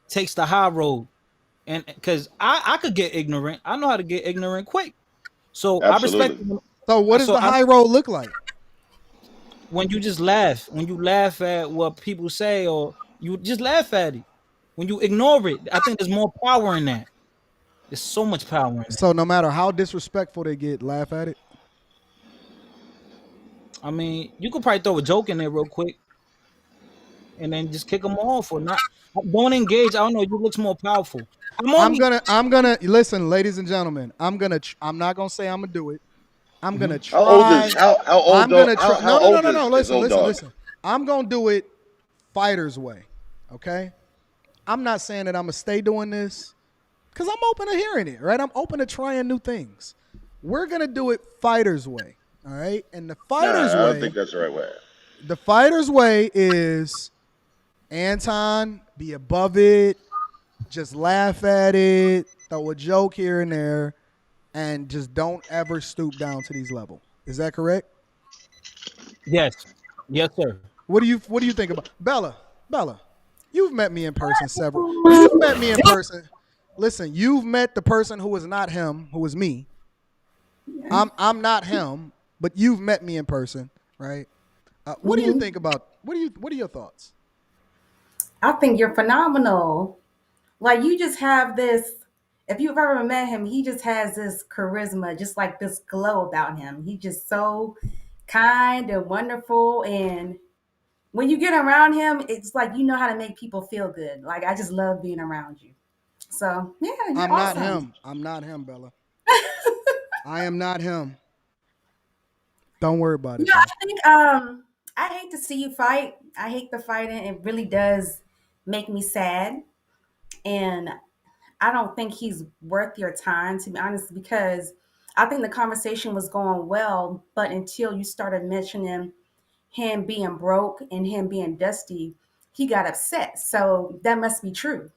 takes the high road. And because I could get ignorant. I know how to get ignorant quick. So absolutely. I respect it. So what does the high road look like? When you just laugh. When you laugh at what people say, or you just laugh at it. When you ignore it, I think there's more power in that. There's so much power in it. So no matter how disrespectful they get, laugh at it? I mean, you could probably throw a joke in there real quick. And then just kick them off or not. Don't engage. I don't know. You looks more powerful. I'm gonna listen, ladies and gentlemen. I'm not gonna say I'm gonna do it. I'm gonna try. How old? I'm gonna try. No. Listen. I'm gonna do it fighter's way. Okay. I'm not saying that I'm gonna stay doing this because I'm open to hearing it. Right. I'm open to trying new things. We're gonna do it fighter's way. All right. And the fighter's way. I don't think that's the right way. The fighter's way is, Anton, be above it. Just laugh at it, throw a joke here and there, and just don't ever stoop down to these levels. Is that correct? Yes, sir. What do you think about Bella? You've met me in person several. You've met me in person. Listen, you've met the person who is not him, who is me. I'm not him, but you've met me in person, right? What do you think about? What are your thoughts? I think you're phenomenal. Like, you just have this, if you've ever met him, he just has this charisma, just like this glow about him. He's just so kind and wonderful. And when you get around him, it's like, you know how to make people feel good. Like, I just love being around you. So, yeah, you're awesome. I'm not him, Bella. I am not him. Don't worry about it. Yeah, I think I hate to see you fight. I hate the fighting. It really does make me sad. And I don't think he's worth your time, to be honest, because I think the conversation was going well, but until you started mentioning him being broke and him being dusty, he got upset. So that must be true.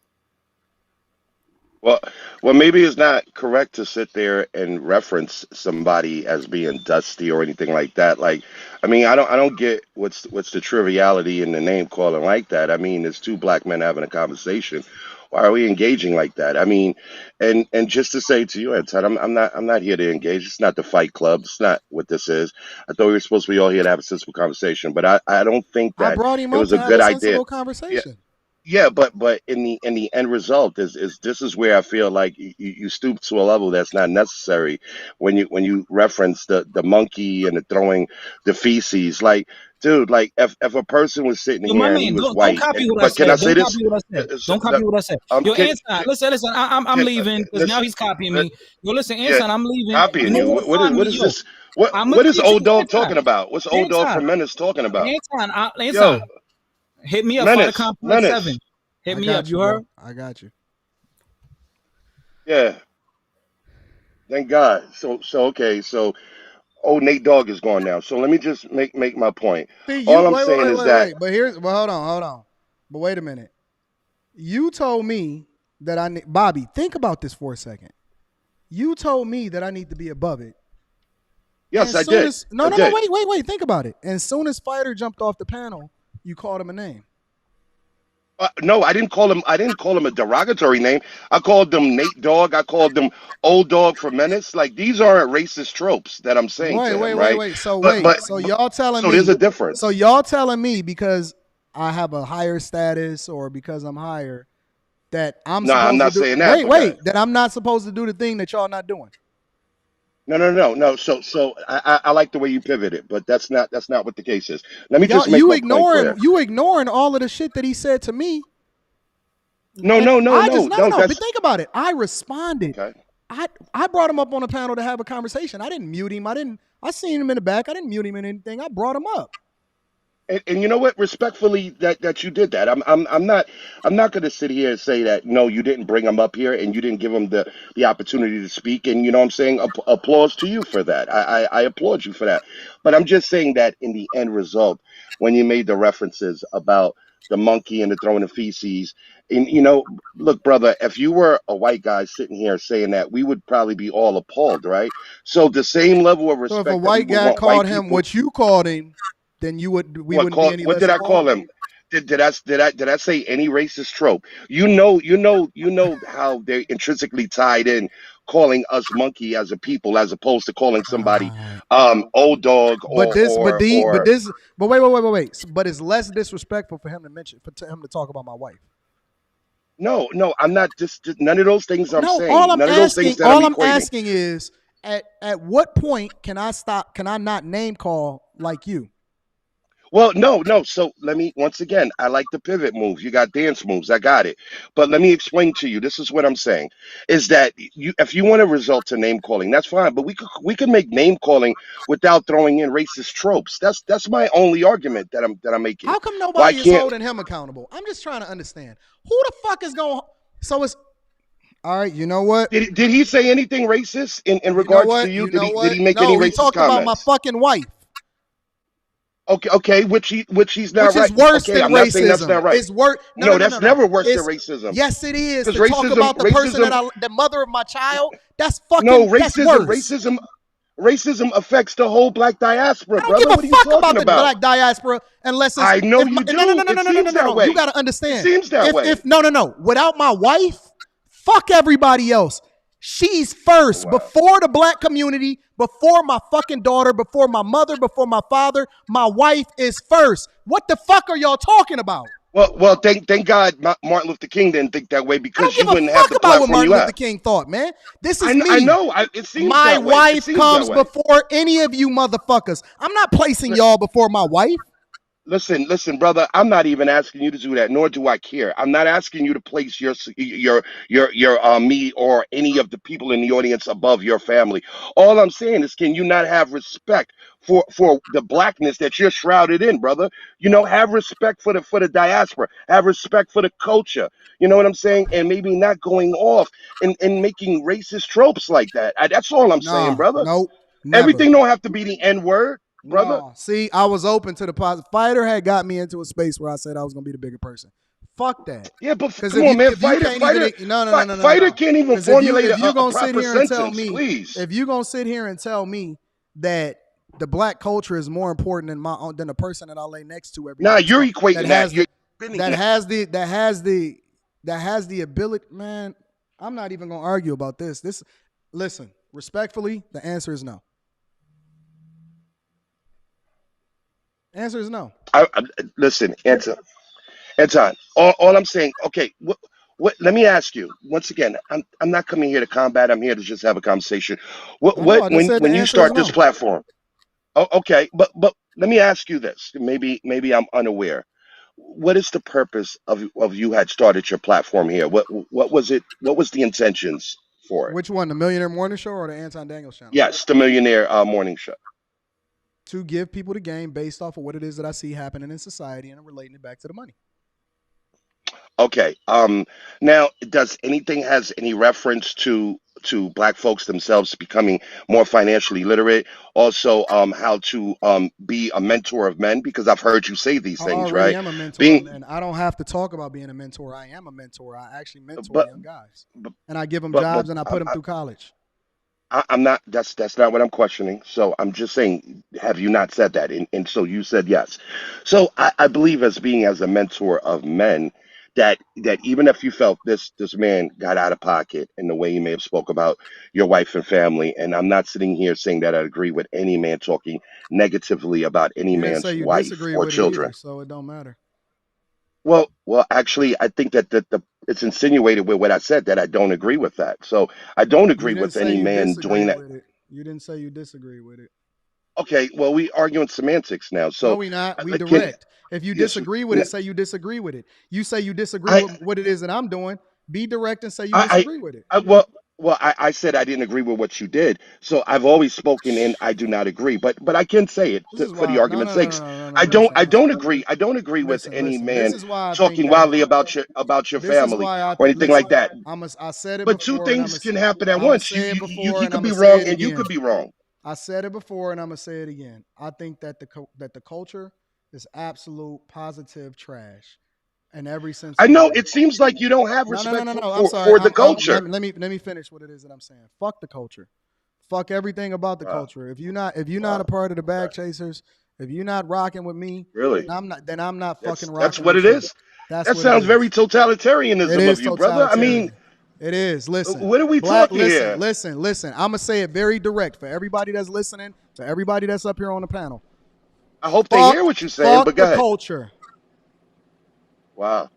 Well, maybe it's not correct to sit there and reference somebody as being dusty or anything like that. Like, I mean, I don't get what's the triviality in the name calling like that. I mean, it's two black men having a conversation. Why are we engaging like that? I mean, and just to say to you, Ed, I'm not here to engage. It's not the Fight Club. It's not what this is. I thought we were supposed to be all here to have a sensible conversation, but I don't think I that brought him it up was to a have good a idea. sensible conversation. Yeah, but in the end result is this is where I feel like you stoop to a level that's not necessary when you reference the monkey and the throwing the feces. Like, dude, like if a person was sitting Yo, my here and man, he was don't white, copy what I but can I said. say Don't this? copy what I said. Don't copy what I said. Yo, Can, Anton, listen. I'm can, leaving because now listen, he's copying li- me. Yo, listen, yeah, Anton, I'm leaving. You copying know you. where to find What me, is yo. this? What I'm gonna what is teach you, old dog Anton. talking about? What's old dog Anton, from Menace talking about? Anton, Yo, hit me up. Fight a Menace, complex 7. Hit I me up. got You you, heard? bro. I got you. yeah, thank God. So okay, so Nate Dogg is gone now. So let me just make my point. See, All I'm saying is that wait. But here's hold on. But wait a minute. You told me that Bobby, think about this for a second. You told me that I need to be above it. yes, I Soon did. as no, wait. Think about it. And soon as Fighter jumped off the panel, you called him a name. No, I didn't call him. I didn't call him a derogatory name. I called them Nate Dogg. I called them Old Dog from Menace. Like these aren't racist tropes that I'm saying to him, right? Wait. So But y'all telling so me? there's a difference. So y'all telling me because I have a higher status or because I'm higher that I'm No, I'm supposed to not do? saying that. That I'm not supposed to do the thing that y'all not doing. No. So I like the way you pivoted, but that's not what the case is. Let me Y'all, just make my point clear. you ignoring all of the shit that he said to me. No. But think about it. I responded. Okay. I brought him up on a panel to have a conversation. I didn't mute him. I seen him in the back. I didn't mute him in anything. I brought him up. And you know what? Respectfully, that you did that. I'm not going to sit here and say that no, you didn't bring him up here and you didn't give him the opportunity to speak. And you know what I'm saying? Applause to you for that. I applaud you for that. But I'm just saying that in the end result, when you made the references about the monkey and the throwing the feces, and look, brother, if you were a white guy sitting here saying that, we would probably be all appalled, right? So the same level of So respect if a that we white would guy want called white him people. what you called him, then we wouldn't be any What less did I appalled? call him? Did I say any racist trope? You know how they're intrinsically tied in calling us monkey as a people as opposed to calling somebody old dog But or wait. But it's less disrespectful for him to mention for him to talk about my wife. no, I'm not just none of those things I'm No, saying. all I'm None of those things asking, that I'm all I'm equating. asking is at what point can I stop? Can I not name call like you? Well, no. So let me once again. I like the pivot moves. You got dance moves. I got it. But let me explain to you. This is what I'm saying: is that if you want to result to name calling, that's fine. But we could make name calling without throwing in racist tropes. That's my only argument that I'm making. How come Why nobody is can't? holding him accountable? I'm just trying to understand who the fuck is going. So it's all right. You know what? Did he say anything racist in You know regards what? to you? You know Did what? he make No, any he racist talked about my comments? fucking wife. Okay, which he's not Which right. is worse Okay, than I'm not saying that's racism. not right. It's worse. No, that's never worse than It's racism. yes, it is. Because To talk about the person racism, the mother of my child. That's no, fucking. That's worse. racism affects the whole black diaspora, I don't give brother. a What are you fuck about talking the about? black diaspora unless it's. I know If you my, do. no. It seems that way. You got to It understand. seems that way. If no. Without my wife, fuck everybody else. She's first before the black community, before my fucking daughter, before my mother, before my father. My wife is first. What the fuck are y'all talking about? Well, thank God Martin Luther King didn't think that way because you wouldn't have the About what platform Martin you Luther have. King thought, man. This is I me. know. It seems my that way. wife It seems comes that way. before any of you motherfuckers. I'm not placing y'all before my wife. Listen, brother. I'm not even asking you to do that, nor do I care. I'm not asking you to place your me or any of the people in the audience above your family. All I'm saying is, can you not have respect for the blackness that you're shrouded in, brother? Have respect for the diaspora. Have respect for the culture. You know what I'm saying? And maybe not going off and making racist tropes like that. That's all I'm saying, Nah, brother. nope, never. Everything don't have to be the N word, brother. No, see, I was open to the positive. Fighter had got me into a space where I said I was gonna be the bigger person. Fuck that. Yeah, but Because come on, man. Fighter can't even formulate if you a gonna sit proper here and tell sentence, me, please. if you gonna sit here and tell me that the black culture is more important than the person that I lay next to every Nah, day, you're equating that. that has the ability, man. I'm not even gonna argue about this. Listen, respectfully, the answer is no. Answer is no. Listen, Anton. All I'm saying, okay, what? Let me ask you once again. I'm not coming here to combat. I'm here to just have a conversation. I know. I just said the When you answer is start no. this platform? Oh, okay, but let me ask you this. Maybe I'm unaware. What is the purpose of you had started your platform here? What was it? What was the intentions for it? Which one, the Millionaire Morning Show or the Anton Daniels channel? Yes, the Millionaire Morning Show. To give people the game based off of what it is that I see happening in society and relating it back to the money. Okay. Now, does anything has any reference to black folks themselves becoming more financially literate? Also, how to be a mentor of men? Because I've heard you say these I things, already right? am a mentor, Being, and I don't have to talk about being a mentor. I am a mentor. I actually mentor but young guys, and I give them but jobs and I put them through college. I'm not. That's not what I'm questioning. So I'm just saying, have you not said that? And so you said yes. So I believe as a mentor of men, that even if you felt this man got out of pocket in the way he may have spoke about your wife and family, and I'm not sitting here saying that I agree with any man talking negatively about any You didn't say man's you wife disagree or with it children. either, so it don't matter. Well, actually, I think that it's insinuated with what I said that I don't agree with that. So I don't agree You didn't with say any you man disagree doing that. with it. You didn't say you disagree with it. Okay, well, we arguing semantics now. No, So, we not. We can direct. If you yes, disagree with it, say you disagree with it. You say you disagree I, with what it is that I'm doing. Be direct and say you I, disagree with it. I said I didn't agree with what you did. So I've always spoken and I do not agree. But I can say it This is for the why. No, argument's no, no, sakes. no, no, no. I Listen. don't agree. I don't agree with any Listen. This man is why I think talking that. wildly about your This is family why I or think. anything like Listen. that. I said it But two before, and things can happen at I'm gonna once. say it before, He and could I'm be gonna say wrong it and you again. could be wrong. I said it before, and I'm gonna say it again. I think that the culture is absolute positive trash in every sense I of the know word. it seems like you don't have No. respect I'm sorry. for the culture. Let me finish what it is that I'm saying. Fuck the culture. Fuck everything about the culture. If you're not a part of the bag chasers, if you're not rocking with me, Really? then I'm not fucking That's rocking what with it you. is. That's That what it sounds very is. It totalitarianism is of you, brother. I mean, totalitarian. It is. Listen. what are we Black, talking here? listen. I'm gonna say it very direct for everybody that's listening, for everybody that's up here on the panel. I hope they hear what you're saying, but go The ahead. culture. Wow.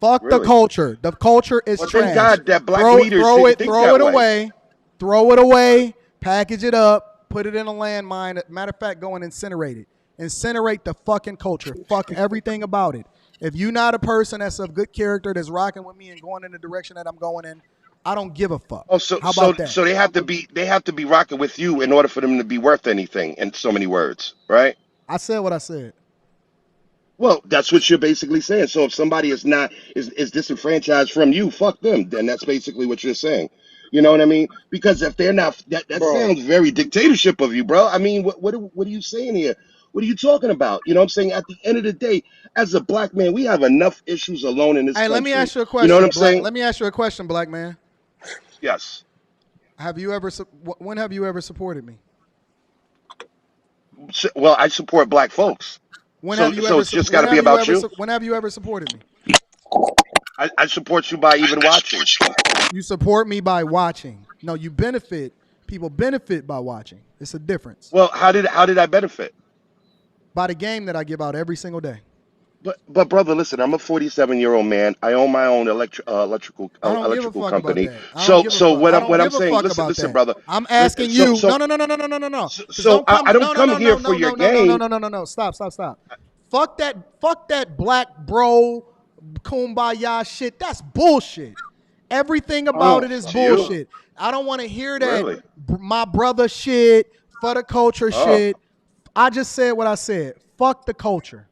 Fuck the Really? culture. The culture is Well, thank trash. God that black leaders didn't think Throw that it way. away. Throw it away. Package it up. Put it in a landmine. Matter of fact, go and incinerate it. Incinerate the fucking culture. Fuck everything about it. If you're not a person that's of good character, that's rocking with me and going in the direction that I'm going in, I don't give a fuck. Oh, so How about that? they have to be rocking with you in order for them to be worth anything. In so many words, right? I said what I said. Well, that's what you're basically saying. So if somebody is disenfranchised from you, fuck them. Then that's basically what you're saying. You know what I mean? Because if they're not, that Bro, sounds very dictatorship of you, bro. I mean, what are you saying here? What are you talking about? You know what I'm saying? At the end of the day, as a black man, we have enough issues alone in this Hey, let me country. ask you a You know what question, I'm Black. saying? Let me ask you a question, Black man. Yes. When have you ever supported me? Well, I support black folks. So it's just got to be about you. When have you ever supported me? I support you by even watching. You support me by watching. No, you benefit. People benefit by watching. It's a difference. Well, how did I benefit? By the game that I give out every single day. But brother, listen, I'm a 47-year-old man. I own my own electrical I don't give a fuck about company. that. I don't give a fuck. I don't give a fuck about that. brother. I'm asking you. No. So I don't come here for your game. No. Stop. Fuck that black bro kumbaya shit. That's bullshit. Everything about it is bullshit. I don't want to hear that my brother shit, for the culture shit. I just said what I said. Fuck the culture.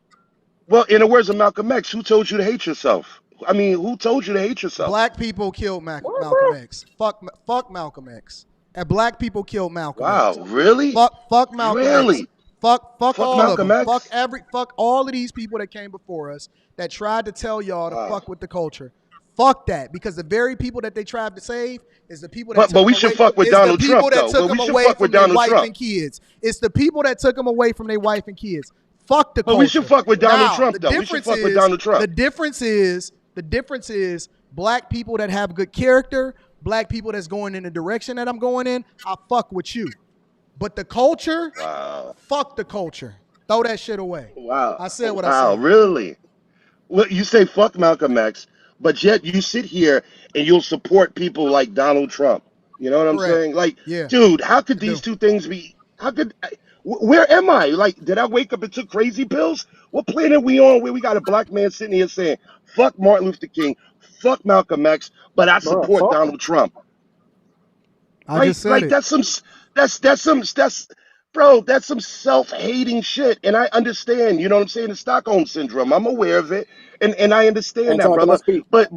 Well, in the words of Malcolm X, who told you to hate yourself? I mean, who told you to hate yourself? Black people killed Malcolm X. Fuck Malcolm X. And black people killed Malcolm X. Wow, really? Fuck Malcolm X. Fuck all Malcolm of them. X? Fuck all of these people that came before us that tried to tell y'all to fuck with the culture. Fuck that, because the very people that they tried to save is the people that but we should fuck with Donald Trump, though. Took them away from their wife and kids. It's the people that took them away from their wife and kids. Fuck the culture. But we should fuck with Donald Trump, though. We should fuck with Donald Trump. The difference is black people that have good character, black people that's going in the direction that I'm going in, I fuck with you. But the culture, fuck the culture. Throw that shit away. Wow. I said what I Wow, said. really? Well, you say fuck Malcolm X, but yet you sit here and you'll support people like Donald Trump. You know what I'm saying? Like, dude, how could these two things be? Where am I? Like, did I wake up and took crazy pills? What planet are we on where we got a black man sitting here saying, fuck Martin Luther King, fuck Malcolm X, but I support Donald Trump? I just said it. That's some self-hating shit. And I understand, you know what I'm saying? The Stockholm syndrome. I'm aware of it. And I understand that, brother. But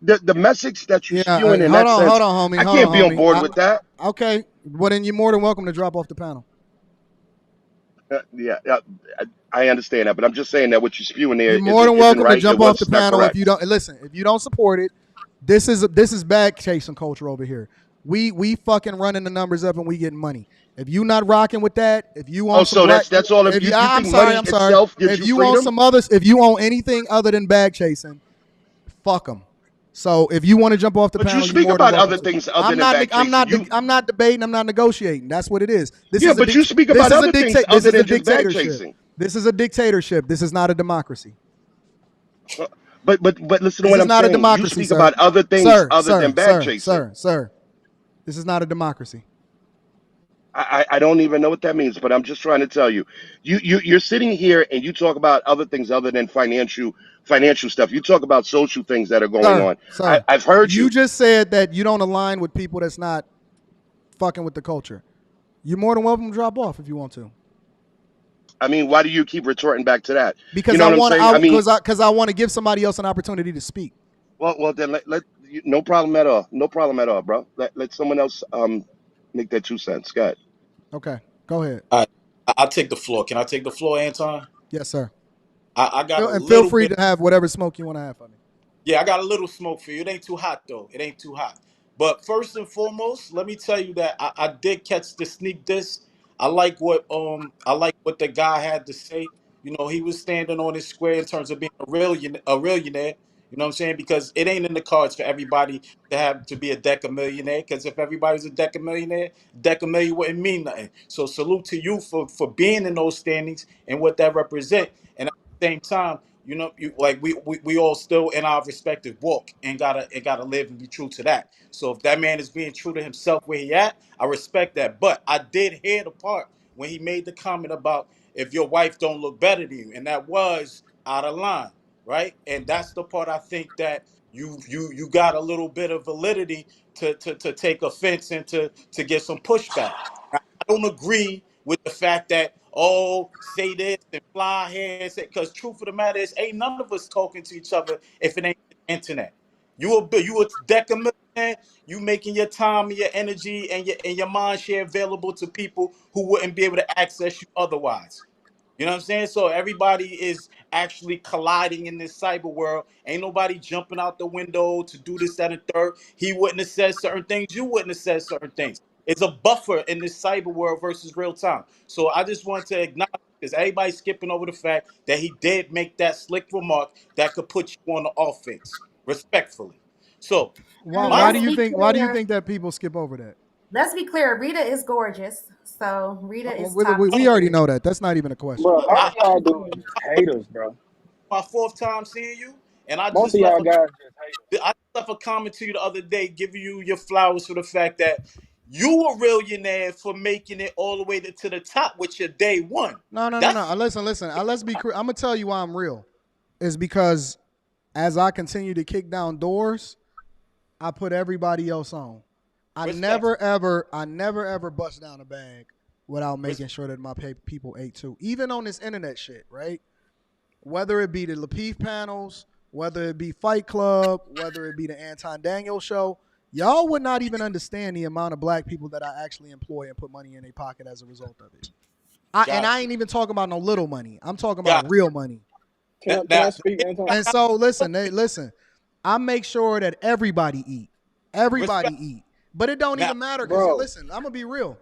the message that you're spewing in that sense, hold on, homie. I can't be on board with that. Okay. Well, then you're more than welcome to drop off the panel. I understand that, but I'm just saying that what you're spewing there, you're more than welcome to jump off the panel correct. if you don't listen. If you don't support it, this is bag chasing culture over here. We fucking running the numbers up and we getting money. If you not rocking with that, if you want that's all. If you think I'm money itself gives if you want some others, if you want anything other than bag chasing, fuck them. So if you want to jump off the panel, you speak about other things other than bag chasing. I'm not debating. I'm not negotiating. That's what it is. But you speak about other things other than just bag chasing. This is a dictatorship. This is not a democracy. But listen to what I'm saying. Not a democracy, you speak about other things other than bag chasing. Sir, this is not a democracy. I don't even know what that means, but I'm just trying to tell you. You're sitting here and you talk about other things other than financial stuff. You talk about social things that are going on. Sir, I've heard you. You just said that you don't align with people that's not fucking with the culture. You're more than welcome to drop off if you want to. I mean, why do you keep retorting back to that? Because you know because I want to give somebody else an opportunity to speak. Well, then no problem at all. No problem at all, bro. Let someone else make their 2 cents. Go ahead. Okay, go ahead. I'll take the floor. Can I take the floor, Anton? Yes, sir. I got and feel free to have whatever smoke you want to have for me. Yeah, I got a little smoke for you. It ain't too hot though. It ain't too hot. But first and foremost, let me tell you that I did catch the sneak diss. I like what the guy had to say. You know, he was standing on his square in terms of being a millionaire. You know what I'm saying? Because it ain't in the cards for everybody to be a millionaire. Because if everybody's a millionaire wouldn't mean nothing. So salute to you for being in those standings and what that represent. And at the same time, you know, we all still in our respective walk and gotta live and be true to that. So if that man is being true to himself where he at, I respect that. But I did hear the part when he made the comment about if your wife don't look better than you, and that was out of line, right? And that's the part I think that you got a little bit of validity to take offense and to get some pushback. I don't agree with the fact that say this and fly here and say, because truth of the matter is ain't none of us talking to each other if it ain't the internet. You a millionaire, you making your time and your energy and your mind share available to people who wouldn't be able to access you otherwise. You know what I'm saying? So everybody is actually colliding in this cyber world. Ain't nobody jumping out the window to do this, that, and third. He wouldn't have said certain things. You wouldn't have said certain things. It's a buffer in this cyber world versus real time. So I just want to acknowledge this. Everybody's skipping over the fact that he did make that slick remark that could put you on the offense, respectfully. So why do you think that people skip over that? Let's be clear. Rita is gorgeous. So Rita is we already know that. That's not even a question. Bro, all y'all do is haters, bro. My 4th time seeing you, and I Most just of y'all guys just hate. I left a comment to you the other day giving you your flowers for the fact that You a millionaire for making it all the way to the top with your day one. No. Listen. Let's be clear. I'm gonna tell you why I'm real. Is because as I continue to kick down doors, I put everybody else on. I never ever bust down a bag without making sure that my people ate too. Even on this internet shit, right? Whether it be the Lapeef panels, whether it be Fight Club, whether it be the Anton Daniels show, y'all would not even understand the amount of black people that I actually employ and put money in their pocket as a result of it. And I ain't even talking about no little money. I'm talking about real money. Can I speak, Anton? And so listen. I make sure that everybody eat. Everybody eat. But it don't even matter because listen, I'm gonna be real.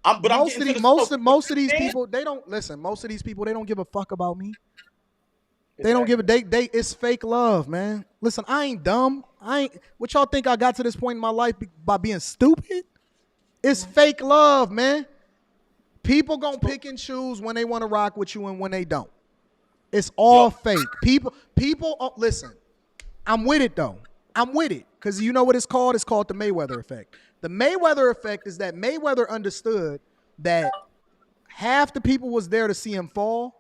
Most of these people, they don't listen. Most of these people, they don't give a fuck about me. They don't give a it's fake love, man. Listen, I ain't dumb. What y'all think I got to this point in my life by being stupid? It's fake love, man. People gonna pick and choose when they want to rock with you and when they don't. It's all fake. People listen. I'm with it though. I'm with it because you know what it's called? It's called the Mayweather effect. The Mayweather effect is that Mayweather understood that half the people was there to see him fall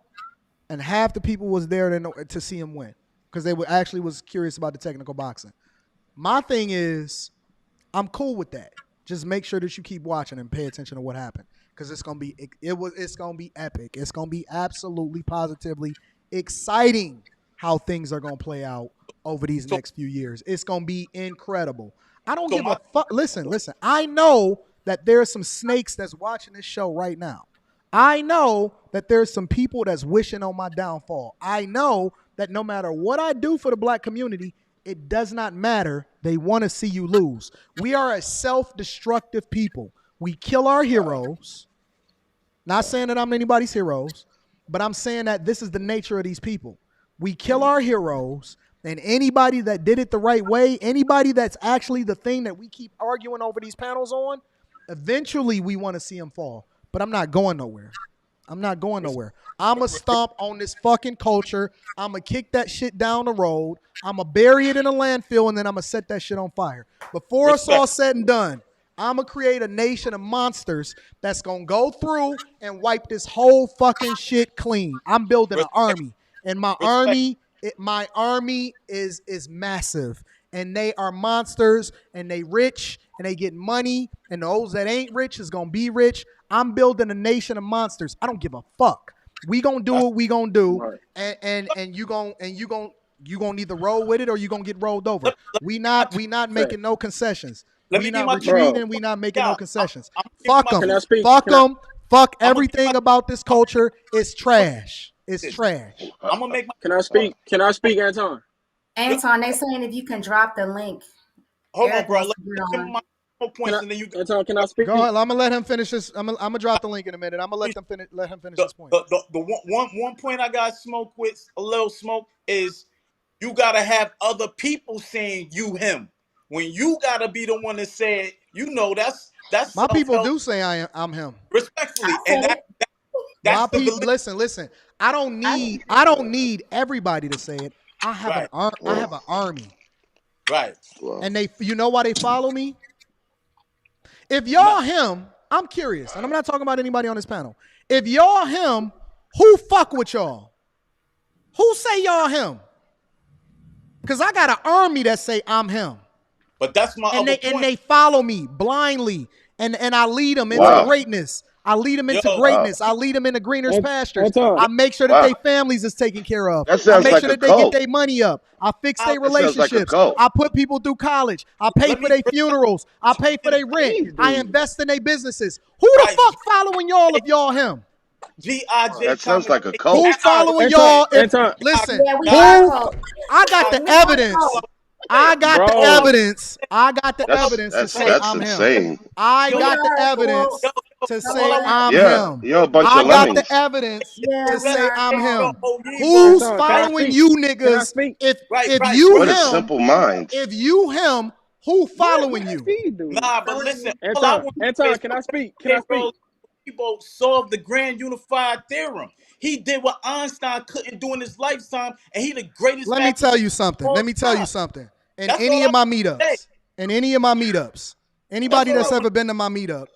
and half the people was there to see him win because they actually was curious about the technical boxing. My thing is, I'm cool with that. Just make sure that you keep watching and pay attention to what happened because it's gonna be epic. It's gonna be absolutely positively exciting how things are gonna play out over these next few years. It's gonna be incredible. I don't give a fuck. Listen. I know that there's some snakes that's watching this show right now. I know that there's some people that's wishing on my downfall. I know that no matter what I do for the black community, it does not matter. They want to see you lose. We are a self-destructive people. We kill our heroes. Not saying that I'm anybody's heroes, but I'm saying that this is the nature of these people. We kill our heroes, and anybody that did it the right way, anybody that's actually the thing that we keep arguing over these panels on, eventually we want to see them fall. But I'm not going nowhere. I'm not going nowhere. I'm going to stomp on this fucking culture. I'm going to kick that shit down the road. I'm going to bury it in a landfill, and then I'm going to set that shit on fire. Before it's all said and done, I'm going to create a nation of monsters that's going to go through and wipe this whole fucking shit clean. I'm building an army, and my army is massive, and they are monsters, and they rich, and they get money, and those that ain't rich is going to be rich. I'm building a nation of monsters. I don't give a fuck. We gonna do what we gonna do, and you gonna either roll with it or you gonna get rolled over. We not making no concessions. We not retreating. We not making no concessions. Fuck them. Fuck them. Fuck everything about this culture. It's trash. It's trash. I'm gonna make my. Can I speak? Can I speak, Anton? Anton, they saying if you can drop the link. Hold on, bro. Points and then you Anton, can I speak? Go ahead. I'm gonna let him finish this. I'm gonna drop the link in a minute. I'm gonna let him finish his point. The one point I got smoke with a little smoke is you gotta have other people saying you him. When you gotta be the one to say it, you know that's my people do say I'm him. Respectfully, and that's my people. Listen. I don't need everybody to say it. I have an army. Right. And you know why they follow me? If y'all him, I'm curious, and I'm not talking about anybody on this panel. If y'all him, who fuck with y'all? Who say y'all him? Because I got an army that say I'm him. But that's my and they follow me blindly, and I lead them into greatness. I lead them into greatness. I lead them into greener pastures. I make sure that their families is taken care of. I make sure that they get their money up. I fix their relationships. I put people through college. I pay for their funerals. I pay for their rent. I invest in their businesses. Who the fuck following y'all if y'all him? G.I.J. That sounds like a cult. Who following y'all? Listen, I got the evidence. I got the evidence. I got the evidence to say I'm him. I got the evidence to say I'm him. You're a bunch I of got lemmings. the evidence to say I'm him. Who's following you niggas? If you what him, a simple mind. if you him, who following you? Nah, but listen, Anton, can I speak? Can I speak? People solved the grand unified theorem. He did what Einstein couldn't do in his lifetime, and he the greatest. Let me tell you something. In any of my meetups, Anybody that's ever been to my meetup,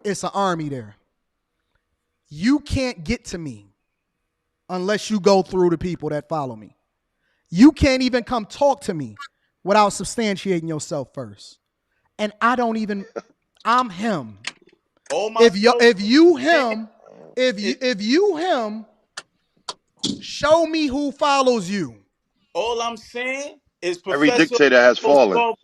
it's an army there. You can't get to me unless you go through the people that follow me. You can't even come talk to me without substantiating yourself first. And I don't even, I'm him. If you him, show me who follows you. All I'm saying is every Professor dictator has fallen. Well,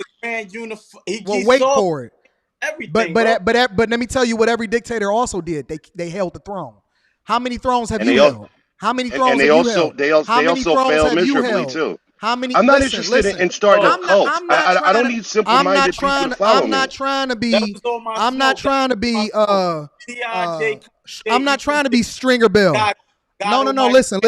wait for it. Everything, but let me tell you what every dictator also did. They held the throne. How many thrones have you held? How many thrones have you held? They also fail miserably too. How many? I'm not interested in starting a cult. I don't need simple-minded people to follow me. I'm not trying to be Stringer Bell. No. Listen.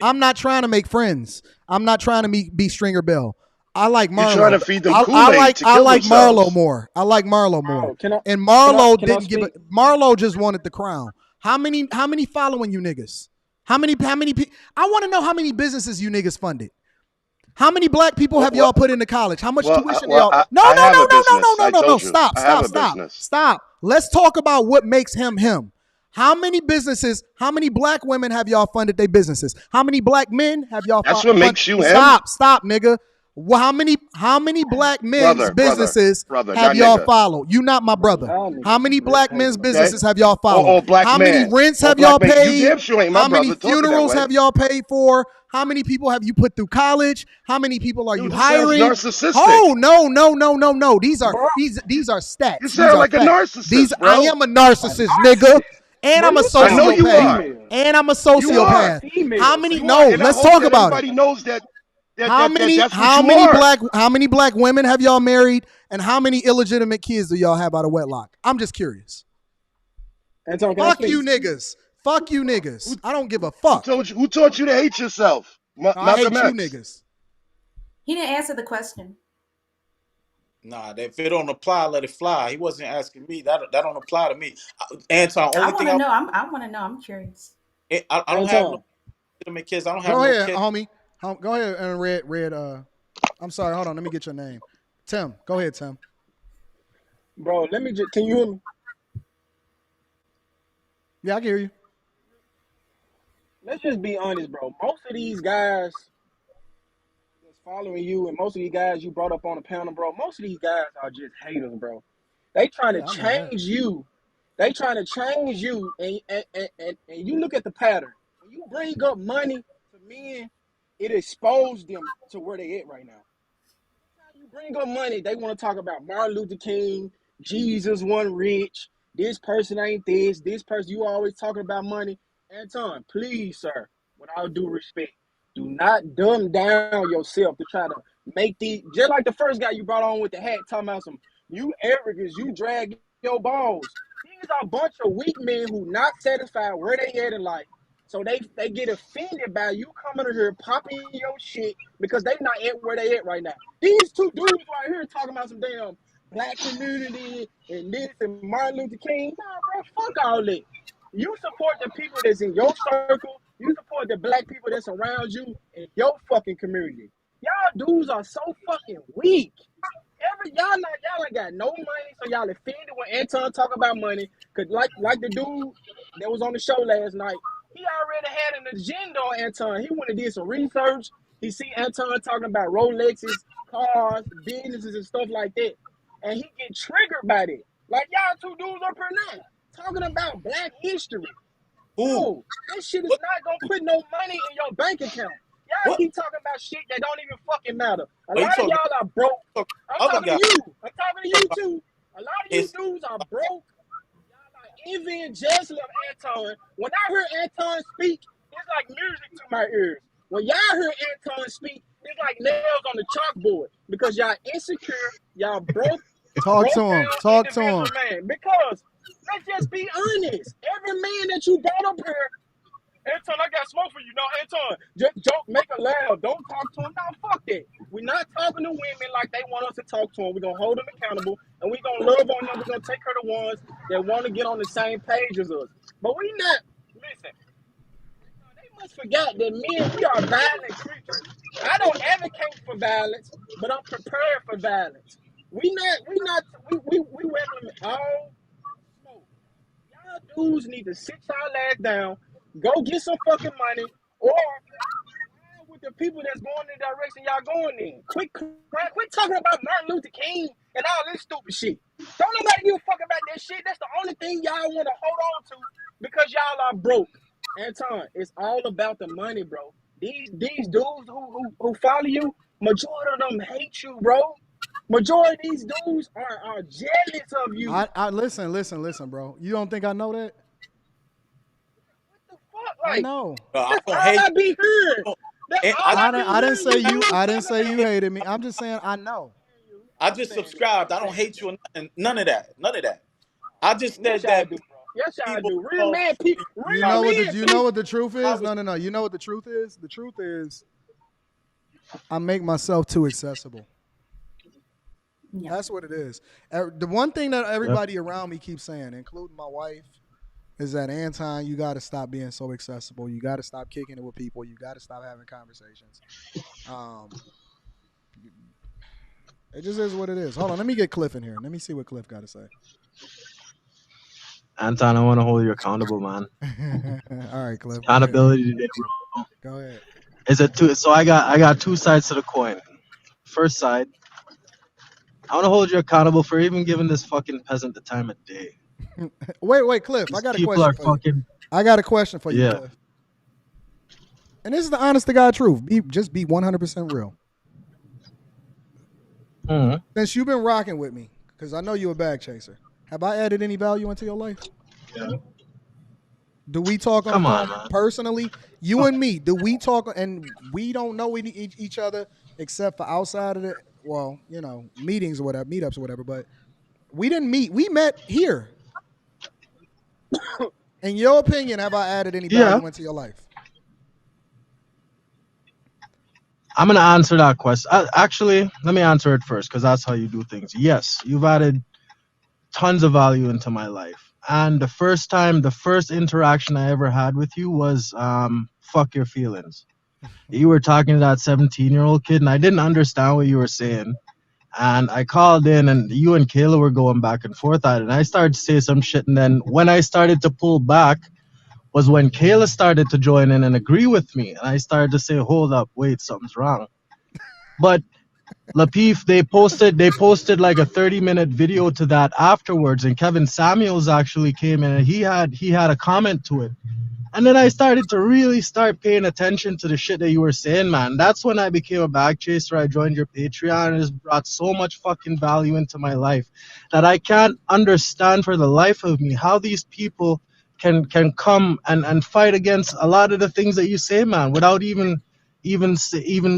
I'm not trying to make friends. I'm not trying to be Stringer Bell. I like Marlo. You're trying to feed them Kool-Aid I like Marlo more. I like Marlo more. And Marlo didn't give it. Marlo just wanted the crown. How many following you niggas? How many people? I want to know how many businesses you niggas funded. How many black people have y'all put into college? How much tuition y'all? No. Stop. Let's talk about what makes him him. How many businesses, how many black women have y'all funded their businesses? How many black men have y'all funded? That's what makes you him? Stop, nigga. Well, how many black men's businesses have y'all followed? You not my brother. How many black men's businesses have y'all followed? How many rents have y'all paid? You damn sure ain't my how many brother talking funerals that way. have y'all paid for? How many people have you put through college? How many people are you This hiring? sounds narcissistic. Oh no. These are stats. You sound like a narcissist, bro. I am a narcissist, nigga. And I'm a sociopath. I know you are. And I'm a sociopath. How many? No, let's talk about it. Everybody knows that. How many black women have y'all married, and how many illegitimate kids do y'all have out of wedlock? I'm just curious. Anton, Fuck you niggas. Fuck you niggas. I don't give a fuck. Who taught you to hate yourself? I hate you niggas. He didn't answer the question. Nah, if it don't apply, let it fly. He wasn't asking me. That don't apply to me. Anton, I want to know. I want to know. I'm curious. I don't have no legitimate kids. I don't have Go no ahead, kids. homie. Go ahead and read. I'm sorry. Hold on. Let me get your name. Tim. Go ahead, Tim. Bro, can you hear me? Yeah, I can hear you. Let's just be honest, bro. Most of these guys that's following you, and most of these guys you brought up on the panel, bro, most of these guys are just haters, bro. They trying to change you. They trying to change you, and you look at the pattern. When you bring up money to men, it exposed them to where they at right now. You bring up money, they want to talk about Martin Luther King, Jesus wasn't rich, this person ain't this person. You always talking about money. Anton, please, sir, with all due respect, do not dumb down yourself to try to make these, just like the first guy you brought on with the hat, talking about you arrogance, you drag your balls. These are a bunch of weak men who not satisfied where they at in life. So they get offended by you coming in here popping your shit because they not at where they at right now. These two dudes right here talking about some damn black community and this and Martin Luther King. Nah, bro, fuck all that. You support the people that's in your circle. You support the black people that's around you in your fucking community. Y'all dudes are so fucking weak. Y'all ain't got no money, so y'all offended when Anton talk about money. Cause like the dude that was on the show last night, he already had an agenda on Anton. He went and did some research. He see Anton talking about Rolexes, cars, businesses, and stuff like that. And he get triggered by that. Like, y'all two dudes up here now talking about black history. No, this shit is not going to put no money in your bank account. Y'all keep talking about shit that don't even fucking matter. A lot of y'all are broke. I'm talking to you. I'm talking to you, too. A lot of you dudes are broke. Envy and jealousy of Anton. When I hear Anton speak, it's like music to my ears. When y'all hear Anton speak, it's like nails on the chalkboard because y'all insecure, y'all broke. Talk to him. Talk to him. Man, because let's just be honest. Every man that you brought up here, Anton, I got smoke for you. No, Anton, just joke, make a laugh. Don't talk to him. No, fuck that. We're not talking to women like they want us to talk to them. We're going to hold them accountable, and we're going to love on them. We're going to take care of the ones that want to get on the same page as us. But we not, listen, they must forget that men, we are violent creatures. I don't advocate for violence, but I'm prepared for violence. We welcome all smoke. Y'all dudes need to sit y'all ass down, go get some fucking money, or with the people that's going in the direction y'all going in. Quit talking about Martin Luther King and all this stupid shit. Don't nobody give a fuck about that shit. That's the only thing y'all want to hold on to because y'all are broke. Anton, it's all about the money, bro. These dudes who follow you, majority of them hate you, bro. Majority of these dudes are jealous of you. I listen, bro. You don't think I know that? Like, I know. That's all I be hearing. I didn't say you. I didn't say you hated me. I'm just saying I know. I just subscribed. I don't hate you or nothing. None of that. None of that. I just said that. Do, bro. Yes, y'all do. You know what the truth is? No. You know what the truth is? The truth is I make myself too accessible. Yeah. That's what it is. The one thing that everybody around me keeps saying, including my wife, is that Anton, you got to stop being so accessible. You got to stop kicking it with people. You got to stop having conversations. It just is what it is. Hold on, let me get Cliff in here. Let me see what Cliff got to say. Anton, I want to hold you accountable, man. All right, Cliff. Accountability today, bro. Go ahead. Is it two? So I got two sides to the coin. First side, I want to hold you accountable for even giving this fucking peasant the time of day. Wait, Cliff. I got a question for you. I got a question for you, Cliff. And this is the honest to God truth. Just be 100% real. Mm-hmm. Since you've been rocking with me, because I know you're a bag chaser, have I added any value into your life? Yeah. Do we talk on the phone personally? You and me, do we talk? And we don't know each other except for outside of the, meetings or whatever, meetups or whatever. But we didn't meet. We met here. In your opinion, have I added any value into your life? I'm going to answer that question. Actually, let me answer it first because that's how you do things. Yes, you've added tons of value into my life. And the first interaction I ever had with you was fuck your feelings. You were talking to that 17-year-old kid and I didn't understand what you were saying. And I called in and you and Kayla were going back and forth at it. And I started to say some shit. And then when I started to pull back was when Kayla started to join in and agree with me. And I started to say, hold up, wait, something's wrong. But Lapeef, they posted like a 30-minute video to that afterwards, and Kevin Samuels actually came in and he had a comment to it. And then I started to really start paying attention to the shit that you were saying, man. That's when I became a bag chaser. I joined your Patreon and it's brought so much fucking value into my life that I can't understand for the life of me how these people can come and fight against a lot of the things that you say, man, without even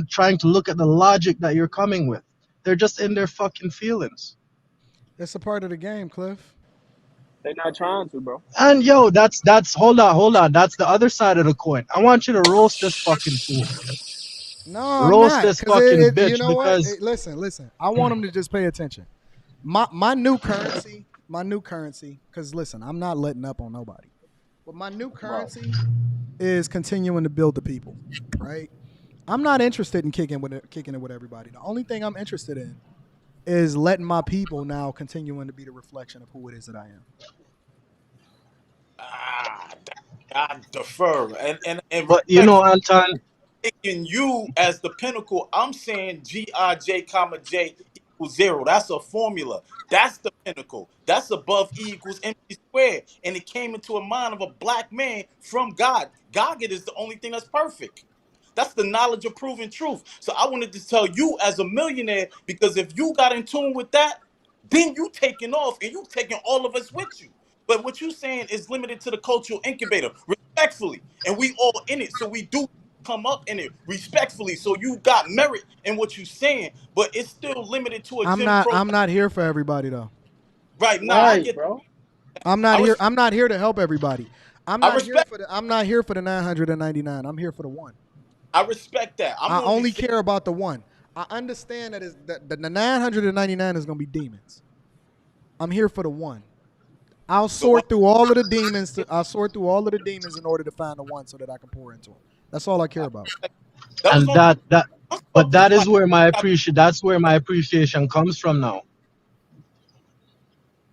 trying to look at the logic that you're coming with. They're just in their fucking feelings. It's a part of the game, Cliff. They're not trying to, bro. And yo, that's hold on. That's the other side of the coin. I want you to roast this fucking fool. No, roast I'm not. this fucking bitch. You know because what? Listen. I want them to just pay attention. My new currency, because listen, I'm not letting up on nobody. But my new currency is continuing to build the people, right? I'm not interested in kicking it with everybody. The only thing I'm interested in is letting my people now continuing to be the reflection of who it is that I am. I defer. And but you know, Anton, taking you as the pinnacle, I'm saying G-I-J, J equals 0. That's a formula. That's the pinnacle. That's above E equals MC squared. And it came into a mind of a black man from God. God is the only thing that's perfect. That's the knowledge of proven truth. So I wanted to tell you as a millionaire, because if you got in tune with that, then you taking off and you taking all of us with you. But what you saying is limited to the cultural incubator, respectfully. And we all in it. So we do come up in it respectfully. So you got merit in what you're saying, but it's still limited to a Jim Crow. I'm not here for everybody though. Right. Nah, I get bro. I'm not here to help everybody. I'm not here for the 999. I'm here for the one. I respect that. I only care about the one. I understand that the 999 is going to be demons. I'm here for the one. I'll sort through all of the demons. I'll sort through all of the demons in order to find the one so that I can pour into them. That's all I care about. And that is where my appreciation comes from now.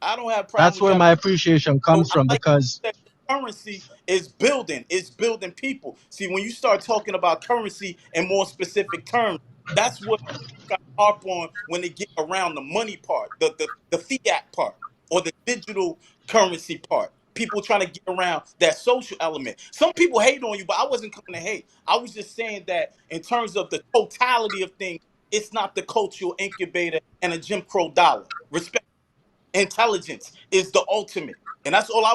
I don't have a problem That's with where y'all. my appreciation So comes I from like because that currency is building. It's building people. See, when you start talking about currency in more specific terms, that's what got harp on when they get around the money part, the fiat part, or the digital currency part. People trying to get around that social element. Some people hate on you, but I wasn't coming to hate. I was just saying that in terms of the totality of things, it's not the cultural incubator and a Jim Crow dollar. Respect. Intelligence is the ultimate. And that's all I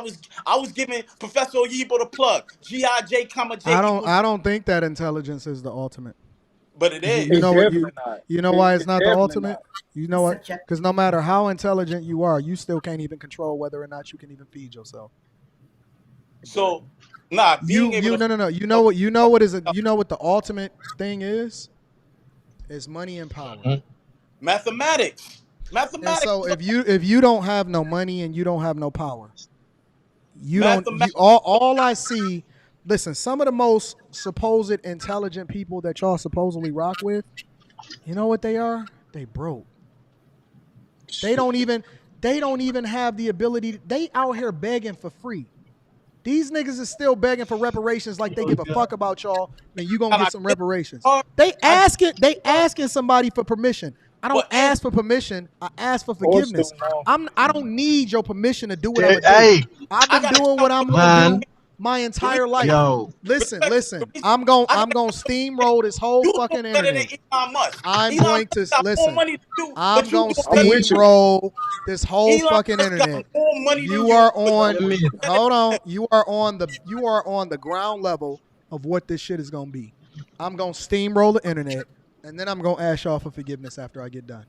was giving Professor Oyibo the plug. G-I-J, comma J equals I don't think that intelligence is the ultimate. but it is. You It's know what definitely not. you know why it's It's not the definitely ultimate? not. You know what? Because no matter how intelligent you are, you still can't even control whether or not you can even feed yourself. So being able to no. You know what the ultimate thing is? Is money and power. mathematics. And Mathematics. so if you don't have no money and you don't have no power, Mathematics. all I see, listen, some of the most supposed intelligent people that y'all supposedly rock with, you know what they are? They broke. They don't even have the ability. They out here begging for free. These niggas is still begging for reparations like they give a fuck about y'all and you gonna get some reparations. They asking somebody for permission. I don't ask for permission. I ask for forgiveness. I don't need your permission to do what I'm gonna do. I've been doing what I'm gonna do my entire life. Listen. I'm gonna steamroll this whole fucking internet. I'm going to listen. I'm gonna steamroll this whole fucking internet. You are on. Hold on. You are on the ground level of what this shit is gonna be. I'm gonna steamroll the internet, and then I'm gonna ask y'all for forgiveness after I get done.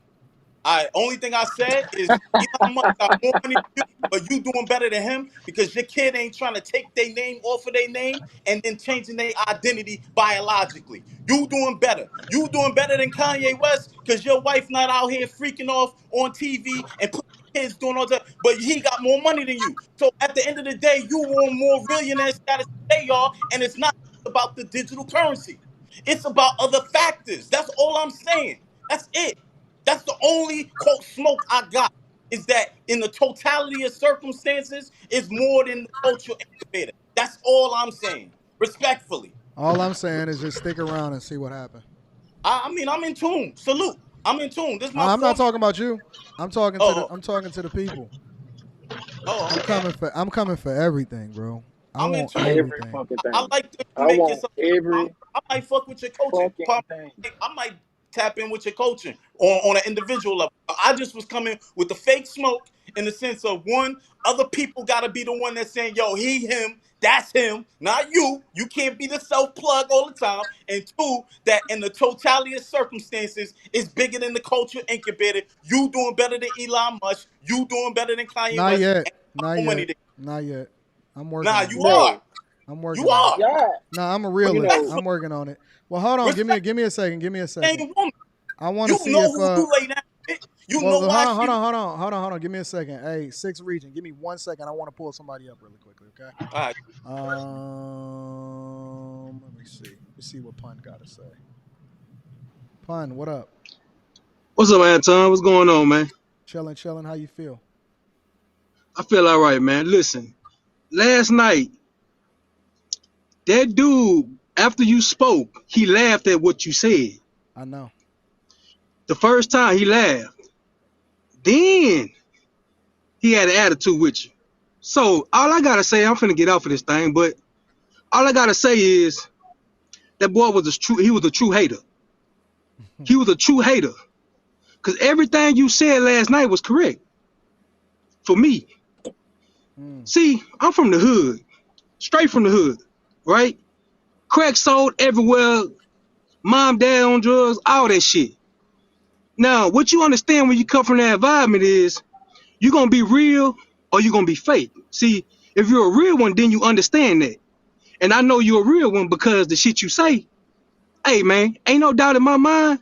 Only thing I said is Elon Musk got more money than you, but you doing better than him because your kid ain't trying to take their name off of their name and then changing their identity biologically. You doing better. You doing better than Kanye West because your wife not out here freaking off on TV and putting kids doing all that, but he got more money than you. So at the end of the day, you want more billionaire status than they are, and it's not about the digital currency. It's about other factors. That's all I'm saying. That's it. That's the only quote smoke I got is that in the totality of circumstances, it's more than the cultural incubator. That's all I'm saying, respectfully. All I'm saying is just stick around and see what happens. I mean, I'm in tune. Salute. I'm in tune. This is my I'm not fourth. talking about you. I'm talking to the people. Oh, I'm coming for everything, bro. I I'm in want tune. everything. Fucking thing. I like to I make want yourself. every I might fuck with your coaching. fucking thing. I might tap in with your coaching on an individual level. I just was coming with the fake smoke in the sense of one, other people got to be the one that's saying, yo, he, him, that's him, not you. You can't be the self-plug all the time. And two, that in the totality of circumstances is bigger than the culture incubator. You doing better than Elon Musk. You doing better than Kanye Not West. yet. And Not more money yet. than Not yet. I'm working on it. you are. I'm working You on are. it. Yeah. Nah, I'm a realist. You know, I'm working on it. Well, hold on. Give me a second. Give me a second. Ain't woman. I want to You see know if who you lay down with. You well, know why hold on. Give me a second. Hey, 6th Region. Give me 1 second. I want to pull somebody up really quickly, okay? All right. Let me see. Let's see what Pun got to say. Pun, what up? What's up, Anton? What's going on, man? Chilling. How you feel? I feel all right, man. Listen, last night, that dude, after you spoke, he laughed at what you said. I know. The first time he laughed. Then he had an attitude with you. So all I gotta say, I'm finna get off of this thing, but all I gotta say is that boy was he was a true hater. He was a true hater. Cause everything you said last night was correct. For me. See, I'm from the hood. Straight from the hood. Right? Crack sold everywhere. Mom, dad on drugs, all that shit. Now, what you understand when you come from that environment is you're gonna be real or you're gonna be fake. See, if you're a real one, then you understand that. And I know you're a real one because the shit you say, hey man, ain't no doubt in my mind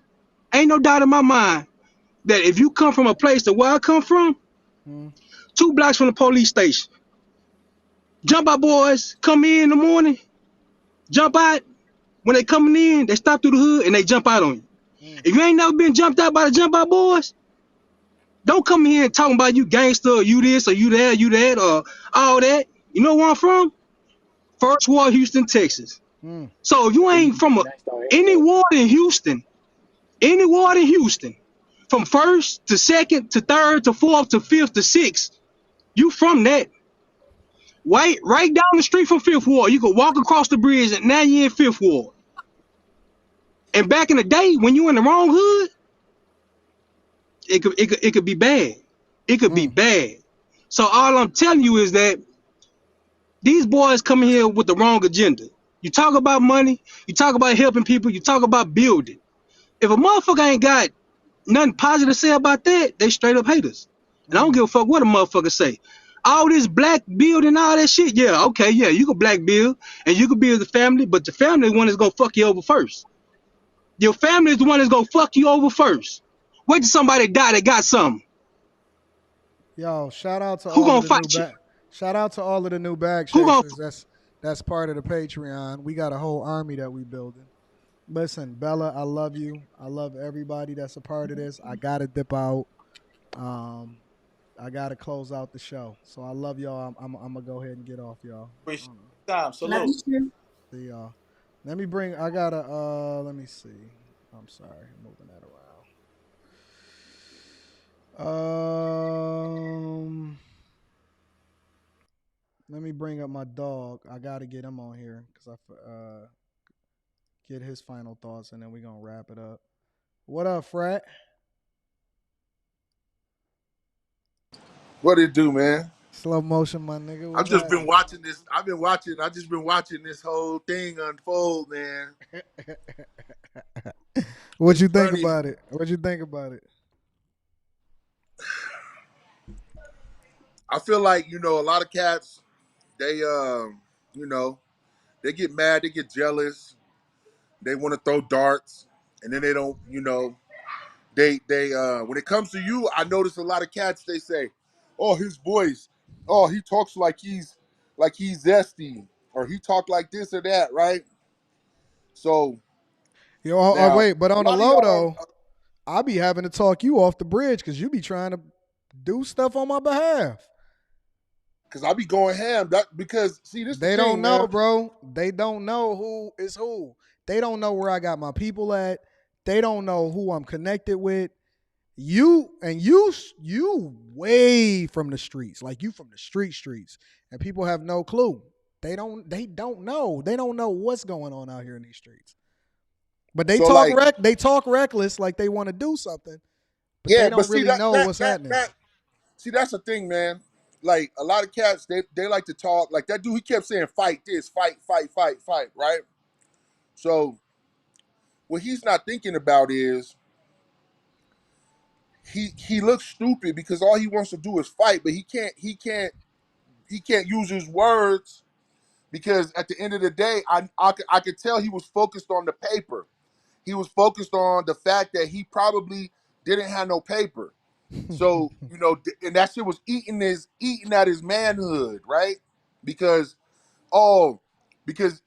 that if you come from a place that where I come from, 2 blocks from the police station, jump out boys come in the morning, jump out. When they coming in, they stop through the hood and they jump out on you. If you ain't never been jumped out by the jump out boys, Don't come here and talking about you gangster, or you this, or you that, or all that. You know where I'm from? First Ward, Houston, Texas. So if you ain't from any ward in Houston, from first to second to third to fourth to fifth to sixth, you from that. Right down the street from Fifth Ward. You could walk across the bridge and now you're in Fifth Ward. And back in the day, when you in the wrong hood, it could be bad. It could be bad. So all I'm telling you is that these boys come here with the wrong agenda. You talk about money, you talk about helping people, you talk about building. If a motherfucker ain't got nothing positive to say about that, they straight up haters. And I don't give a fuck what a motherfucker say. All this black building, all that shit, yeah, okay, yeah, you can black build and you can build the family, but the family is the one that's gonna fuck you over first. Your family is the one that's gonna fuck you over first. Wait till somebody die that got something. Yo, shout out to Who all gonna of the fight new you? bag. Shout out to all of the new bag Who gonna chasers. That's part of the Patreon. We got a whole army that we building. Listen, Bella, I love you. I love everybody that's a part of this. I gotta dip out. I gotta close out the show. So I love y'all. I'm gonna go ahead and get off, y'all. Appreciate time. Love Salute. you too. See y'all. Let me bring. I gotta. Let me see. I'm sorry, I'm moving that around. Let me bring up my dog. I gotta get him on here because I get his final thoughts, and then we're gonna wrap it up. What up, Frat? What it do, man? Slow motion, my nigga. I've What's just been happening? watching this. I just been watching this whole thing unfold, man. What you think funny. about it? What you think about it? I feel like, a lot of cats, they they get mad, they get jealous, they want to throw darts, and then they don't, they when it comes to you, I notice a lot of cats, they say, "Oh, his voice, oh, he talks like he's zesty, or he talk like this or that," right? So Yo, now wait, but a on the lot of low y'all, though, I be having to talk you off the bridge because you be trying to do stuff on my behalf. because I be going ham. Because see, this They the don't thing, know, man. bro. They don't know who is who. They don't know where I got my people at. They don't know who I'm connected with. You way from the streets, like you from the streets, and people have no clue. They don't know. They don't know what's going on out here in these streets. But they So talk like, they talk reckless, like they want to do something, but yeah, they but don't see really know what's happening. see that's the thing, man. Like a lot of cats, they like to talk like that dude. He kept saying, "Fight this, fight, right?" So what he's not thinking about is he looks stupid because all he wants to do is fight, but he can't use his words because at the end of the day, I could tell he was focused on the paper. He was focused on the fact that he probably didn't have no paper. So, and that shit was eating at his manhood, right? Because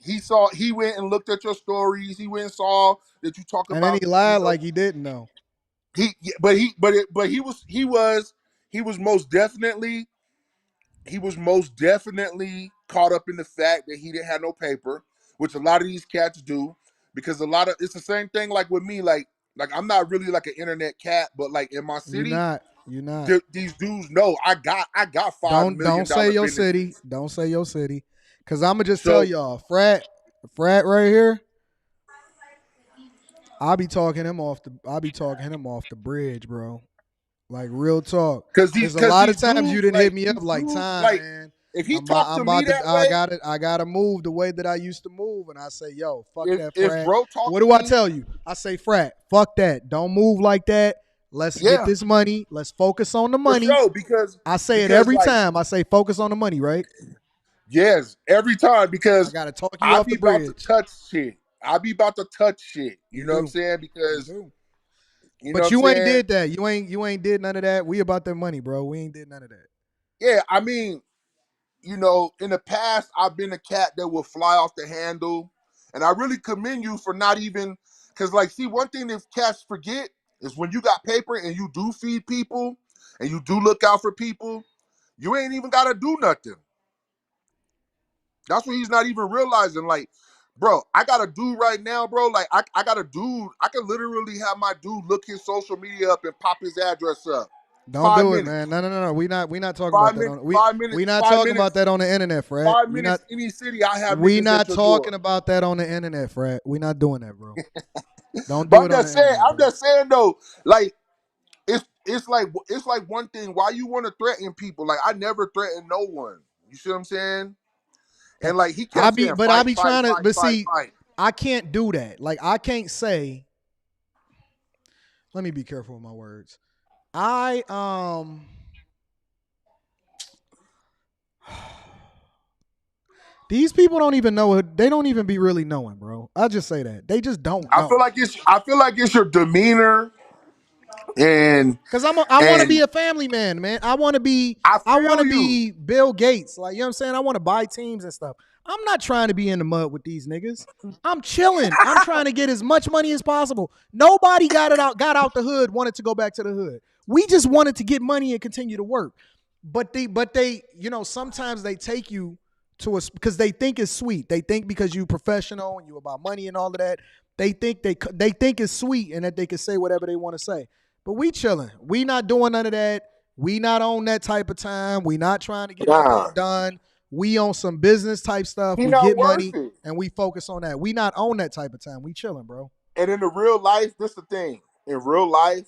he went and looked at your stories. He went and saw that you talk And then about, he lied like he didn't know. he was most definitely caught up in the fact that he didn't have no paper, which a lot of these cats do, because it's the same thing like with me, like I'm not really like an internet cat, but like in my You're city, not. these dudes know I got $5 million Don't say your businesses. city. Don't say your city. Cause I'ma just So tell y'all, Frat right here. I'll be talking him off the bridge, bro. Like real talk. There's a lot of these times you dudes, didn't hit like me up these like dudes, time, like man. if he I'm about, talked I'm to me about to that I way, gotta move the way that I used to move. And I say, yo, fuck that if Frat. bro talked What to do I me, tell you? I say, Frat, fuck that. Don't move like that. Let's get yeah, this money. Let's focus on the for money. sure, because I say it every like, time. I say focus on the money, right? yes, every time, I because gotta talk you I off be the about to bridge. touch shit. I be about to touch shit. You You know what I'm do. saying? You Because do. you know what But I'm you ain't saying? did that. You ain't did none of that. We about that money, bro. We ain't did none of that. Yeah, I mean, in the past, I've been a cat that will fly off the handle, and I really commend you for not even, because like, see, one thing that cats forget is when you got paper and you do feed people, and you do look out for people, you ain't even gotta do nothing. That's what he's not even realizing. Like, bro, I got a dude right now, bro. Like, I got a dude. I can literally have my dude look his social media up and pop his address up. Don't 5 do it, minutes. man. No. We not talking 5 about that minutes. on we 5 minutes. we not 5 talking minutes. about that on the internet, Fred. 5 We minutes. not Any city, I have we niggas not at your talking door. about that on the internet, Fred. We not doing that, bro. Don't But do it on the internet. I'm just saying though, like it's like one thing. Why you want to threaten people? Like I never threatened no one. You see what I'm saying? And like he kept saying, I fight, be fight, trying to, fight, but fight, see, fight. I can't do that. Like I can't say. Let me be careful with my words. These people don't even know it. They don't even be really knowing, bro. I just say that. They just don't I know. feel like it's your demeanor and Cause I want to be a family man. I want to be Bill Gates. Like, you know what I'm saying? I want to buy teams and stuff. I'm not trying to be in the mud with these niggas. I'm chilling. I'm trying to get as much money as possible. Nobody got out the hood, wanted to go back to the hood. We just wanted to get money and continue to work. But they, you know, sometimes they take you to because they think it's sweet. They think because you professional and you about money and all of that, they think it's sweet and that they can say whatever they want to say. But we chilling. We not doing none of that. We not on that type of time. We not trying to get anything done. We on some business type stuff. he We not get worth money it. and we focus on that. We not on that type of time. We chilling, bro. And in the real life, this the thing. In real life,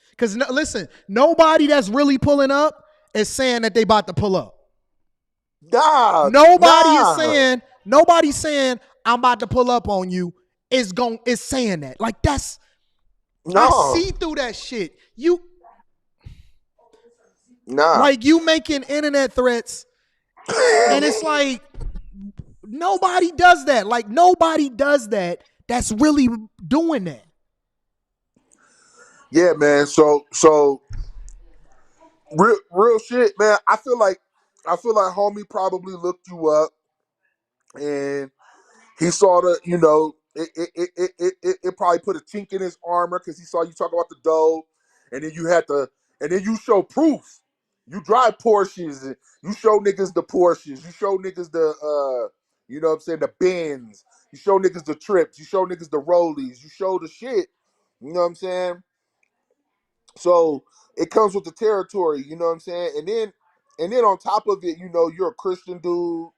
because listen, nobody that's really pulling up is saying that they about to pull up. Nobody's saying I'm about to pull up on you. Is saying that. Like that's I see through that shit. Like you making internet threats, and it's like nobody does that. Like nobody does that. That's really doing that. yeah, man. So real shit, man. I feel like homie probably looked you up, and he saw the, you know, it probably put a chink in his armor because he saw you talk about the dough, and then you show proof. You drive Porsches, and you show niggas the Porsches. You show niggas the you know what I'm saying, the Benz. You show niggas the trips. You show niggas the rollies. You show the shit. You know what I'm saying? So it comes with the territory. You know what I'm saying? And then on top of it, you know, you're a Christian dude.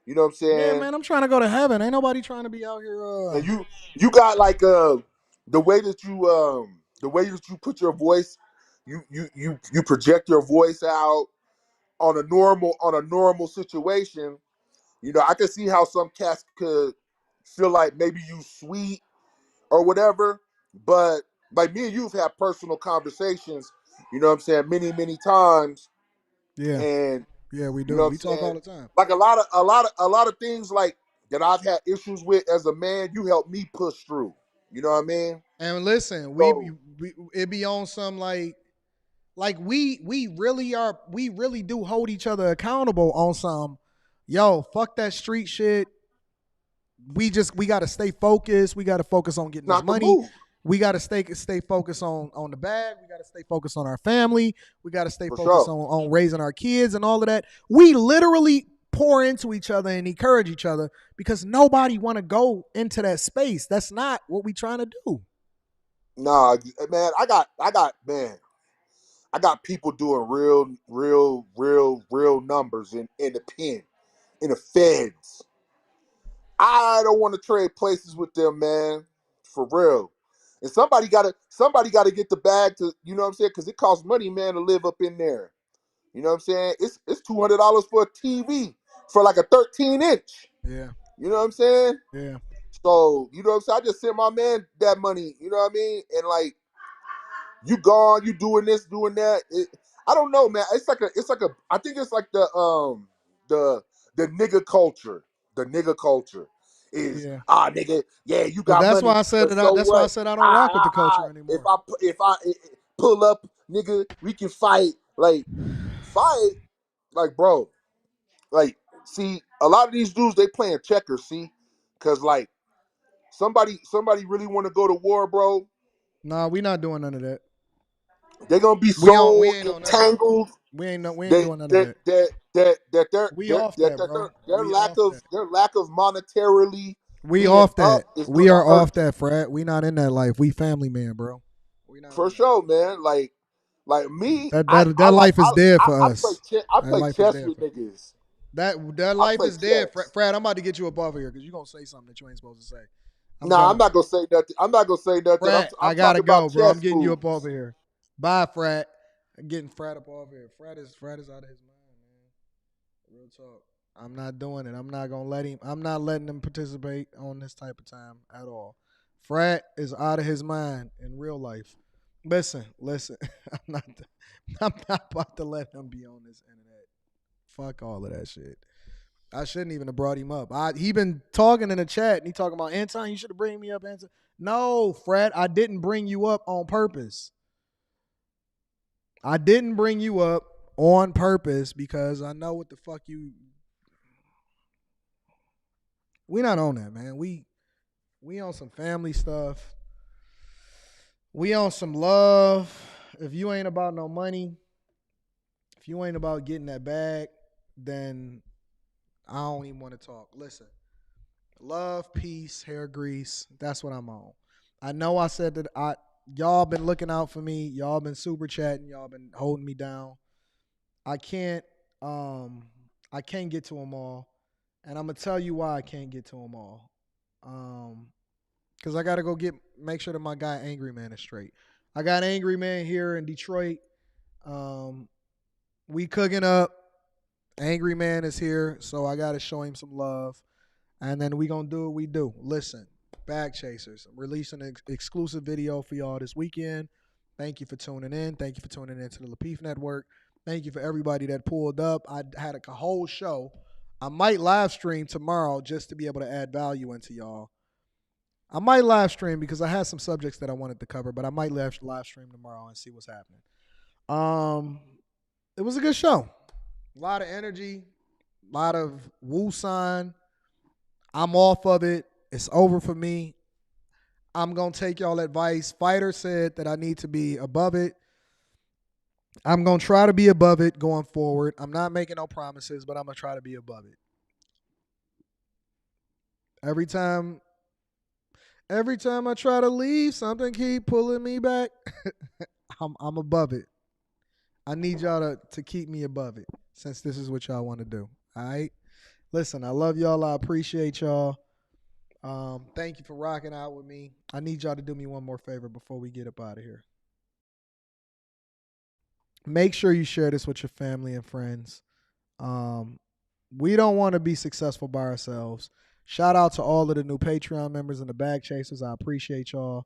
You know what I'm saying? Yeah, man, I'm trying to go to heaven. Ain't nobody trying to be out here. And you got like the way that you put your voice, you project your voice out on a normal situation. You know, I can see how some cats could feel like maybe you sweet or whatever, but like me and you've had personal conversations. You know what I'm saying, many times. Yeah. And yeah, we do. you know what We I'm talk saying? all the time. Like a lot of things like that I've had issues with as a man, you helped me push through. You know what I mean? And listen, So, it be on some like we really do hold each other accountable on some, yo, fuck that street shit. We got to stay focused. We got to focus on getting this money. We got to stay focused on the bag. We got to stay focused on our family. We got to stay focused on raising our kids and all of that. We literally pour into each other and encourage each other because nobody want to go into that space. That's not what we trying to do. Nah, man, I got people doing real numbers in the pen, in the feds. I don't want to trade places with them, man. For real. And somebody gotta get the bag to, you know what I'm saying? Because it costs money, man, to live up in there. You know what I'm saying? It's $200 for a TV for like a 13-inch. Yeah. You know what I'm saying? Yeah. So, you know what I'm saying? I just sent my man that money, you know what I mean? And like, you gone, you doing this, doing that. I don't know, man. I think it's like the nigga culture. The nigga culture is nigga, yeah, you got that's money. why I said but so that's what? why I said I don't rock with the culture anymore. If I pull up, nigga, we can fight. Like bro. Like, see, a lot of these dudes, they playing checkers, see? Cause like somebody really want to go to war, bro. Nah, we not doing none of that. They're gonna be We so ain't on none of that. entangled We ain't that doing none of that that. that that that We off that, bro. their We lack off of that. monetarily We being off up that. is We gonna are hurt off that, Fred. We not in that life. We family man, bro. We not for on that. sure, man. Like me, That life is dead for us. I That play life is chess dead with for us. niggas. That I life play is dead, chess. Fred. I'm about to get you up off of here because you're gonna say something that you ain't supposed to say. I'm Nah, I'm done. not gonna say nothing. I'm not gonna say nothing. Fred, I'm I gotta talking about go, bro. I'm chess getting you up off moves. of here. Bye, Fred. I'm getting Fred up off here. Fred is out of his mind, man. Real talk. I'm not doing it. I'm not gonna let him. I'm not letting him participate on this type of time at all. Fred is out of his mind in real life. Listen. I'm not. I'm not about to let him be on this internet. Fuck all of that shit. I shouldn't even have brought him up. He been talking in the chat and he talking about Anton. You should have bring me up, Anton. No, Fred, I didn't bring you up on purpose. I didn't bring you up on purpose because I know what the fuck you. We not on that, man. We on some family stuff. We on some love. If you ain't about no money, if you ain't about getting that bag, then I don't even want to talk. Listen. Love, peace, hair grease. That's what I'm on. I know I said that y'all been looking out for me. Y'all been super chatting. Y'all been holding me down. I can't get to them all. And I'm gonna tell you why I can't get to them all. Cause I gotta go make sure that my guy Angry Man is straight. I got Angry Man here in Detroit. We cooking up. Angry Man is here, so I gotta show him some love. And then we gonna do what we do. Listen, Bag Chasers, I'm releasing an exclusive video for y'all this weekend. Thank you for tuning in. Thank you for tuning in to the Lapeef Network. Thank you for everybody that pulled up. I had a whole show. I might live stream tomorrow just to be able to add value into y'all. I might live stream because I had some subjects that I wanted to cover, but I might live stream tomorrow and see what's happening. It was a good show. A lot of energy, a lot of woo sign. I'm off of it. It's over for me. I'm going to take y'all advice. Fighter said that I need to be above it. I'm going to try to be above it going forward. I'm not making no promises, but I'm going to try to be above it. Every time I try to leave, something keep pulling me back. I'm above it. I need y'all to keep me above it since this is what y'all want to do. All right? Listen, I love y'all. I appreciate y'all. Thank you for rocking out with me. I need y'all to do me one more favor before we get up out of here. Make sure you share this with your family and friends. We don't want to be successful by ourselves. Shout out to all of the new Patreon members and the Bag Chasers. I appreciate y'all.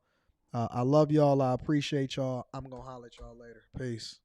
I love y'all. I appreciate y'all. I'm going to holler at y'all later. Peace.